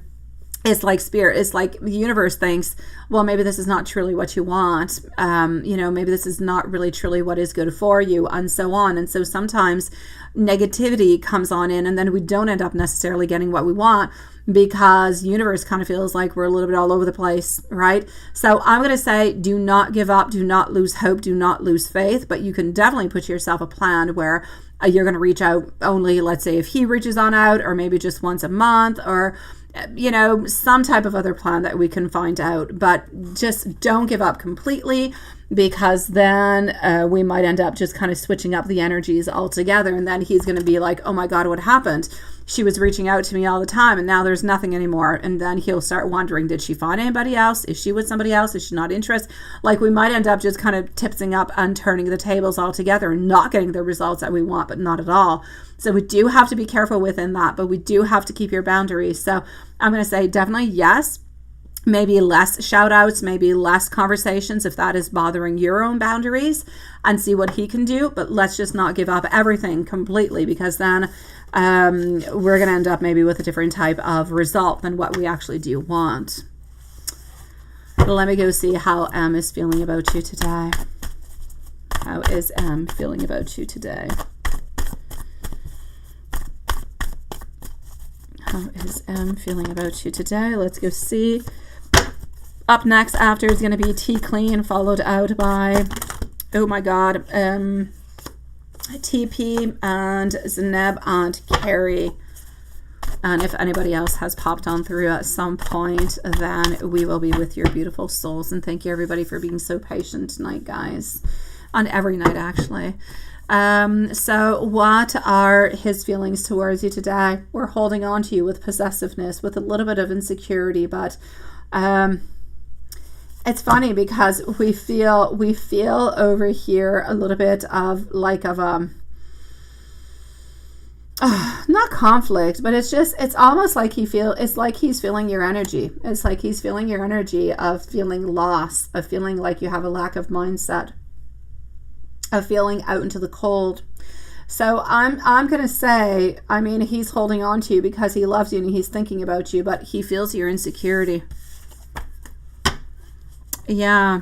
it's like Spirit, it's like the universe thinks, well, maybe this is not truly what you want. Maybe this is not really truly what is good for you, and so on. And so sometimes negativity comes on in, and then we don't end up necessarily getting what we want, because universe kind of feels like we're a little bit all over the place, right? So I'm going to say, do not give up, do not lose hope, do not lose faith, but you can definitely put yourself a plan where you're going to reach out only, let's say if he reaches on out, or maybe just once a month, or some type of other plan that we can find out. But just don't give up completely, because then we might end up just kind of switching up the energies altogether, and then he's going to be like, oh my God, what happened? She was reaching out to me all the time, and now there's nothing anymore. And then he'll start wondering, did she find anybody else? Is she with somebody else? Is she not interested? Like, we might end up just kind of tipsing up and turning the tables altogether and not getting the results that we want, but not at all. So we do have to be careful within that, but we do have to keep your boundaries. So I'm going to say definitely yes. Maybe less shout outs, maybe less conversations if that is bothering your own boundaries, and see what he can do. But let's just not give up everything completely, because then we're going to end up maybe with a different type of result than what we actually do want. Let me go see how M is feeling about you today. How is M feeling about you today? How is M feeling about you today? Let's go see. Up next after is going to be T Clean, followed out by, oh my God, TP and Zeneb and Carrie. And if anybody else has popped on through at some point, then we will be with your beautiful souls. And thank you everybody for being so patient tonight, guys. On every night, actually. So what are his feelings towards you today? We're holding on to you with possessiveness, with a little bit of insecurity, but it's funny because we feel over here a little bit of not conflict, but it's almost like it's like he's feeling your energy. It's like he's feeling your energy of feeling lost, of feeling like you have a lack of mindset, of feeling out into the cold. So I'm going to say, I mean, he's holding on to you because he loves you and he's thinking about you, but he feels your insecurity. Yeah.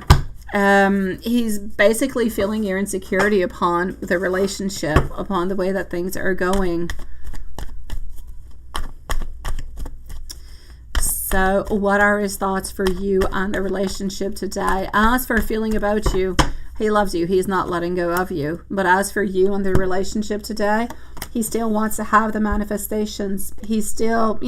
He's basically feeling your insecurity upon the relationship, upon the way that things are going. So what are his thoughts for you on the relationship today? As for feeling about you, he loves you. He's not letting go of you. But as for you and the relationship today, he still wants to have the manifestations. He's still,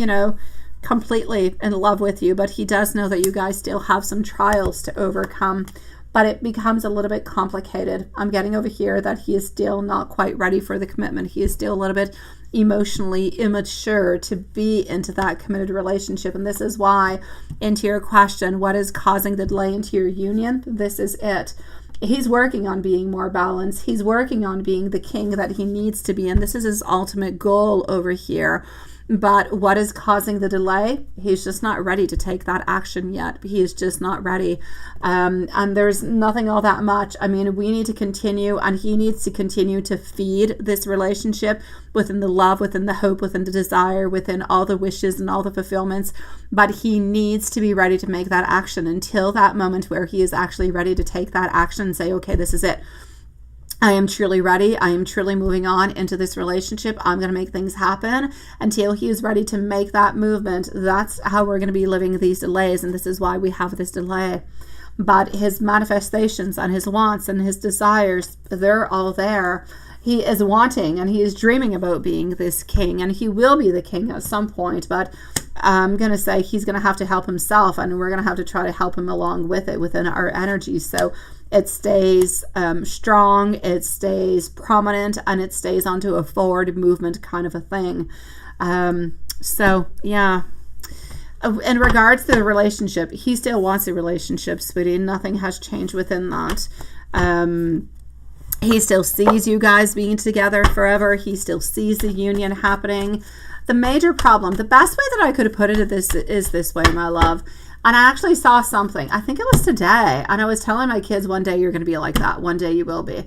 completely in love with you, but he does know that you guys still have some trials to overcome. But it becomes a little bit complicated. I'm getting over here that he is still not quite ready for the commitment. He is still a little bit emotionally immature to be into that committed relationship. And this is why, into your question, what is causing the delay into your union? This is it. He's working on being more balanced. He's working on being the king that he needs to be. And this is his ultimate goal over here. But what is causing the delay? He's just not ready to take that action yet. He is just not ready. And there's nothing all that much. I mean, we need to continue, and he needs to continue to feed this relationship within the love, within the hope, within the desire, within all the wishes and all the fulfillments. But he needs to be ready to make that action until that moment where he is actually ready to take that action and say, okay, this is it. I am truly ready. I am truly moving on into this relationship. I'm going to make things happen. Until he is ready to make that movement, that's how we're going to be living these delays. And this is why we have this delay. But his manifestations and his wants and his desires, they're all there. He is wanting and he is dreaming about being this king, and he will be the king at some point. But I'm going to say he's going to have to help himself, and we're going to have to try to help him along with it within our energy. So it stays strong, it stays prominent, and it stays onto a forward movement kind of a thing. So yeah, In regards to the relationship, he still wants a relationship, sweetie. Nothing has changed within that. He still sees you guys being together forever. He still sees the union happening. The major problem, the best way that I could have put it is this way, my love. And I actually saw something, I think it was today, and I was telling my kids, one day you're going to be like that. One day you will be.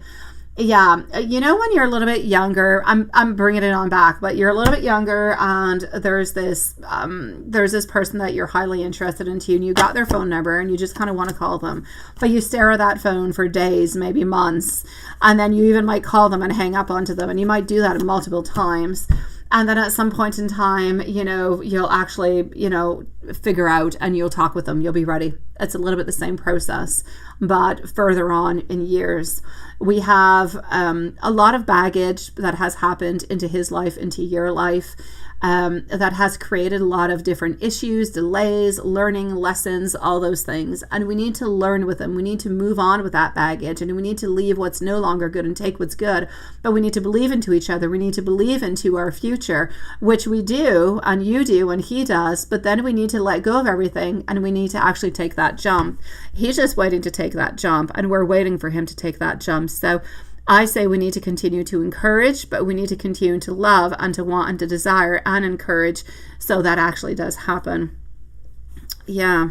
Yeah, you know, when you're a little bit younger, I'm bringing it on back, but you're a little bit younger, and there's this person that you're highly interested into, and you got their phone number, and you just kind of want to call them, but you stare at that phone for days, maybe months, and then you even might call them and hang up onto them, and you might do that multiple times. And then at some point in time, you know, you'll actually, you know, figure out and you'll talk with them. You'll be ready. It's a little bit the same process, but further on in years. We have a lot of baggage that has happened into his life, into your life, that has created a lot of different issues, delays, learning lessons, all those things. And we need to learn with them. We need to move on with that baggage, and we need to leave what's no longer good and take what's good. But we need to believe into each other. We need to believe into our future, which we do, and you do, and he does. But then we need to let go of everything, and we need to actually take that jump. He's just waiting to take that jump, and we're waiting for him to take that jump. So I say we need to continue to encourage, but we need to continue to love and to want and to desire and encourage, so that actually does happen. Yeah.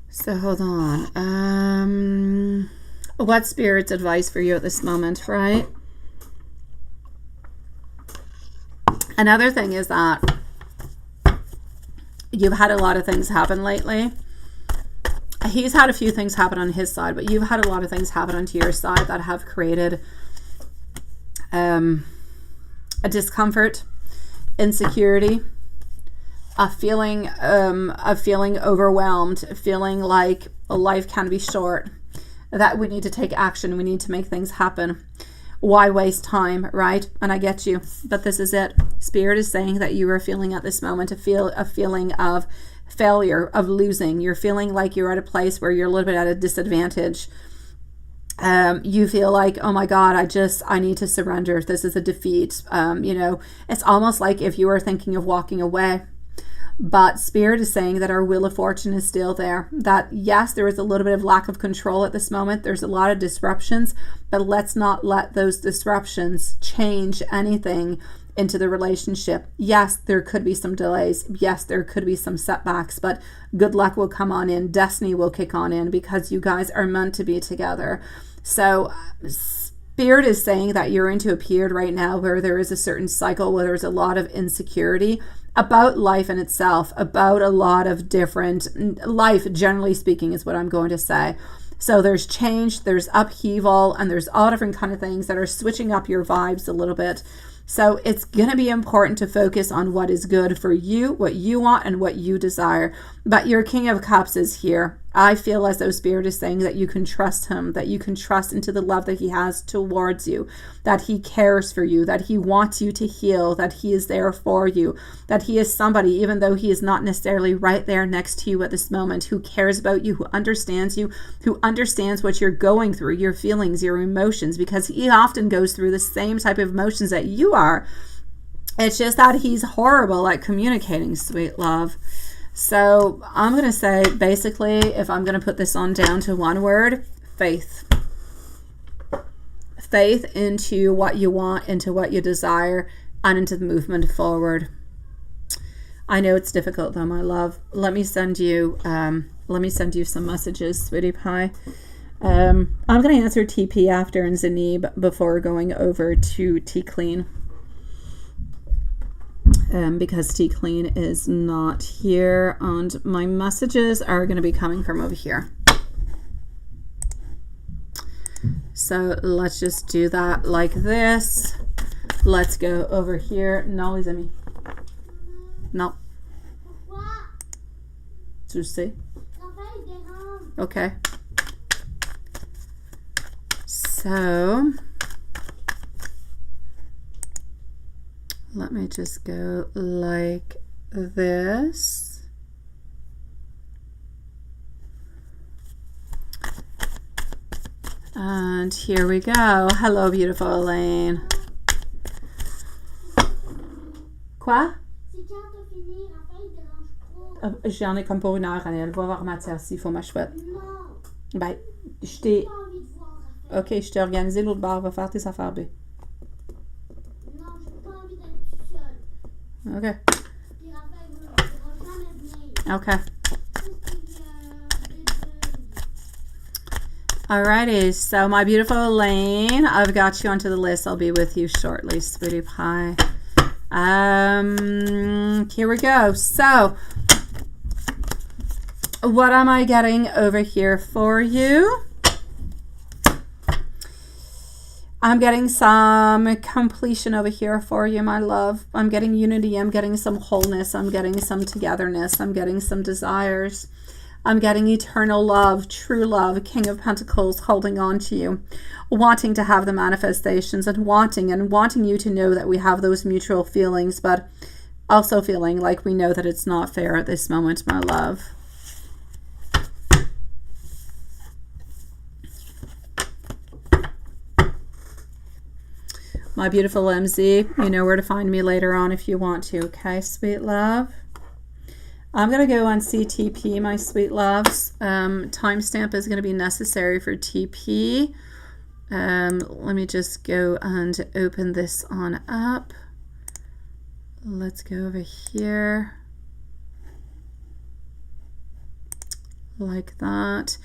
So hold on. What's Spirit's advice for you at this moment, right? Another thing is that you've had a lot of things happen lately. He's had a few things happen on his side, but you've had a lot of things happen onto your side that have created a discomfort, insecurity, a feeling overwhelmed, feeling like life can be short, that we need to take action, we need to make things happen. Why waste time, right? And I get you, but this is it. Spirit is saying that you are feeling at this moment a feeling of failure, of losing. You're feeling like you're at a place where you're a little bit at a disadvantage. You feel like, oh my God, I need to surrender. This is a defeat. You know, it's almost like if you were thinking of walking away. But Spirit is saying that our wheel of fortune is still there. That yes, there is a little bit of lack of control at this moment. There's a lot of disruptions, but let's not let those disruptions change anything into the relationship. Yes, there could be some delays. Yes, there could be some setbacks, but good luck will come on in. Destiny will kick on in, because you guys are meant to be together. So Spirit is saying that you're into a period right now where there is a certain cycle where there's a lot of insecurity about life in itself, about a lot of different life, generally speaking, is what I'm going to say. So there's change, there's upheaval, and there's all different kind of things that are switching up your vibes a little bit. So it's going to be important to focus on what is good for you, what you want, and what you desire. But your King of Cups is here. I feel as though Spirit is saying that you can trust him, that you can trust into the love that he has towards you, that he cares for you, that he wants you to heal, that he is there for you, that he is somebody, even though he is not necessarily right there next to you at this moment, who cares about you, who understands you, who understands what you're going through, your feelings, your emotions, because he often goes through the same type of emotions that you are. It's just that he's horrible at communicating, sweet love. So I'm going to say, basically, if I'm going to put this on down to one word, faith. Faith into what you want, into what you desire, and into the movement forward. I know it's difficult though, my love. Let me send you some messages, sweetie pie. I'm going to answer TP after and Zanib before going over to T Clean. Because T Clean is not here, and my messages are going to be coming from over here. So let's just do that like this. Let's go over here. No, les amis. No. Tu sais? Okay. So let me just go like this. And here we go. Hello, beautiful Elaine. Quoi? J'en ai comme pour une heure, Annelle. Va voir matière s'il faut ma chouette. Ben, je t'ai... Ok, je t'ai organisé l'autre bar. Va faire tes affaires, B. Non, j'ai pas envie d'être tout seul. Ok. Puis Raphaël ne voudra jamais venir. Okay. Alrighty, so my beautiful Elaine, I've got you onto the list. I'll be with you shortly, sweetie pie. Here we go. So, what am I getting over here for you? I'm getting some completion over here for you, my love. I'm getting unity. I'm getting some wholeness. I'm getting some togetherness. I'm getting some desires. I'm getting eternal love, true love, King of Pentacles holding on to you, wanting to have the manifestations and wanting you to know that we have those mutual feelings, but also feeling like we know that it's not fair at this moment, my love. My beautiful MZ, you know where to find me later on if you want to, okay, sweet love? I'm going to go on CTP, my sweet loves. Timestamp is going to be necessary for TP. Let me just go and open this on up. Let's go over here. Like that.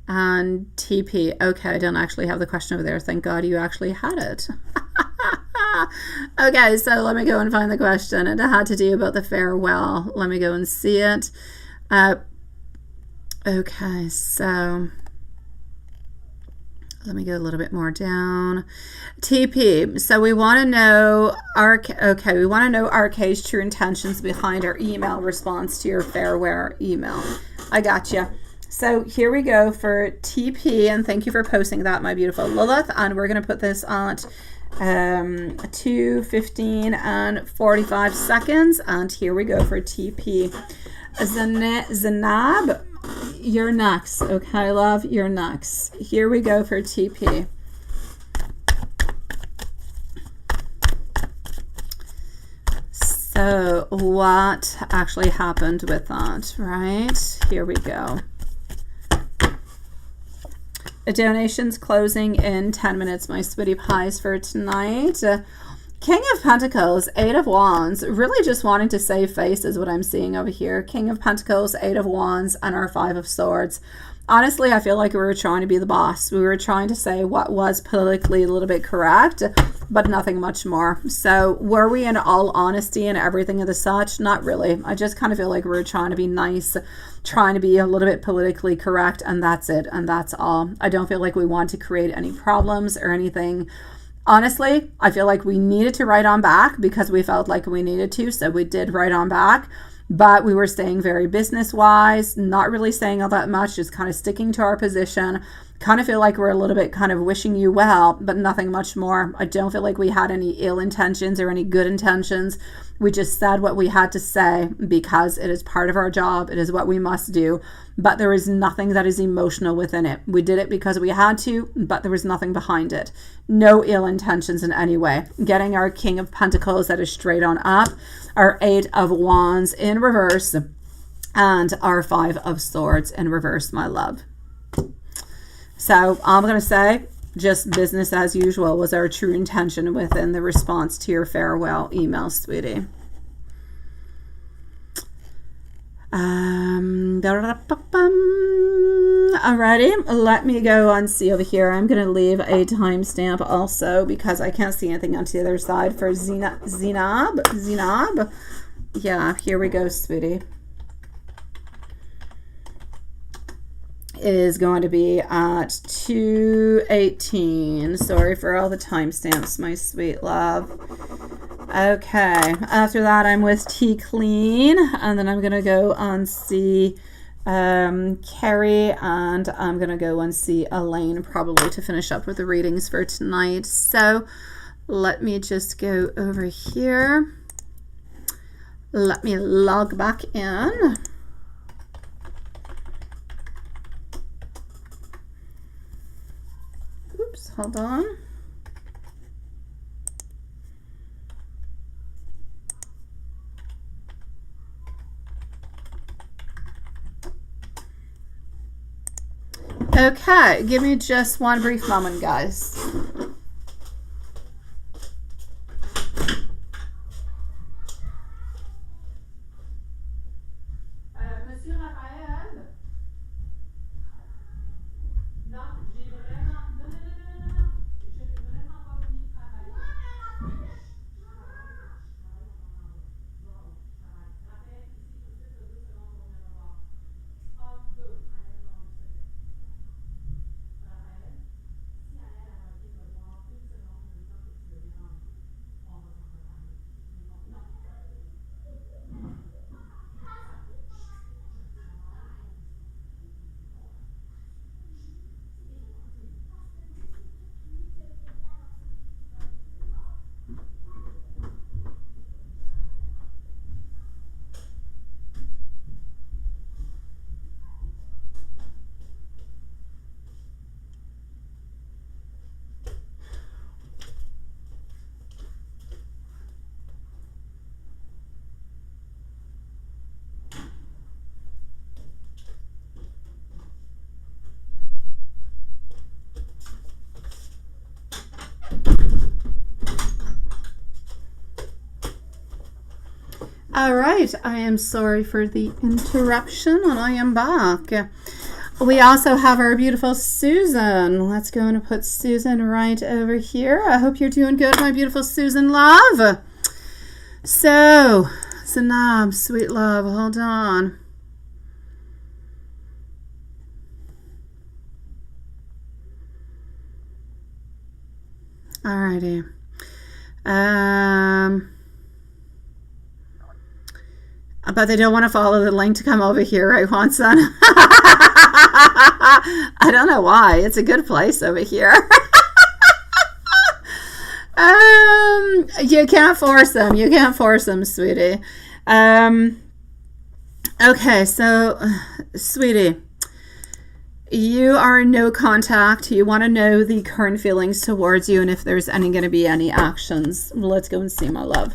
And TP. Okay, I don't actually have the question over there. Thank God you actually had it. Okay, so let me go and find the question. It had to do about the farewell. Let me go and see it. Okay, so let me go a little bit more down. TP. So we want to know we want to know RK's true intentions behind our email response to your farewell email. I got you. So here we go for TP, and thank you for posting that, my beautiful Lilith. And we're going to put this at 2:15 and 45 seconds, and here we go for TP. Zanab, you're next. Okay, love, you're next. Here we go for TP. So what actually happened with that, right? Here we go. Donations closing in 10 minutes, my sweetie pies, for tonight. King of Pentacles, Eight of Wands, really just wanting to save face is what I'm seeing over here. King of Pentacles, Eight of Wands, and our Five of Swords. Honestly, I feel like we were trying to be the boss. We were trying to say what was politically a little bit correct, but nothing much more. So were we, in all honesty and everything of the such? Not really. I just kind of feel like we were trying to be nice, trying to be a little bit politically correct, and that's it, and that's all. I don't feel like we want to create any problems or anything. Honestly, I feel like we needed to write on back because we felt like we needed to, so we did write on back. But we were staying very business-wise, not really saying all that much, just kind of sticking to our position. Kind of feel like we're a little bit kind of wishing you well, but nothing much more. I don't feel like we had any ill intentions or any good intentions. We just said what we had to say because it is part of our job. It is what we must do. But there is nothing that is emotional within it. We did it because we had to, but there was nothing behind it. No ill intentions in any way. Getting our King of Pentacles that is straight on up, our Eight of Wands in reverse, and our Five of Swords in reverse, my love. So I'm going to say just business as usual was our true intention within the response to your farewell email, sweetie. Alrighty, let me go and see over here. I'm going to leave a timestamp also because I can't see anything on the other side for Zinab. Yeah, here we go, sweetie. It is going to be at 2:18. Sorry for all the timestamps, my sweet love. Okay, after that I'm with T Clean, and then I'm going to go and see Carrie, and I'm going to go and see Elaine probably to finish up with the readings for tonight. So let me just go over here. Let me log back in. Hold on. Okay, give me just one brief moment, guys. Monsieur Raphaël? Non, j'ai vraiment... Non. Je n'ai vraiment pas voulu travailler. Raphaël, ici, tout de suite, 2 secondes pour venir me voir. 1, 2, allez, on se fait. Raphaël, si elle a été me voir 1 seconde, le temps que tu le déranges, on va s'en reparler. Non. All right, I am sorry for the interruption, and I am back. We also have our beautiful Susan. Let's go and put Susan right over here. I hope you're doing good, my beautiful Susan love. So, Zanab, sweet love, hold on. Alrighty. But they don't want to follow the link to come over here, right, Juanson? I don't know why. It's a good place over here. You can't force them. You can't force them, sweetie. Okay, so, sweetie, you are in no contact. You want to know the current feelings towards you and if there's going to be any actions. Let's go and see, my love.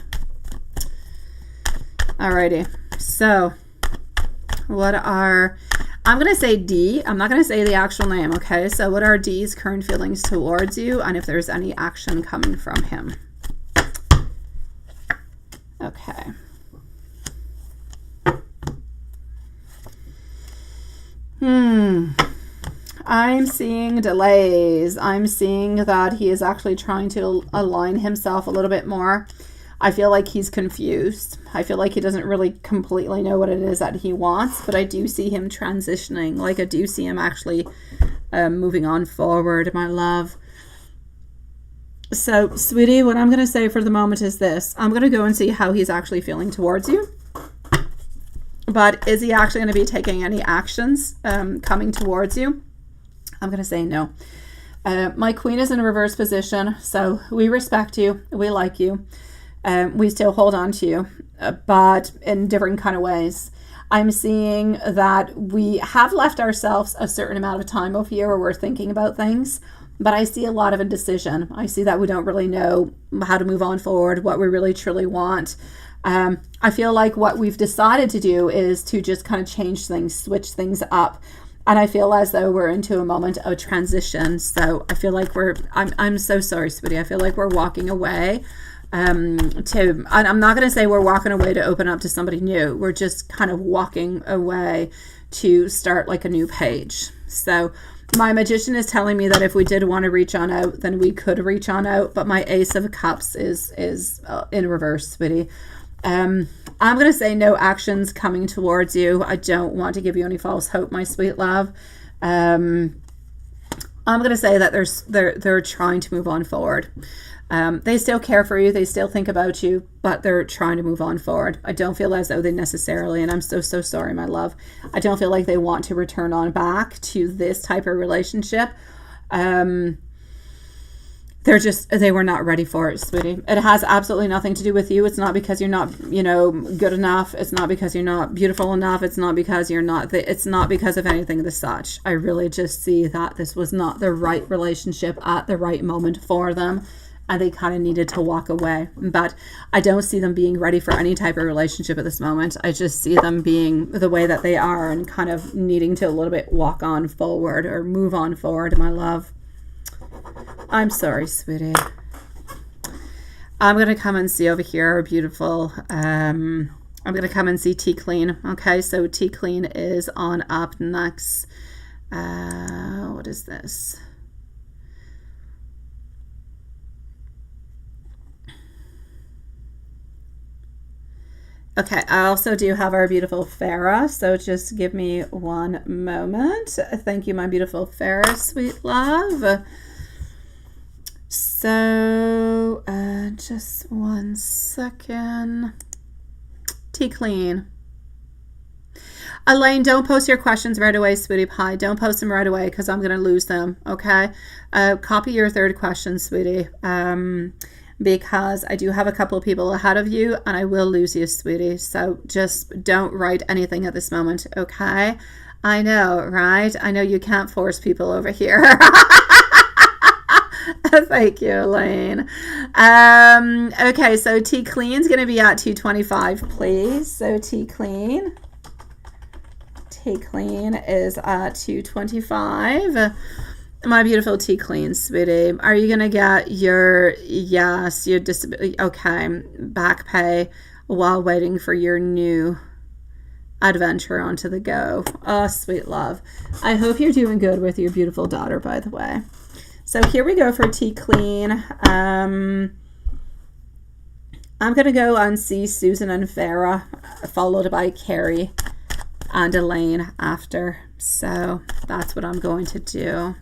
Alrighty, so what are, I'm going to say D. I'm not going to say the actual name, okay? So what are D's current feelings towards you and if there's any action coming from him? Okay. I'm seeing delays. I'm seeing that he is actually trying to align himself a little bit more. I feel like he's confused. I feel like he doesn't really completely know what it is that he wants, but I do see him transitioning. Like, I do see him actually moving on forward, my love. So, sweetie, what I'm going to say for the moment is this. I'm going to go and see how he's actually feeling towards you. But is he actually going to be taking any actions coming towards you? I'm going to say no. My queen is in a reverse position, so we respect you. We like you. We still hold on to you, but in different kind of ways. I'm seeing that we have left ourselves a certain amount of time over here where we're thinking about things, but I see a lot of indecision. I see that we don't really know how to move on forward, what we really truly want. I feel like what we've decided to do is to just kind of change things, switch things up. And I feel as though we're into a moment of transition. So I feel like I'm so sorry, sweetie. I feel like we're walking away and I'm not going to say we're walking away to open up to somebody new. We're just kind of walking away to start like a new page. So my magician is telling me that if we did want to reach on out, then we could reach on out. But my Ace of Cups is in reverse, sweetie. I'm going to say no actions coming towards you. I don't want to give you any false hope, my sweet love. I'm going to say that they're trying to move on forward. They still care for you. They still think about you, but they're trying to move on forward. I don't feel as though they necessarily, and I'm so sorry, my love. I don't feel like they want to return on back to this type of relationship. They're they were not ready for it, sweetie. It has absolutely nothing to do with you. It's not because you're not, you know, good enough. It's not because you're not beautiful enough. It's not because you're not, it's not because of anything of the such. I really just see that this was not the right relationship at the right moment for them. And they kind of needed to walk away. But I don't see them being ready for any type of relationship at this moment. I just see them being the way that they are and kind of needing to a little bit walk on forward or move on forward, my love. I'm sorry, sweetie. I'm going to come and see over here, beautiful. I'm going to come and see T Clean. Okay, so T Clean is on up next. What is this? Okay, I also do have our beautiful Farah, so just give me one moment. Thank you, my beautiful Farah, sweet love. So, just one second. T Clean. Elaine, don't post your questions right away, sweetie pie. Don't post them right away because I'm going to lose them, okay? Copy your third question, sweetie. Because I do have a couple of people ahead of you and I will lose you, sweetie. So just don't write anything at this moment, okay? I know, right? I know you can't force people over here. Thank you, Elaine. Okay, so T Clean's going to be at 225, please. So T Clean is at 225. My beautiful T Clean, sweetie. Are you going to get your, yes, your disability, okay, back pay while waiting for your new adventure onto the go? Oh, sweet love. I hope you're doing good with your beautiful daughter, by the way. So here we go for T Clean. I'm going to go and see Susan and Farah, followed by Carrie and Elaine after. So that's what I'm going to do.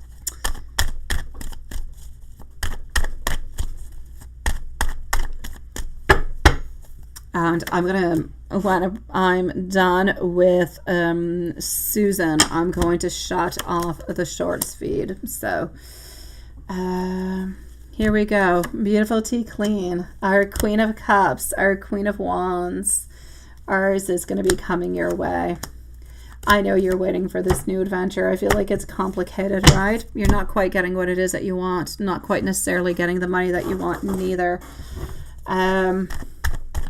And I'm going to, when I'm done with Susan, I'm going to shut off the shorts feed. So here we go. Beautiful T Clean, our Queen of Cups, our Queen of Wands. Ours is going to be coming your way. I know you're waiting for this new adventure. I feel like it's complicated, right? You're not quite getting what it is that you want. Not quite necessarily getting the money that you want neither.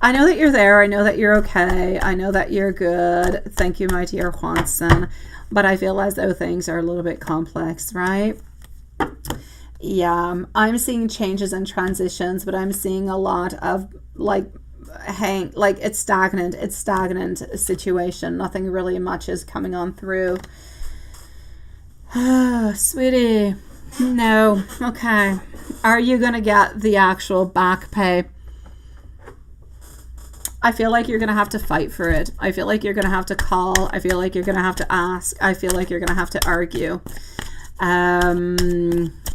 I know that you're there. I know that you're okay. I know that you're good. Thank you, my dear Juanson. But I feel as though things are a little bit complex, right? Yeah, I'm seeing changes and transitions, but I'm seeing a lot of like it's stagnant situation. Nothing really much is coming on through. Sweetie, no. Okay. Are you going to get the actual back pay? I feel like you're going to have to fight for it. I feel like you're going to have to call. I feel like you're going to have to ask. I feel like you're going to have to argue.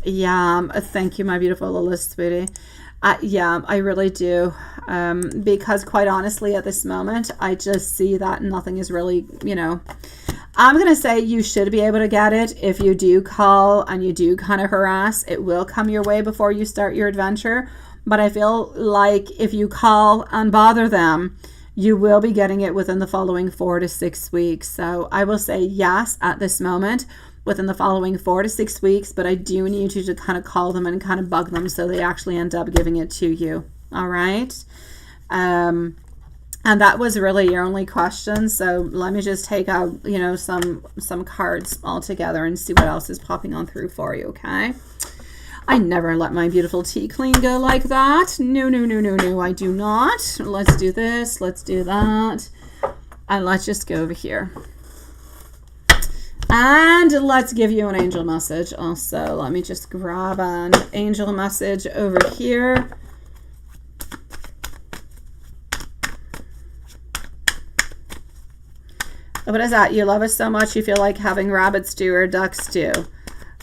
Yeah, thank you, my beautiful Lilith, sweetie. Yeah, I really do. Because quite honestly, at this moment, I just see that nothing is really, you know, I'm going to say you should be able to get it. If you do call and you do kind of harass, it will come your way before you start your adventure. But I feel like if you call and bother them, you will be getting it within the following 4 to 6 weeks. So I will say yes at this moment within the following 4 to 6 weeks, but I do need you to kind of call them and kind of bug them so they actually end up giving it to you. All right. And that was really your only question. So let me just take out, you know, some cards all together and see what else is popping on through for you. Okay. I never let my beautiful T Clean go like that. No, no, no, no, no, I do not. Let's do this. Let's do that. And let's just go over here. And let's give you an angel message also. Let me just grab an angel message over here. What is that? You love us so much you feel like having rabbit stew or duck stew.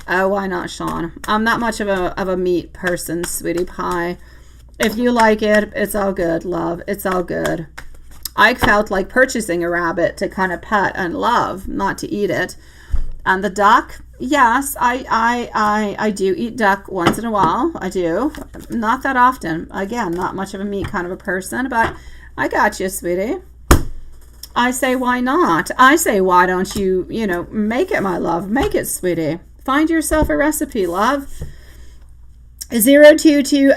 Oh, why not, Sean? I'm not much of a meat person, sweetie pie. If you like it, it's all good, love. It's all good. I felt like purchasing a rabbit to kind of pet and love, not to eat it. And the duck, Yes, I do eat duck once in a while. I do. Not that often. Again, not much of a meat kind of a person, but I got you, sweetie. I say, why not? I say, why don't you, make it, my love. Make it, sweetie. Find yourself a recipe, love. 0220,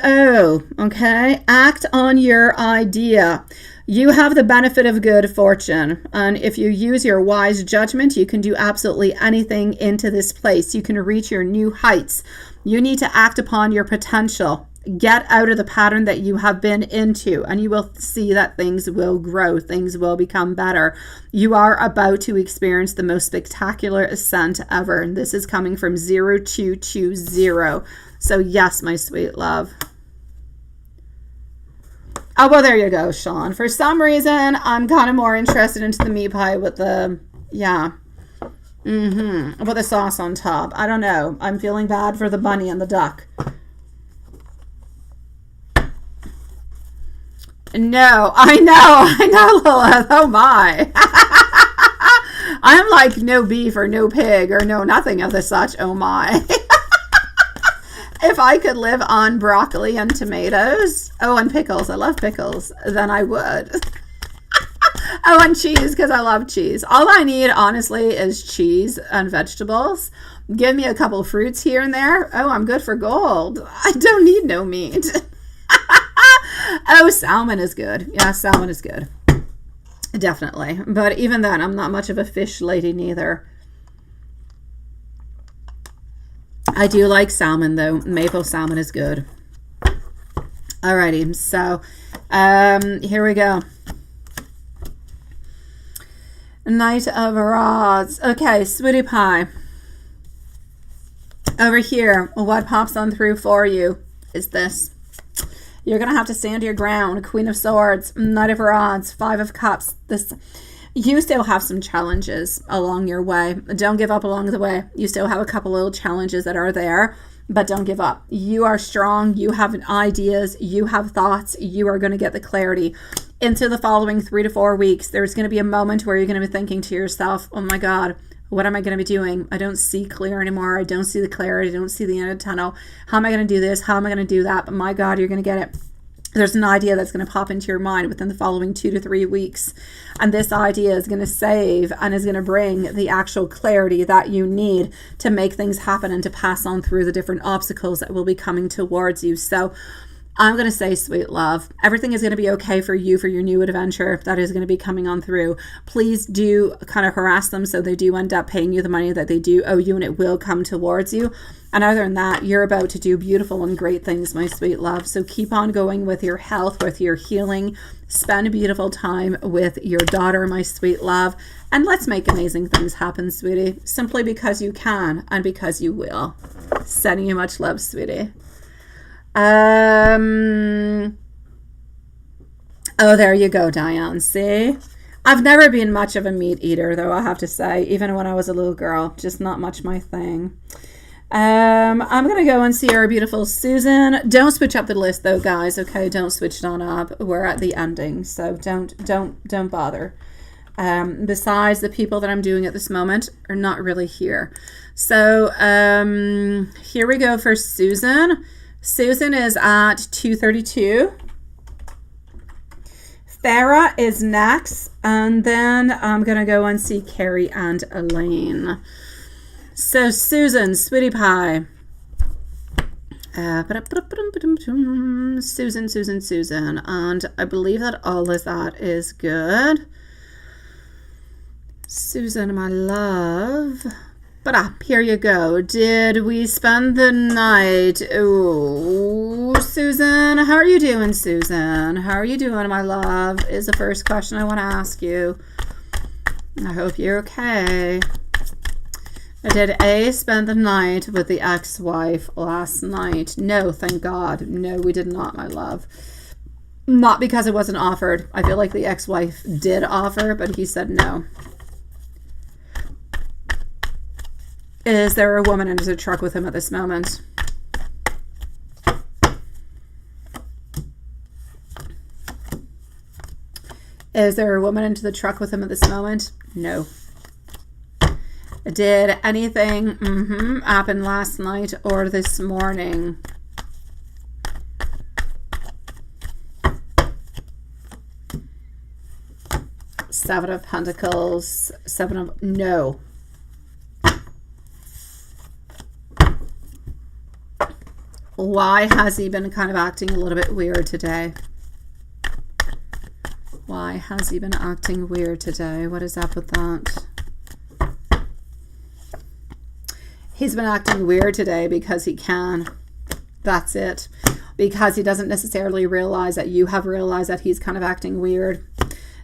okay? Act on your idea. You have the benefit of good fortune, and if you use your wise judgment, you can do absolutely anything into this place. You can reach your new heights. You need to act upon your potential. Get out of the pattern that you have been into, and you will see that things will grow. Things will become better. You are about to experience the most spectacular ascent ever, and this is coming from 0220. So yes, my sweet love. Oh, well, there you go, Sean. For some reason, I'm kind of more interested into the meat pie with the, with the sauce on top. I don't know. I'm feeling bad for the bunny and the duck. No, I know, Lilith. Oh, my. I'm like no beef or no pig or no nothing of the such. Oh, my. If I could live on broccoli and tomatoes, and pickles, I love pickles, then I would. And cheese, because I love cheese. All I need, honestly, is cheese and vegetables. Give me a couple fruits here and there. Oh, I'm good for gold. I don't need no meat. Oh, salmon is good. Yeah, salmon is good. Definitely. But even then, I'm not much of a fish lady neither. I do like salmon, though. Maple salmon is good. Alrighty, so here we go. Knight of Rods. Okay, sweetie pie. Over here, what pops on through for you is this. You're going to have to stand your ground. Queen of Swords, Knight of Rods, Five of Cups. You still have some challenges along your way. Don't give up along the way. You still have a couple little challenges that are there, but don't give up. You are strong. You have ideas. You have thoughts. You are going to get the clarity. Into the following 3 to 4 weeks, there's going to be a moment where you're going to be thinking to yourself, oh my God, what am I going to be doing? I don't see clear anymore. I don't see the clarity. I don't see the end of the tunnel. How am I going to do this? How am I going to do that? But my God, you're going to get it. There's an idea that's going to pop into your mind within the following 2 to 3 weeks. And this idea is going to save and is going to bring the actual clarity that you need to make things happen and to pass on through the different obstacles that will be coming towards you. So I'm going to say, sweet love, everything is going to be okay for you for your new adventure that is going to be coming on through. Please do kind of harass them so they do end up paying you the money that they do owe you, and it will come towards you. And other than that, you're about to do beautiful and great things, my sweet love. So keep on going with your health, with your healing. Spend a beautiful time with your daughter, my sweet love. And let's make amazing things happen, sweetie. Simply because you can and because you will. Sending you much love, sweetie. Oh, there you go, Diane. See? I've never been much of a meat eater, though, I have to say. Even when I was a little girl. Just not much my thing. I'm going to go and see our beautiful Susan. Don't switch up the list, though, guys. Okay, don't switch it on up. We're at the ending, so don't bother. Besides, the people that I'm doing at this moment are not really here. So here we go for Susan. Susan is at 232. Farah is next, and then I'm going to go and see Carrie and Elaine. So Susan, sweetie pie. Susan. And I believe that all of that is good. Susan, my love. But here you go. Did we spend the night? Oh, Susan, how are you doing, Susan? How are you doing, my love? Is the first question I want to ask you. I hope you're okay. Did A spend the night with the ex-wife last night? No, thank God. No, we did not, my love. Not because it wasn't offered. I feel like the ex-wife did offer, but he said no. Is there a woman in the truck with him at this moment? Is there a woman into the truck with him at this moment? No. Did anything happen last night or this morning? Seven of Pentacles, no. Why has he been kind of acting a little bit weird today? Why has he been acting weird today? What is up with that? He's been acting weird today because he can. That's it. Because he doesn't necessarily realize that you have realized that he's kind of acting weird.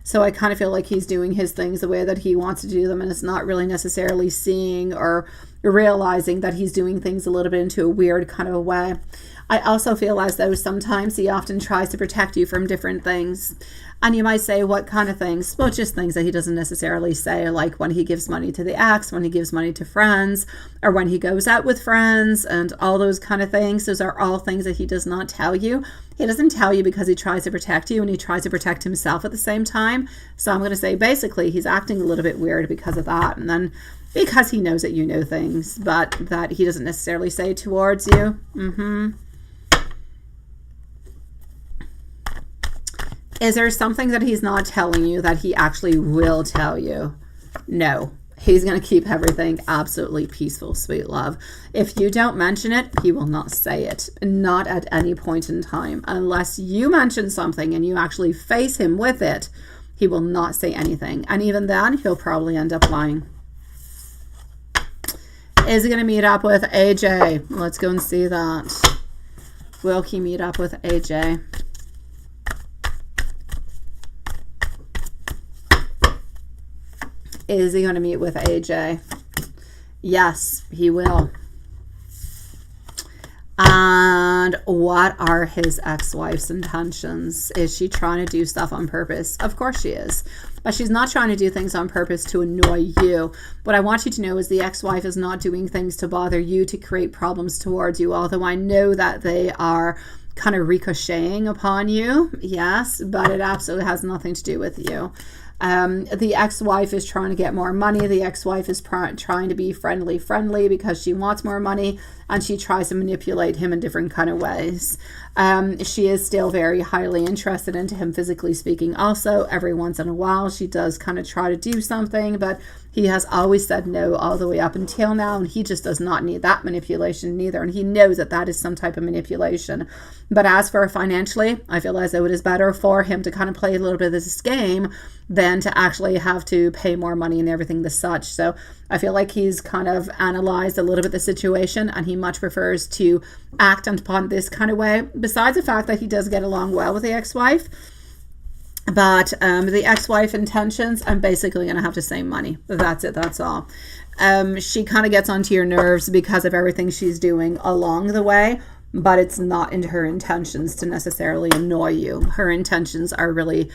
So I kind of feel like he's doing his things the way that he wants to do them, and it's not really necessarily seeing or realizing that he's doing things a little bit into a weird kind of a way. I also feel as though sometimes he often tries to protect you from different things. And you might say, what kind of things? Well, just things that he doesn't necessarily say, like when he gives money to the ex, when he gives money to friends, or when he goes out with friends, and all those kind of things. Those are all things that he does not tell you. He doesn't tell you because he tries to protect you, and he tries to protect himself at the same time. So I'm going to say, basically, he's acting a little bit weird because of that. And then because he knows that you know things, but that he doesn't necessarily say towards you. Is there something that he's not telling you that he actually will tell you? No. He's going to keep everything absolutely peaceful, sweet love. If you don't mention it, he will not say it. Not at any point in time. Unless you mention something and you actually face him with it, he will not say anything. And even then, he'll probably end up lying. Is he going to meet up with AJ? Let's go and see that. Will he meet up with AJ? Is he going to meet with AJ? Yes, he will. And what are his ex-wife's intentions? Is she trying to do stuff on purpose? Of course she is. But she's not trying to do things on purpose to annoy you. What I want you to know is the ex-wife is not doing things to bother you, to create problems towards you. Although I know that they are kind of ricocheting upon you. Yes, but it absolutely has nothing to do with you. The ex-wife is trying to get more money. The ex-wife is trying to be friendly because she wants more money, and she tries to manipulate him in different kind of ways. She is still very highly interested into him, physically speaking. Also, every once in a while, she does kind of try to do something, but he has always said no all the way up until now, and he just does not need that manipulation neither, and he knows that that is some type of manipulation. But as for financially, I feel as though it is better for him to kind of play a little bit of this game than to actually have to pay more money and everything as such. So I feel like he's kind of analyzed a little bit the situation, and he much prefers to act upon this kind of way. Besides the fact that he does get along well with the ex-wife, but the ex-wife intentions, I'm basically going to have to say money. That's it. That's all. She kind of gets onto your nerves because of everything she's doing along the way, but it's not into her intentions to necessarily annoy you. Her intentions are really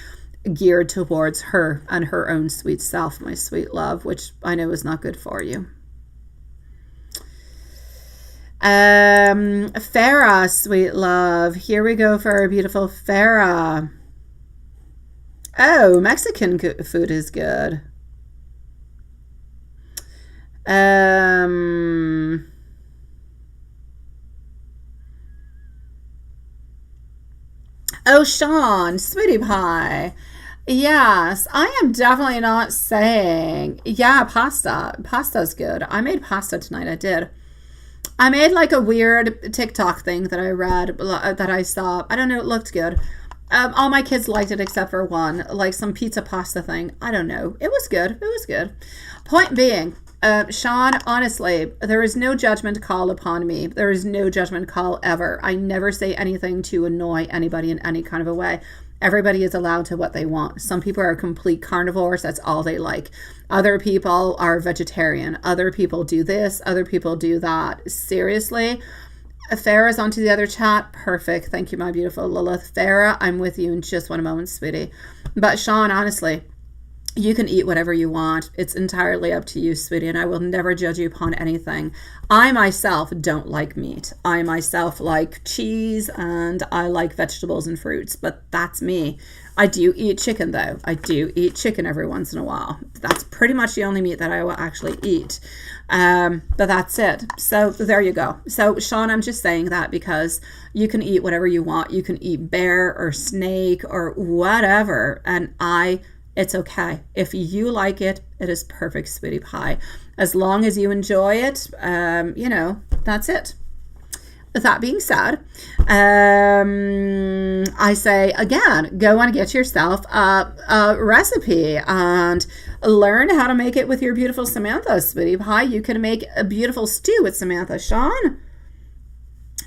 geared towards her and her own sweet self, my sweet love, which I know is not good for you. Farah, sweet love. Here we go for our beautiful Farah. Oh, Mexican food is good. Oh, Sean, sweetie pie. Yes, I am definitely not saying, yeah, pasta. Pasta's good. I made pasta tonight. I did. I made like a weird TikTok thing that I read, that I saw. I don't know. It looked good. All my kids liked it except for one, like some pizza pasta thing. I don't know. It was good. It was good. Point being, Sean, honestly, there is no judgment call upon me. There is no judgment call ever. I never say anything to annoy anybody in any kind of a way. Everybody is allowed to what they want. Some people are complete carnivores. That's all they like. Other people are vegetarian. Other people do this. Other people do that. Seriously? Farah's onto the other chat. Perfect. Thank you, my beautiful Lilith. Farah, I'm with you in just one moment, sweetie. But Sean, honestly, You can eat whatever you want. It's entirely up to you, sweetie, and I will never judge you upon anything. I myself don't like meat. I myself like cheese and I like vegetables and fruits, but that's me. I do eat chicken though. I do eat chicken every once in a while. That's pretty much the only meat that I will actually eat. But that's it. So there you go. So Sean, I'm just saying that because you can eat whatever you want. You can eat bear or snake or whatever. And it's okay. If you like it, it is perfect, sweetie pie. As long as you enjoy it, that's it. That being said, I say again, go and get yourself a recipe and learn how to make it with your beautiful Samantha, sweetie pie. You can make a beautiful stew with Samantha, Sean.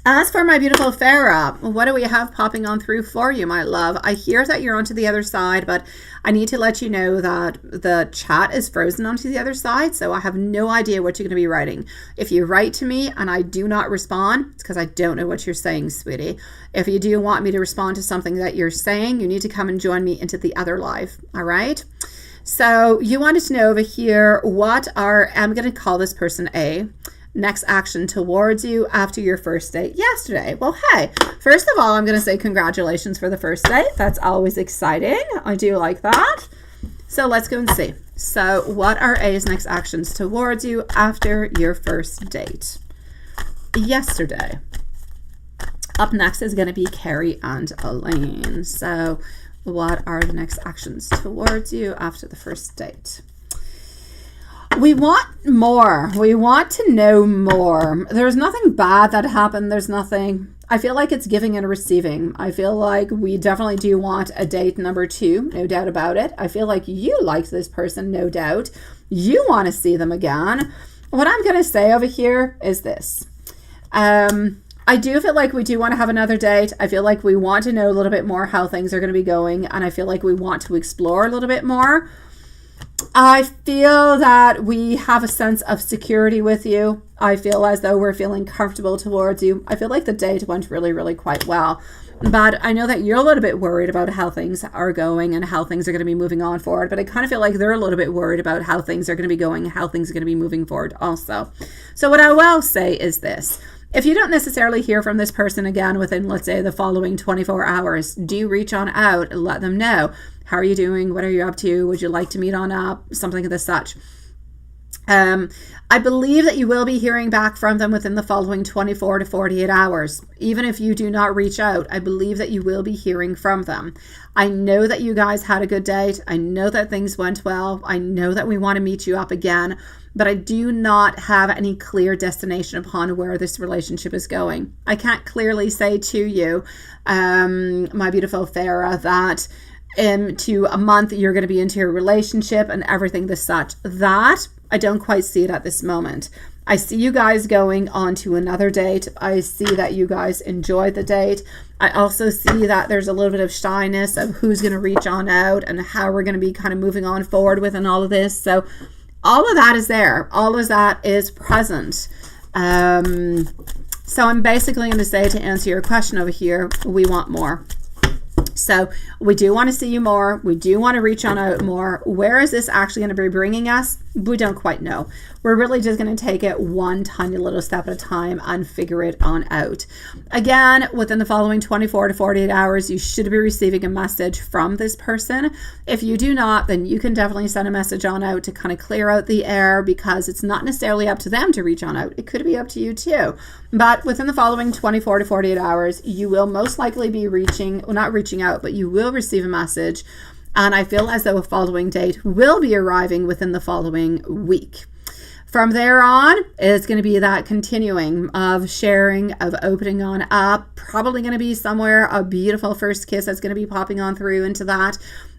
As for my beautiful Farah, what do we have popping on through for you, my love? I hear that you're onto the other side, but I need to let you know that the chat is frozen onto the other side, so I have no idea what you're going to be writing. If you write to me and I do not respond, it's because I don't know what you're saying, sweetie. If you do want me to respond to something that you're saying, you need to come and join me into the other live, all right? So you wanted to know over here, I'm going to call this person A. Next action towards you after your first date yesterday. Well, hey, first of all, I'm going to say congratulations for the first date. That's always exciting. I do like that. So let's go and see. So what are A's next actions towards you after your first date yesterday? Up next is going to be Carrie and Elaine. So what are the next actions towards you after the first date? We want more. We want to know more. There's nothing bad that happened. There's nothing. I feel like it's giving and receiving. I feel like we definitely do want a date number 2. No doubt about it. I feel like you liked this person. No doubt. You want to see them again. What I'm going to say over here is this. I do feel like we do want to have another date. I feel like we want to know a little bit more how things are going to be going. And I feel like we want to explore a little bit more. I feel that we have a sense of security with you. I feel as though we're feeling comfortable towards you. I feel like the date went really, really quite well. But I know that you're a little bit worried about how things are going and how things are going to be moving on forward. But I kind of feel like they're a little bit worried about how things are going to be going and how things are going to be moving forward also. So what I will say is this. If you don't necessarily hear from this person again within, let's say, the following 24 hours, do reach on out and let them know. How are you doing? What are you up to? Would you like to meet on up? Something of the such. I believe that you will be hearing back from them within the following 24 to 48 hours. Even if you do not reach out, I believe that you will be hearing from them. I know that you guys had a good date. I know that things went well. I know that we want to meet you up again, but I do not have any clear destination upon where this relationship is going. I can't clearly say to you, my beautiful Farah, that to a month you're going to be into your relationship and everything the such. That I don't quite see it at this moment. I see you guys going on to another date. I see that you guys enjoyed the date. I also see that there's a little bit of shyness of who's going to reach on out and how we're going to be kind of moving on forward with and all of this. So all of that is there. All of that is present. So I'm basically going to say, to answer your question over here, we want more. So we do want to see you more. We do want to reach on out more. Where is this actually going to be bringing us? We don't quite know. We're really just going to take it one tiny little step at a time and figure it on out. Again, within the following 24 to 48 hours, you should be receiving a message from this person. If you do not, then you can definitely send a message on out to kind of clear out the air, because it's not necessarily up to them to reach on out. It could be up to you too. But within the following 24 to 48 hours, you will most likely be not reaching out, but you will receive a message. And I feel as though a following date will be arriving within the following week. From there on, it's going to be that continuing of sharing, of opening on up. Probably going to be somewhere a beautiful first kiss that's going to be popping on through into that.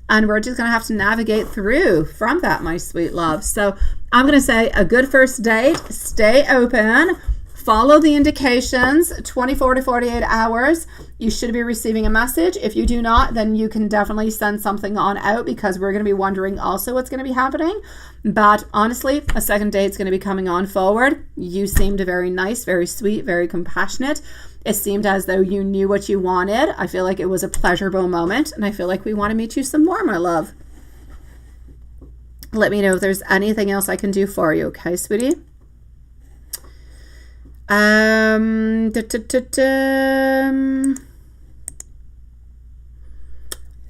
And we're just going to have to navigate through from that, my sweet love. So I'm going to say a good first date. Stay open. Follow the indications, 24 to 48 hours. You should be receiving a message. If you do not, then you can definitely send something on out, because we're going to be wondering also what's going to be happening. But honestly, a second date's going to be coming on forward. You seemed very nice, very sweet, very compassionate. It seemed as though you knew what you wanted. I feel like it was a pleasurable moment, and I feel like we want to meet you some more, my love. Let me know if there's anything else I can do for you, okay, sweetie?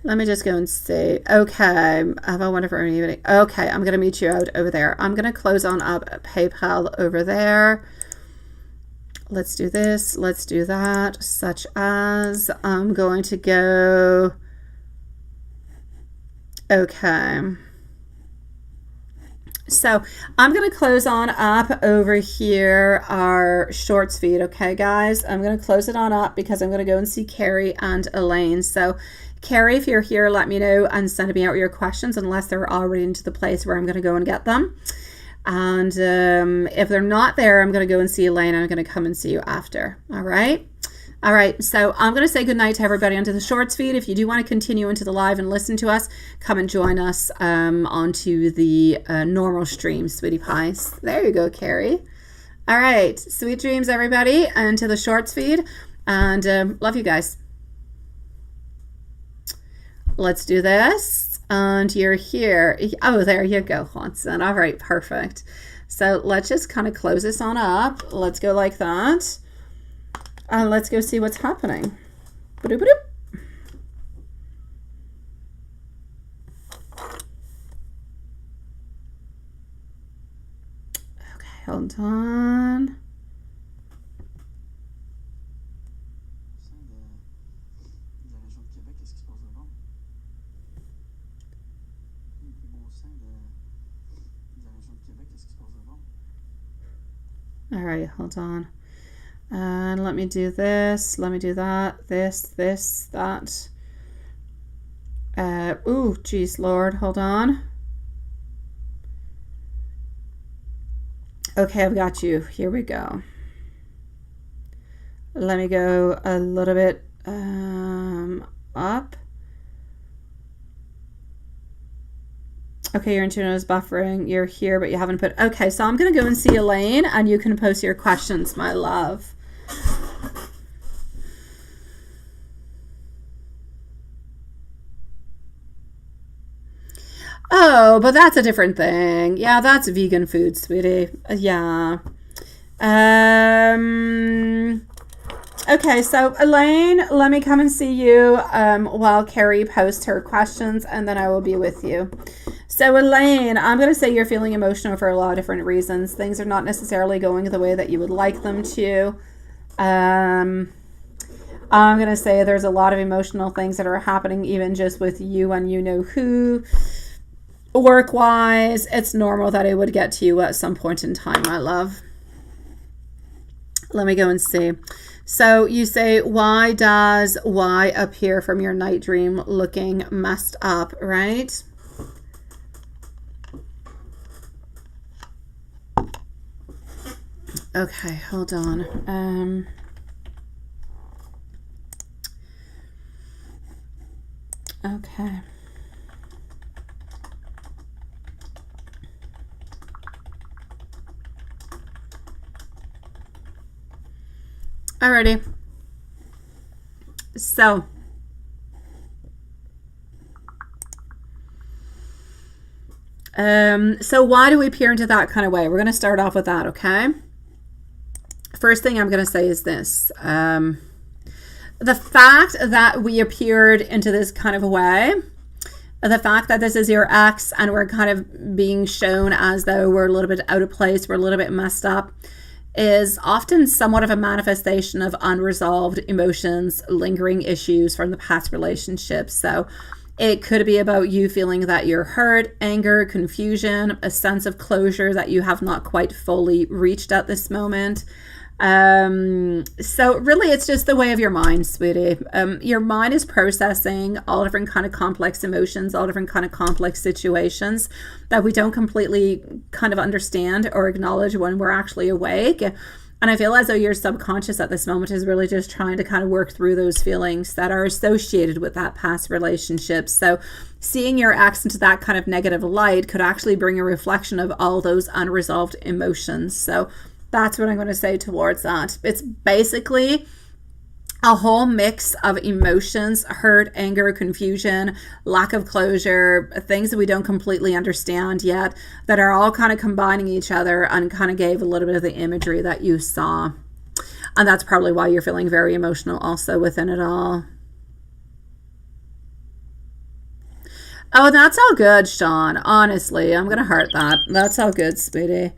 Let me just go and see. Okay, have a wonderful evening. Okay, I'm going to meet you out over there. I'm going to close on up PayPal over there. Let's do this. Let's do that. Such as, I'm going to go. Okay. So I'm going to close on up over here our shorts feed. Okay, guys, I'm going to close it on up because I'm going to go and see Carrie and Elaine. So Carrie, if you're here, let me know and send me out your questions unless they're already into the place where I'm going to go and get them. And if they're not there, I'm going to go and see Elaine. I'm going to come and see you after. All right. All right. So I'm going to say goodnight to everybody onto the shorts feed. If you do want to continue into the live and listen to us, come and join us onto the normal stream, sweetie pies. There you go, Carrie. All right. Sweet dreams, everybody, and to the shorts feed. And love you guys. Let's do this. And you're here. Oh, there you go, Watson. All right, perfect. So let's just kind of close this on up. Let's go like that. And let's go see what's happening. Ba-doop, ba-doop. Okay, hold on. All right, hold on. And let me do this. Let me do that. This, that. Ooh, geez, Lord, hold on. Okay, I've got you. Here we go. Let me go a little bit up. Okay, your internet is buffering. You're here, but you haven't put... Okay, so I'm going to go and see Elaine, and you can post your questions, my love. Oh, but that's a different thing. Yeah, that's vegan food, sweetie. Yeah. Okay, so Elaine, let me come and see you while Carrie posts her questions, and then I will be with you. So Elaine, I'm going to say you're feeling emotional for a lot of different reasons. Things are not necessarily going the way that you would like them to. I'm going to say there's a lot of emotional things that are happening even just with you and you know who. Work-wise, it's normal that it would get to you at some point in time, my love. Let me go and see. So you say, why does Y appear from your night dream looking messed up, right? Okay, hold on. Okay. Alrighty. So why do we peer into that kind of way? We're going to start off with that, okay? First thing I'm going to say is this. The fact that we appeared into this kind of a way, the fact that this is your ex and we're kind of being shown as though we're a little bit out of place, we're a little bit messed up, is often somewhat of a manifestation of unresolved emotions, lingering issues from the past relationships. So it could be about you feeling that you're hurt, anger, confusion, a sense of closure that you have not quite fully reached at this moment. So really it's just the way of your mind, sweetie. Your mind is processing all different kind of complex emotions, all different kind of complex situations that we don't completely kind of understand or acknowledge when we're actually awake. And I feel as though your subconscious at this moment is really just trying to kind of work through those feelings that are associated with that past relationship. So seeing your ex into that kind of negative light could actually bring a reflection of all those unresolved emotions. So that's what I'm going to say towards that. It's basically a whole mix of emotions, hurt, anger, confusion, lack of closure, things that we don't completely understand yet, that are all kind of combining each other, and kind of gave a little bit of the imagery that you saw. And that's probably why you're feeling very emotional also within it all. Oh, that's all good, Sean. Honestly, I'm going to heart that. That's all good, sweetie.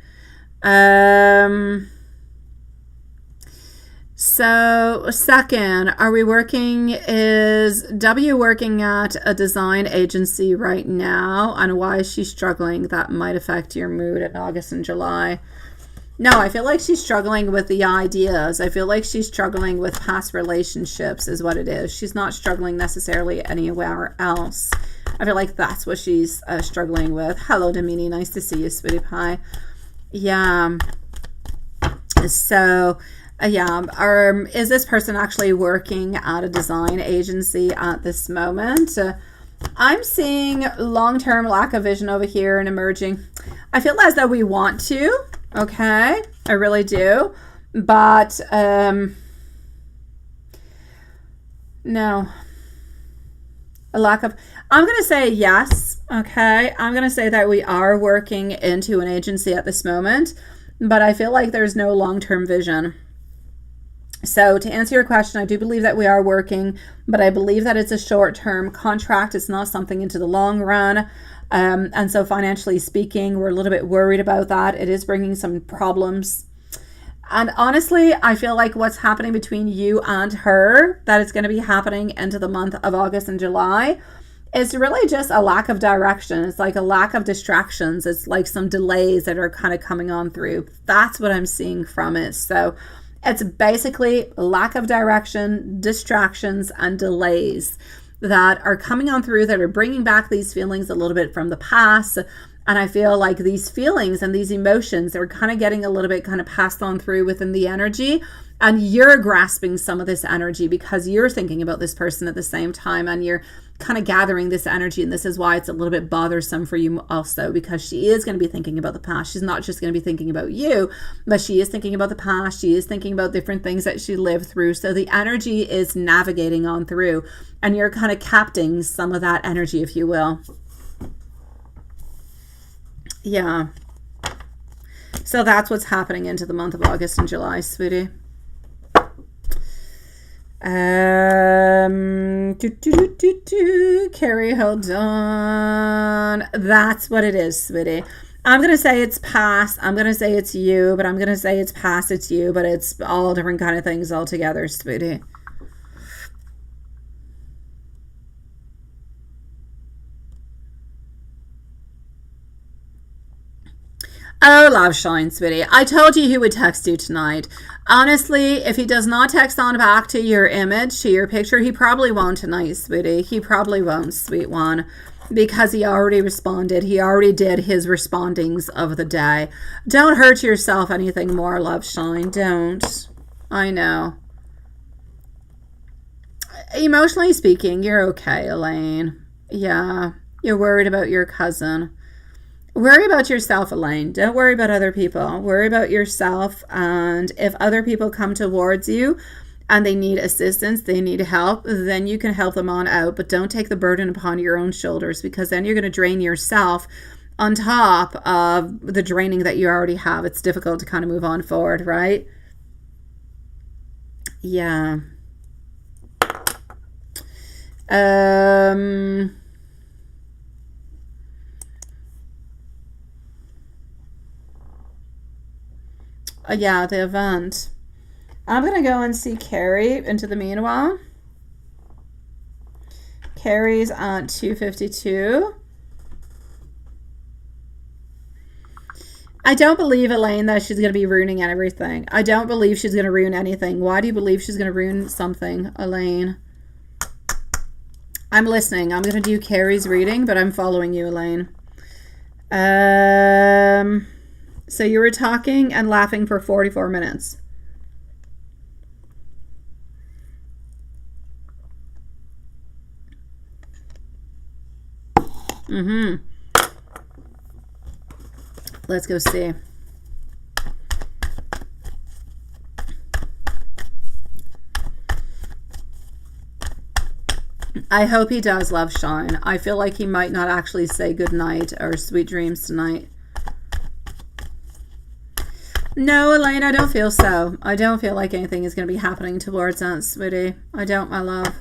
So, second, are we working, is W working at a design agency right now? And why is she struggling? That might affect your mood in August and July. No, I feel like she's struggling with the ideas. I feel like she's struggling with past relationships is what it is. She's not struggling necessarily anywhere else. I feel like that's what she's struggling with. Hello, Domini. Nice to see you, sweetie pie. Yeah. So... yeah, is this person actually working at a design agency at this moment? I'm seeing long-term lack of vision over here and emerging. I feel as though we want to, okay? I really do. But, no. A lack of, I'm going to say yes, okay? I'm going to say that we are working into an agency at this moment, but I feel like there's no long-term vision. So to answer your question, I do believe that we are working, but I believe that it's a short-term contract. It's not something into the long run. And so financially speaking, we're a little bit worried about that. It is bringing some problems. And honestly, I feel like what's happening between you and her, that it's going to be happening into the month of August and July, is really just a lack of direction. It's like a lack of distractions. It's like some delays that are kind of coming on through. That's what I'm seeing from it. So it's basically lack of direction, distractions, and delays that are coming on through, that are bringing back these feelings a little bit from the past. And I feel like these feelings and these emotions are kind of getting a little bit kind of passed on through within the energy. And you're grasping some of this energy because you're thinking about this person at the same time, and you're kind of gathering this energy. And this is why it's a little bit bothersome for you also, because she is going to be thinking about the past. She's not just going to be thinking about you, but she is thinking about the past. She is thinking about different things that she lived through. So the energy is navigating on through, and you're kind of capturing some of that energy, if you will. Yeah. So that's what's happening into the month of August and July, sweetie. Carrie, hold on. That's what it is, sweetie. I'm going to say it's past. I'm going to say it's you, but I'm going to say it's past, it's you, but it's all different kind of things all together, sweetie. Oh, love shine, sweetie. I told you he would text you tonight. Honestly, if he does not text on back to your image, to your picture, he probably won't tonight, sweetie. He probably won't, sweet one, because he already responded. He already did his respondings of the day. Don't hurt yourself anything more, love shine. Don't. I know. Emotionally speaking, you're okay, Elaine. Yeah, you're worried about your cousin. Worry about yourself, Elaine. Don't worry about other people. Worry about yourself. And if other people come towards you and they need assistance, they need help, then you can help them on out. But don't take the burden upon your own shoulders, because then you're going to drain yourself on top of the draining that you already have. It's difficult to kind of move on forward, right? Yeah. Yeah, the event. I'm going to go and see Carrie into the meanwhile. Carrie's at 252. I don't believe, Elaine, that she's going to be ruining everything. I don't believe she's going to ruin anything. Why do you believe she's going to ruin something, Elaine? I'm listening. I'm going to do Carrie's reading, but I'm following you, Elaine. So you were talking and laughing for 44 minutes. Let's go see. I hope he does, love shine. I feel like he might not actually say good night or sweet dreams tonight. No, Elaine, I don't feel so. I don't feel like anything is going to be happening towards that, sweetie. I don't, my love.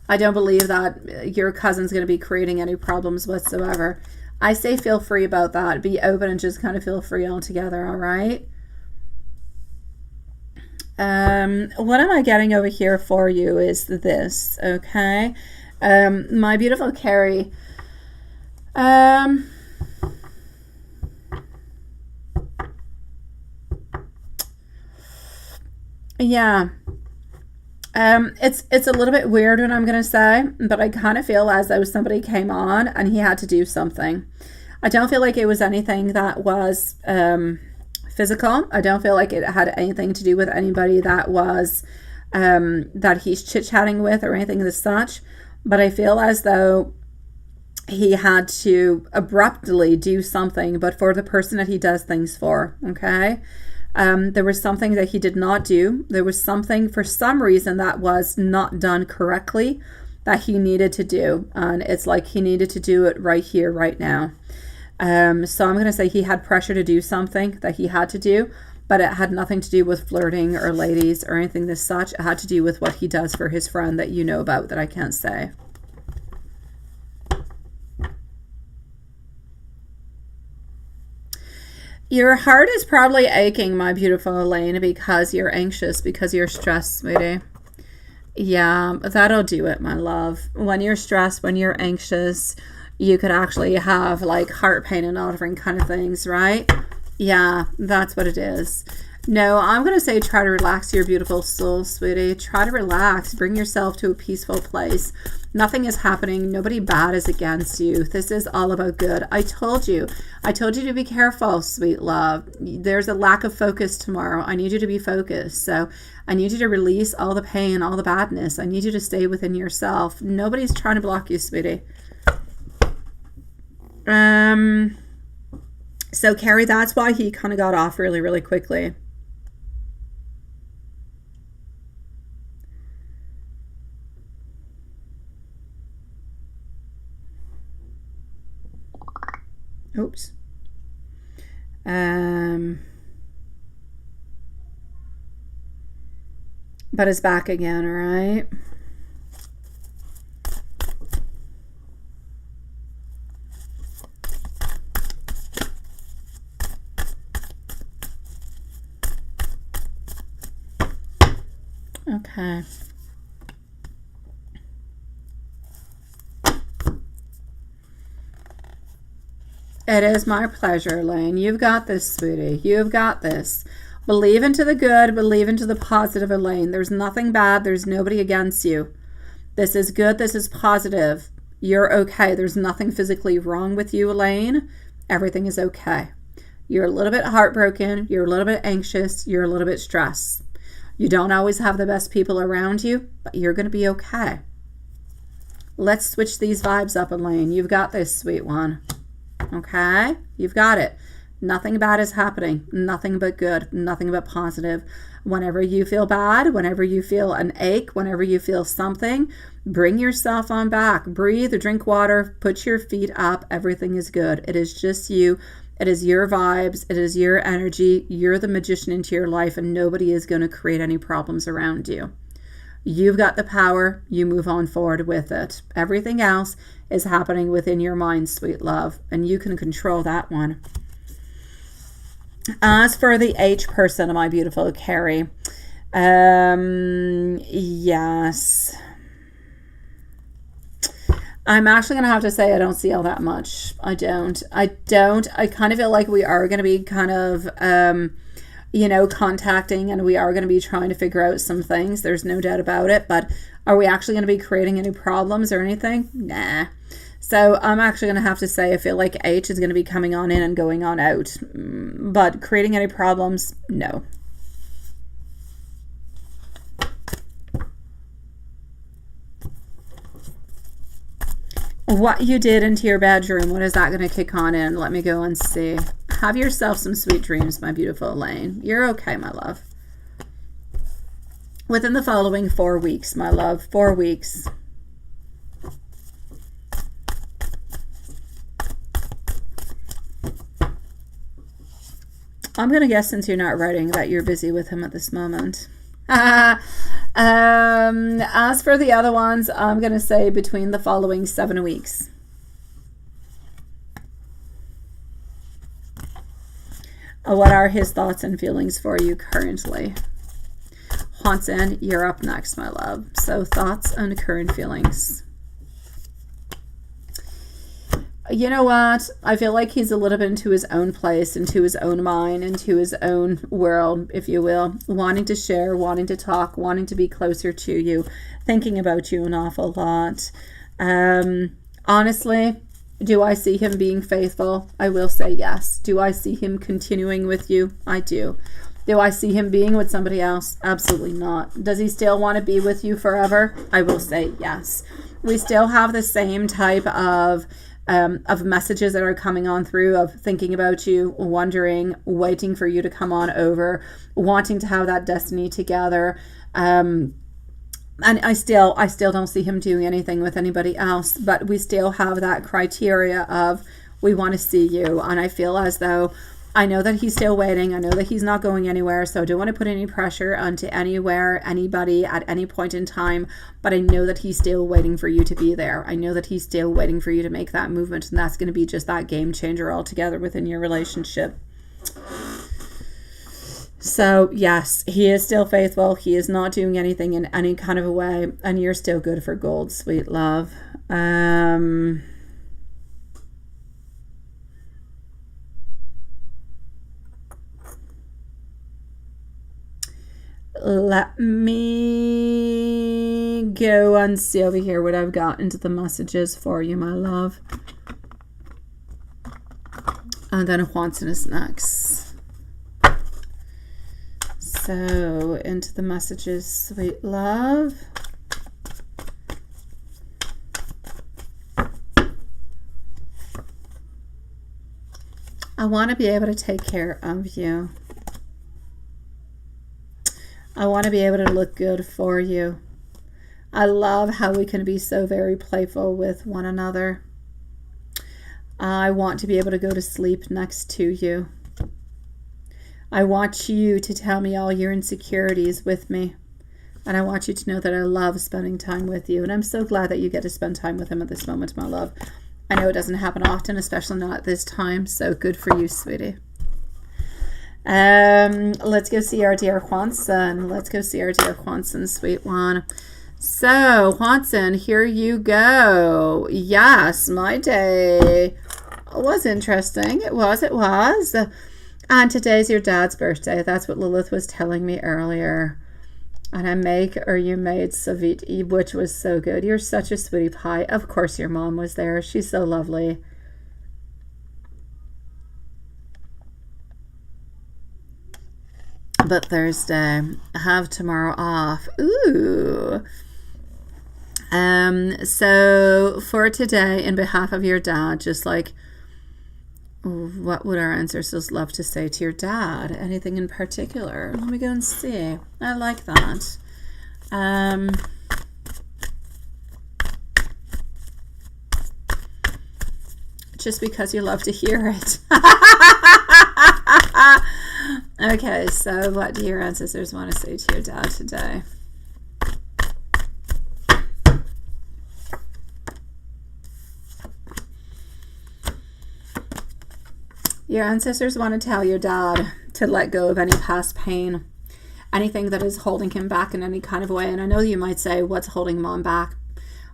I don't believe that your cousin's going to be creating any problems whatsoever. I say feel free about that. Be open and just kind of feel free altogether, all right? What am I getting over here for you is this, okay? My beautiful Carrie. Yeah. It's a little bit weird what I'm going to say, but I kind of feel as though somebody came on and he had to do something. I don't feel like it was anything that was physical. I don't feel like it had anything to do with anybody that was that he's chit-chatting with or anything as such, but I feel as though he had to abruptly do something, but for the person that he does things for, okay? There was something that he did not do. There was something for some reason that was not done correctly that he needed to do. And it's like he needed to do it right here, right now. So I'm going to say he had pressure to do something that he had to do, but it had nothing to do with flirting or ladies or anything as such. It had to do with what he does for his friend that you know about that I can't say. Your heart is probably aching, my beautiful Elaine, because you're anxious, because you're stressed, sweetie. Yeah, that'll do it, my love. When you're stressed, when you're anxious, you could actually have like heart pain and all different kind of things, right? Yeah, that's what it is. No, I'm going to say try to relax your beautiful soul, sweetie. Try to relax. Bring yourself to a peaceful place. Nothing is happening. Nobody bad is against you. This is all about good. I told you to be careful, sweet love. There's a lack of focus tomorrow. I need you to be focused. So I need you to release all the pain, all the badness. I need you to stay within yourself. Nobody's trying to block you, sweetie. So Carrie, that's why he kind of got off really, really quickly. Oops. But it's back again, all right? Okay. It is my pleasure, Elaine. You've got this, sweetie. You've got this. Believe into the good. Believe into the positive, Elaine. There's nothing bad. There's nobody against you. This is good. This is positive. You're okay. There's nothing physically wrong with you, Elaine. Everything is okay. You're a little bit heartbroken. You're a little bit anxious. You're a little bit stressed. You don't always have the best people around you, but you're going to be okay. Let's switch these vibes up, Elaine. You've got this, sweet one. Okay? You've got it. Nothing bad is happening. Nothing but good. Nothing but positive. Whenever you feel bad, whenever you feel an ache, whenever you feel something, bring yourself on back. Breathe, drink water, put your feet up. Everything is good. It is just you. It is your vibes. It is your energy. You're the magician into your life, and nobody is going to create any problems around you. You've got the power. You move on forward with it. Everything else is happening within your mind, sweet love, and you can control that one. As for the H person, my beautiful Carrie, yes. I'm actually going to have to say I don't see all that much. I don't. I kind of feel like we are going to be kind of, contacting, and we are going to be trying to figure out some things. There's no doubt about it. But are we actually going to be creating any problems or anything? Nah. So I'm actually going to have to say I feel like H is going to be coming on in and going on out. But creating any problems? No. What you did into your bedroom, what is that going to kick on in? Let me go and see. Have yourself some sweet dreams, my beautiful Elaine. You're okay, my love. within the following 4 weeks, my love. 4 weeks. I'm going to guess, since you're not writing, that you're busy with him at this moment. As for the other ones, I'm going to say between the following 7 weeks. What are his thoughts and feelings for you currently? Johnson, you're up next, my love. So thoughts and current feelings. You know what? I feel like he's a little bit into his own place, into his own mind, into his own world, if you will, wanting to share, wanting to talk, wanting to be closer to you, thinking about you an awful lot. Honestly, do I see him being faithful? I will say yes. Do I see him continuing with you? I do. Do I see him being with somebody else? Absolutely not. Does he still want to be with you forever? I will say yes. We still have the same type of messages that are coming on through, of thinking about you, wondering, waiting for you to come on over, wanting to have that destiny together. And I still don't see him doing anything with anybody else, but we still have that criteria of, we want to see you. And I feel as though, I know that he's still waiting. I know that he's not going anywhere. So I don't want to put any pressure onto anywhere, anybody at any point in time. But I know that he's still waiting for you to be there. I know that he's still waiting for you to make that movement. And that's going to be just that game changer altogether within your relationship. So yes, he is still faithful. He is not doing anything in any kind of a way. And you're still good for gold, sweet love. Let me go and see over here what I've got into the messages for you, my love. And then Juanson is next. So, into the messages, sweet love. I want to be able to take care of you. I want to be able to look good for you. I love how we can be so very playful with one another. I want to be able to go to sleep next to you. I want you to tell me all your insecurities with me. And I want you to know that I love spending time with you. And I'm so glad that you get to spend time with him at this moment, my love. I know it doesn't happen often, especially not at this time. So good for you, sweetie. Let's go see our dear Juanson. Let's go see our dear Juanson, sweet one. So, Juanson, here you go. Yes, my day was interesting. It was. And today's your dad's birthday. That's what Lilith was telling me earlier. And I make, or you made saviti, which was so good. You're such a sweetie pie. Of course your mom was there. She's so lovely. But Thursday, I have tomorrow off. Ooh. So for today, in behalf of your dad, just like, what would our ancestors love to say to your dad? Anything in particular? Let me go and see. I like that. Just because you love to hear it. Okay, so what do your ancestors want to say to your dad today? Your ancestors want to tell your dad to let go of any past pain, anything that is holding him back in any kind of way. And I know you might say, what's holding mom back?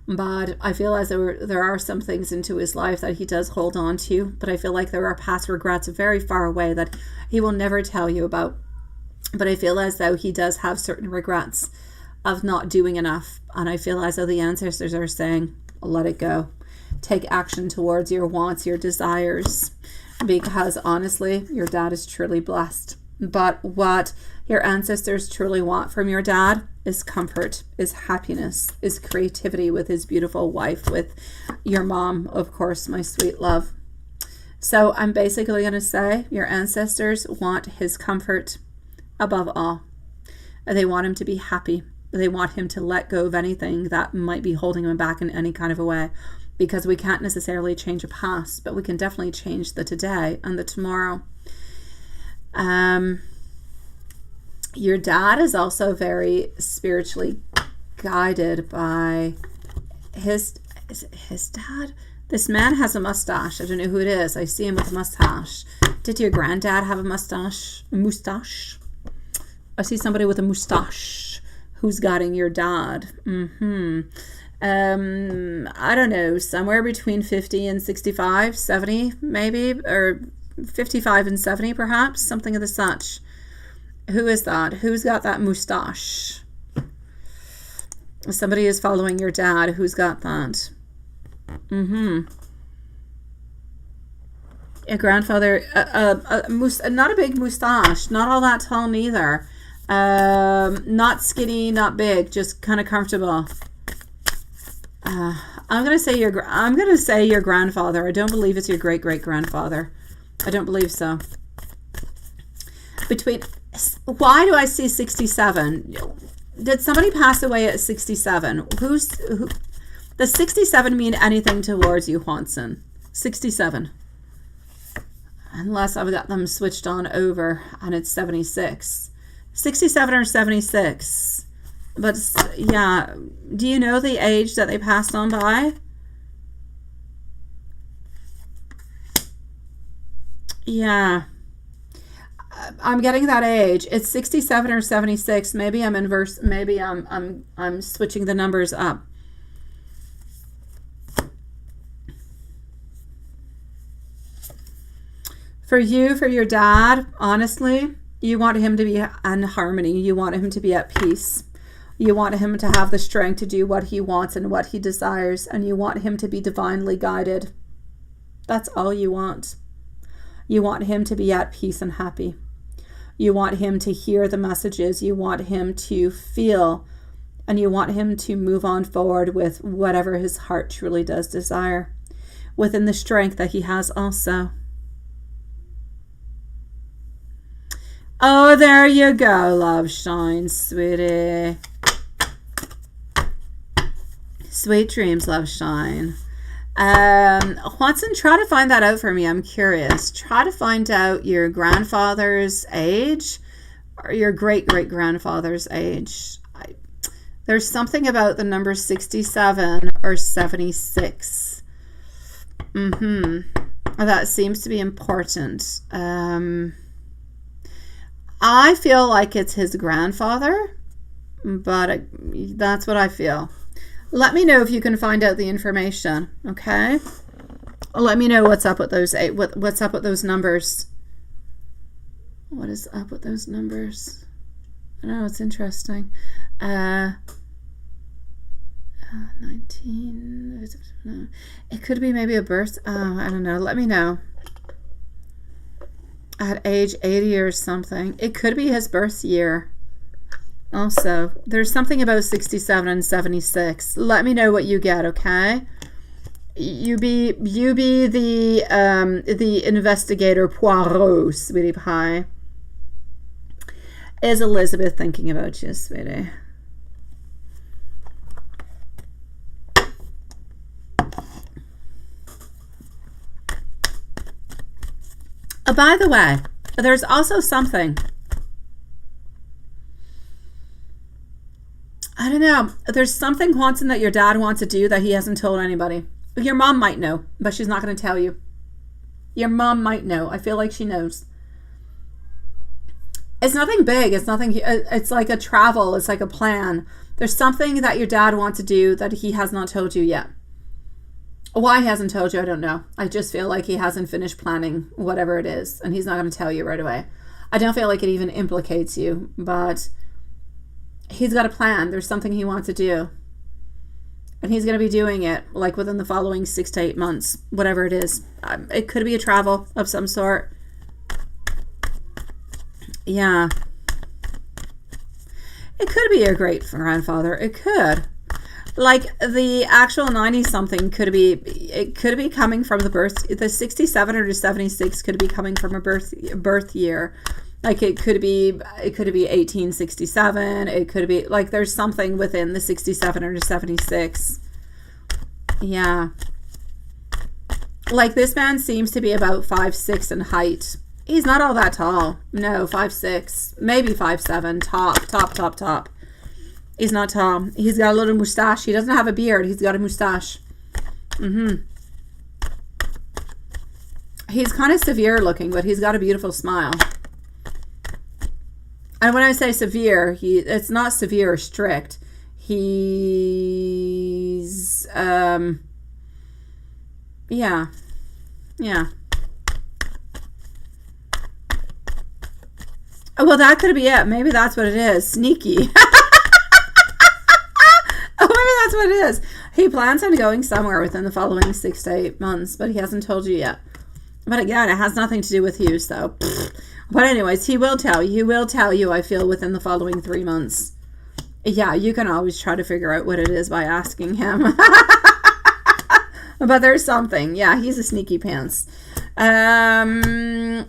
But I feel as though there are some things into his life that he does hold on to. But I feel like there are past regrets very far away that he will never tell you about. But I feel as though he does have certain regrets of not doing enough. And I feel as though the ancestors are saying, let it go. Take action towards your wants, your desires. Because honestly, your dad is truly blessed. But what your ancestors truly want from your dad is comfort, is happiness, is creativity with his beautiful wife, with your mom, of course, my sweet love. So I'm basically going to say your ancestors want his comfort above all. They want him to be happy. They want him to let go of anything that might be holding him back in any kind of a way, because we can't necessarily change a past, but we can definitely change the today and the tomorrow. Your dad is also very spiritually guided by his dad. This man has a mustache. I don't know who it is. I see him with a mustache. Did your granddad have a mustache? I see somebody with a mustache who's guiding your dad. I don't know, somewhere between 50 and 65, 70 maybe, or 55 and 70 perhaps, something of the such. Who is that? Who's got that mustache? Somebody is following your dad. Who's got that? A grandfather, not a big mustache, not all that tall neither. Not skinny, not big, just kind of comfortable. I'm gonna say your grandfather. I don't believe it's your great-great-grandfather. I don't believe so. Why do I see 67? Did somebody pass away at 67? Does 67 mean anything towards you, Juanson? 67. Unless I've got them switched on over and it's 76. 67 or 76. But yeah, do you know the age that they passed on by? Yeah. I'm getting that age. It's 67 or 76. Maybe I'm inverse. Maybe I'm switching the numbers up. For you, for your dad, honestly, you want him to be in harmony. You want him to be at peace. You want him to have the strength to do what he wants and what he desires, and you want him to be divinely guided. That's all you want. You want him to be at peace and happy. You want him to hear the messages. You want him to feel, and you want him to move on forward with whatever his heart truly does desire, within the strength that he has also. Oh, there you go, love shine, sweetie. Sweet dreams, love shine. Watson, try to find that out for me. I'm curious. Try to find out your grandfather's age or your great-great-grandfather's age. There's something about the number 67 or 76. That seems to be important. I feel like it's his grandfather, but that's what I feel. Let me know if you can find out the information, okay? Let me know what's up with those what's up with those numbers. What is up with those numbers? I know, it's interesting. 19. It could be maybe a birth. I don't know. Let me know. At age 80 or something. It could be his birth year. Also, there's something about 67 and 76. Let me know what you get, okay? You be the investigator Poirot, sweetie pie. Is Elizabeth thinking about you, sweetie? By the way, there's also something. I don't know. There's something, Watson, that your dad wants to do that he hasn't told anybody. Your mom might know, but she's not going to tell you. Your mom might know. I feel like she knows. It's nothing big. It's nothing. It's like a travel. It's like a plan. There's something that your dad wants to do that he has not told you yet. Why he hasn't told you, I don't know. I just feel like he hasn't finished planning whatever it is, and he's not going to tell you right away. I don't feel like it even implicates you, but he's got a plan. There's something he wants to do, and he's going to be doing it like within the following 6 to 8 months, whatever it is. It could be a travel of some sort. Yeah. It could be your great grandfather. It could. Like the actual 90-something could be coming from the birth. The 67 or the 76 could be coming from a birth year. Like it could be 1867. It could be like there's something within the 67 or 76. Yeah. Like this man seems to be about 5'6" in height. He's not all that tall. No, 5'6", maybe 5'7", top. He's not tall. He's got a little mustache. He doesn't have a beard. He's got a mustache. He's kind of severe looking, but he's got a beautiful smile. And when I say severe, it's not severe or strict. He's, yeah. Oh, well, that could be it. Maybe that's what it is. Sneaky. Oh, maybe that's what it is. He plans on going somewhere within the following 6 to 8 months, but he hasn't told you yet. But again, it has nothing to do with you, so... But anyways, he will tell you. He will tell you, I feel, within the following 3 months. Yeah, you can always try to figure out what it is by asking him. But there's something. Yeah, he's a sneaky pants. Other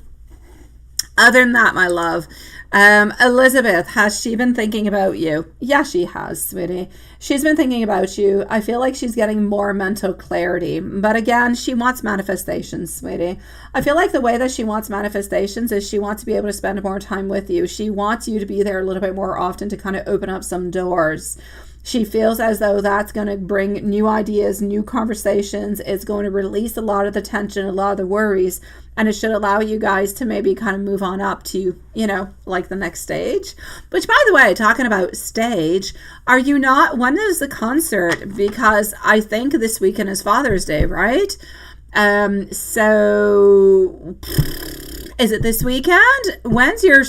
than that, my love, Elizabeth, has she been thinking about you? Yeah, she has, sweetie. She's been thinking about you. I feel like she's getting more mental clarity. But again, she wants manifestations, sweetie. I feel like the way that she wants manifestations is she wants to be able to spend more time with you. She wants you to be there a little bit more often to kind of open up some doors. She feels as though that's going to bring new ideas, new conversations. It's going to release a lot of the tension, a lot of the worries, and it should allow you guys to maybe kind of move on up to, you know, like the next stage. Which, by the way, talking about stage, are you not, when is the concert? Because I think this weekend is Father's Day, right? So is it this weekend? When's your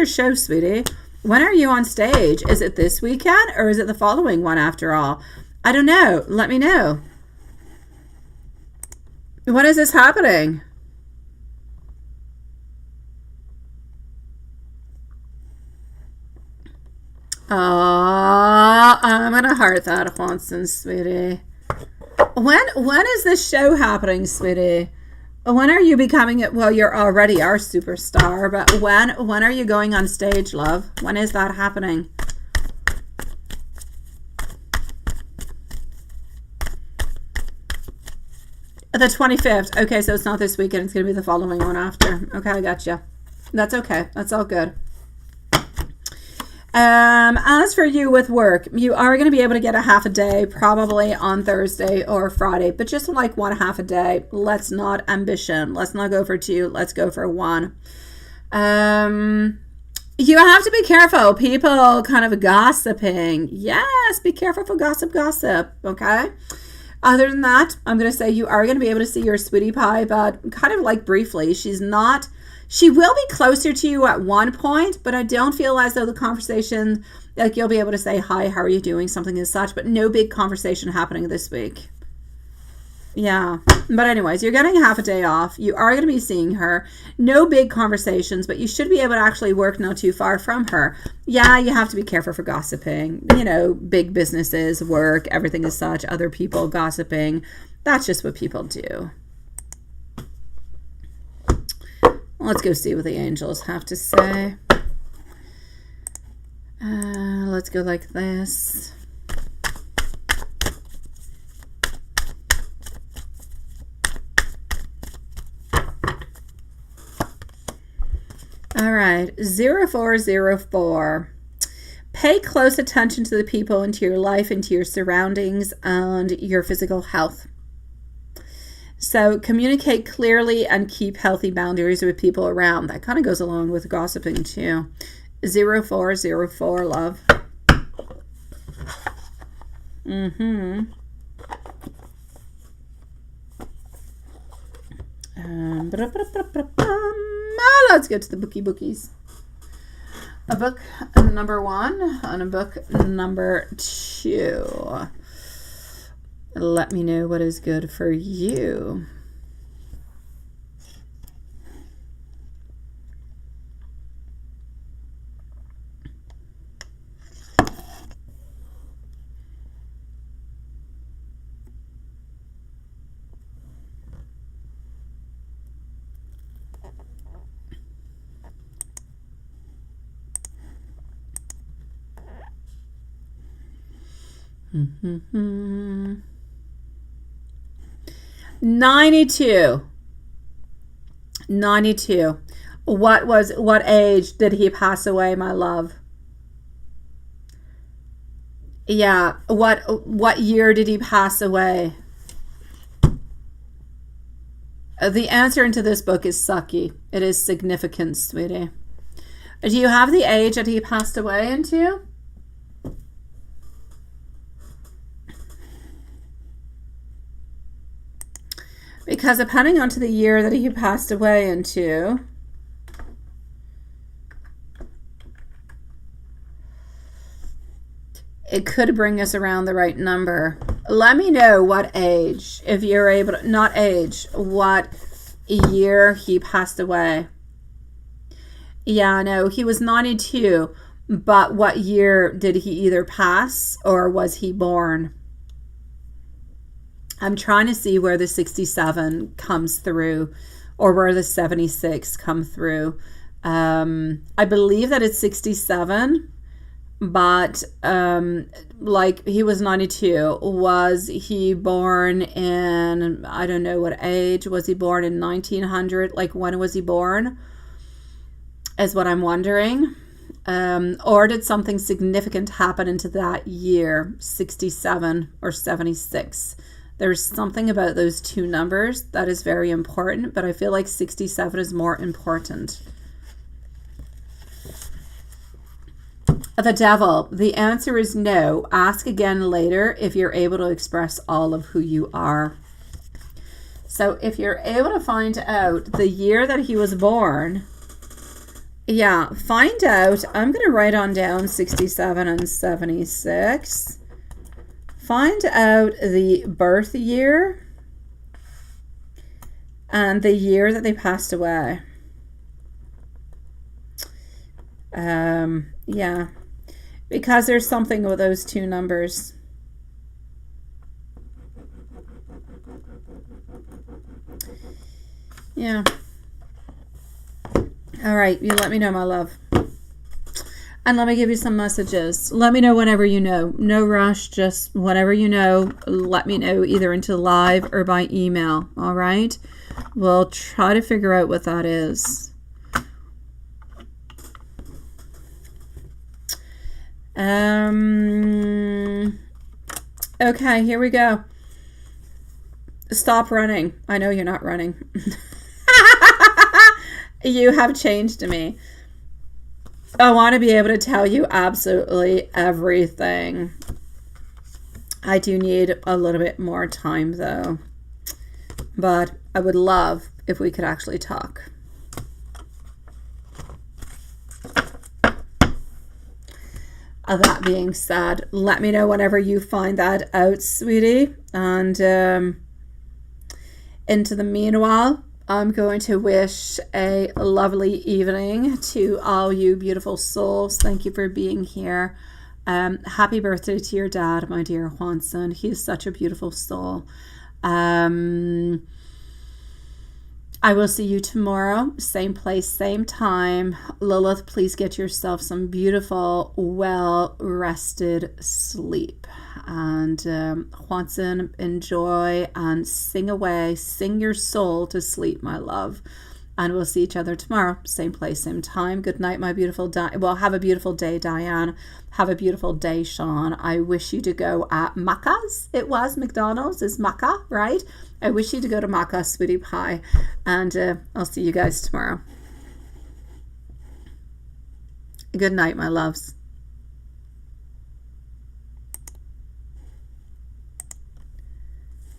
show, sweetie? When are you on stage? Is it this weekend or is it the following one after all? I don't know. Let me know. When is this happening? Oh, I'm going to heart that, Johnson, sweetie. When is this show happening, sweetie? When are you becoming it? Well, you're already our superstar, but when are you going on stage, love? When is that happening? The 25th. Okay, so it's not this weekend. It's going to be the following one after. Okay, I gotcha. That's okay. That's all good. As for you with work, you are going to be able to get a half a day probably on Thursday or Friday, but just like 1.5 a day. Let's not ambition. Let's not go for 2. Let's go for 1. You have to be careful. People kind of gossiping. Yes, be careful for gossip. Okay. Other than that, I'm going to say you are going to be able to see your sweetie pie, but kind of like briefly. She will be closer to you at one point, but I don't feel as though the conversation, like you'll be able to say, hi, how are you doing? Something as such, but no big conversation happening this week. Yeah. But anyways, you're getting half a day off. You are going to be seeing her. No big conversations, but you should be able to actually work not too far from her. Yeah, you have to be careful for gossiping. You know, big businesses, work, everything as such, other people gossiping. That's just what people do. Let's go see what the angels have to say. Let's go like this. All right, 0404. Pay close attention to the people into your life, into your surroundings, and your physical health. So communicate clearly and keep healthy boundaries with people around. That kind of goes along with gossiping too. 0404, love. Let's get to the bookies. A book number 1 and a book number 2. Let me know what is good for you. Mm-hmm. 92. 92. What age did he pass away, my love? Yeah, what year did he pass away? The answer into this book is sucky. It is significant, sweetie. Do you have the age that he passed away into? Because depending on to the year that he passed away into, it could bring us around the right number. Let me know what age, if you're able to, not age, what year he passed away. Yeah, no, he was 92, but what year did he either pass or was he born? I'm trying to see where the 67 comes through or where the 76 come through. I believe that it's 67, but like he was 92. Was he born in, I don't know what age, was he born in 1900? Like when was he born is what I'm wondering. Or did something significant happen into that year, 67 or 76? There's something about those two numbers that is very important, but I feel like 67 is more important. The Devil. The answer is no. Ask again later if you're able to express all of who you are. So if you're able to find out the year that he was born, yeah, find out. I'm going to write on down 67 and 76. Find out the birth year and the year that they passed away. Yeah, because there's something with those two numbers. Yeah. All right, you let me know, my love. And let me give you some messages. Let me know whenever you know. No rush, just whenever you know, let me know either into live or by email, all right? We'll try to figure out what that is. Okay, here we go. Stop running. I know you're not running. You have changed me. I want to be able to tell you absolutely everything. I do need a little bit more time though. But I would love if we could actually talk. That being said, let me know whenever you find that out, sweetie. And into the meanwhile, I'm going to wish a lovely evening to all you beautiful souls. Thank you for being here. Happy birthday to your dad, my dear Juanson. He is such a beautiful soul. I will see you tomorrow, same place, same time. Lilith, please get yourself some beautiful, well-rested sleep. And Juanson, enjoy and sing away. Sing your soul to sleep, my love. And we'll see each other tomorrow, same place, same time. Good night, my beautiful well, have a beautiful day, Diane. Have a beautiful day, Sean. I wish you to go at Macca's. It was McDonald's is Macca, right? I wish you to go to Macca, sweetie pie. And I'll see you guys tomorrow. Good night, my loves.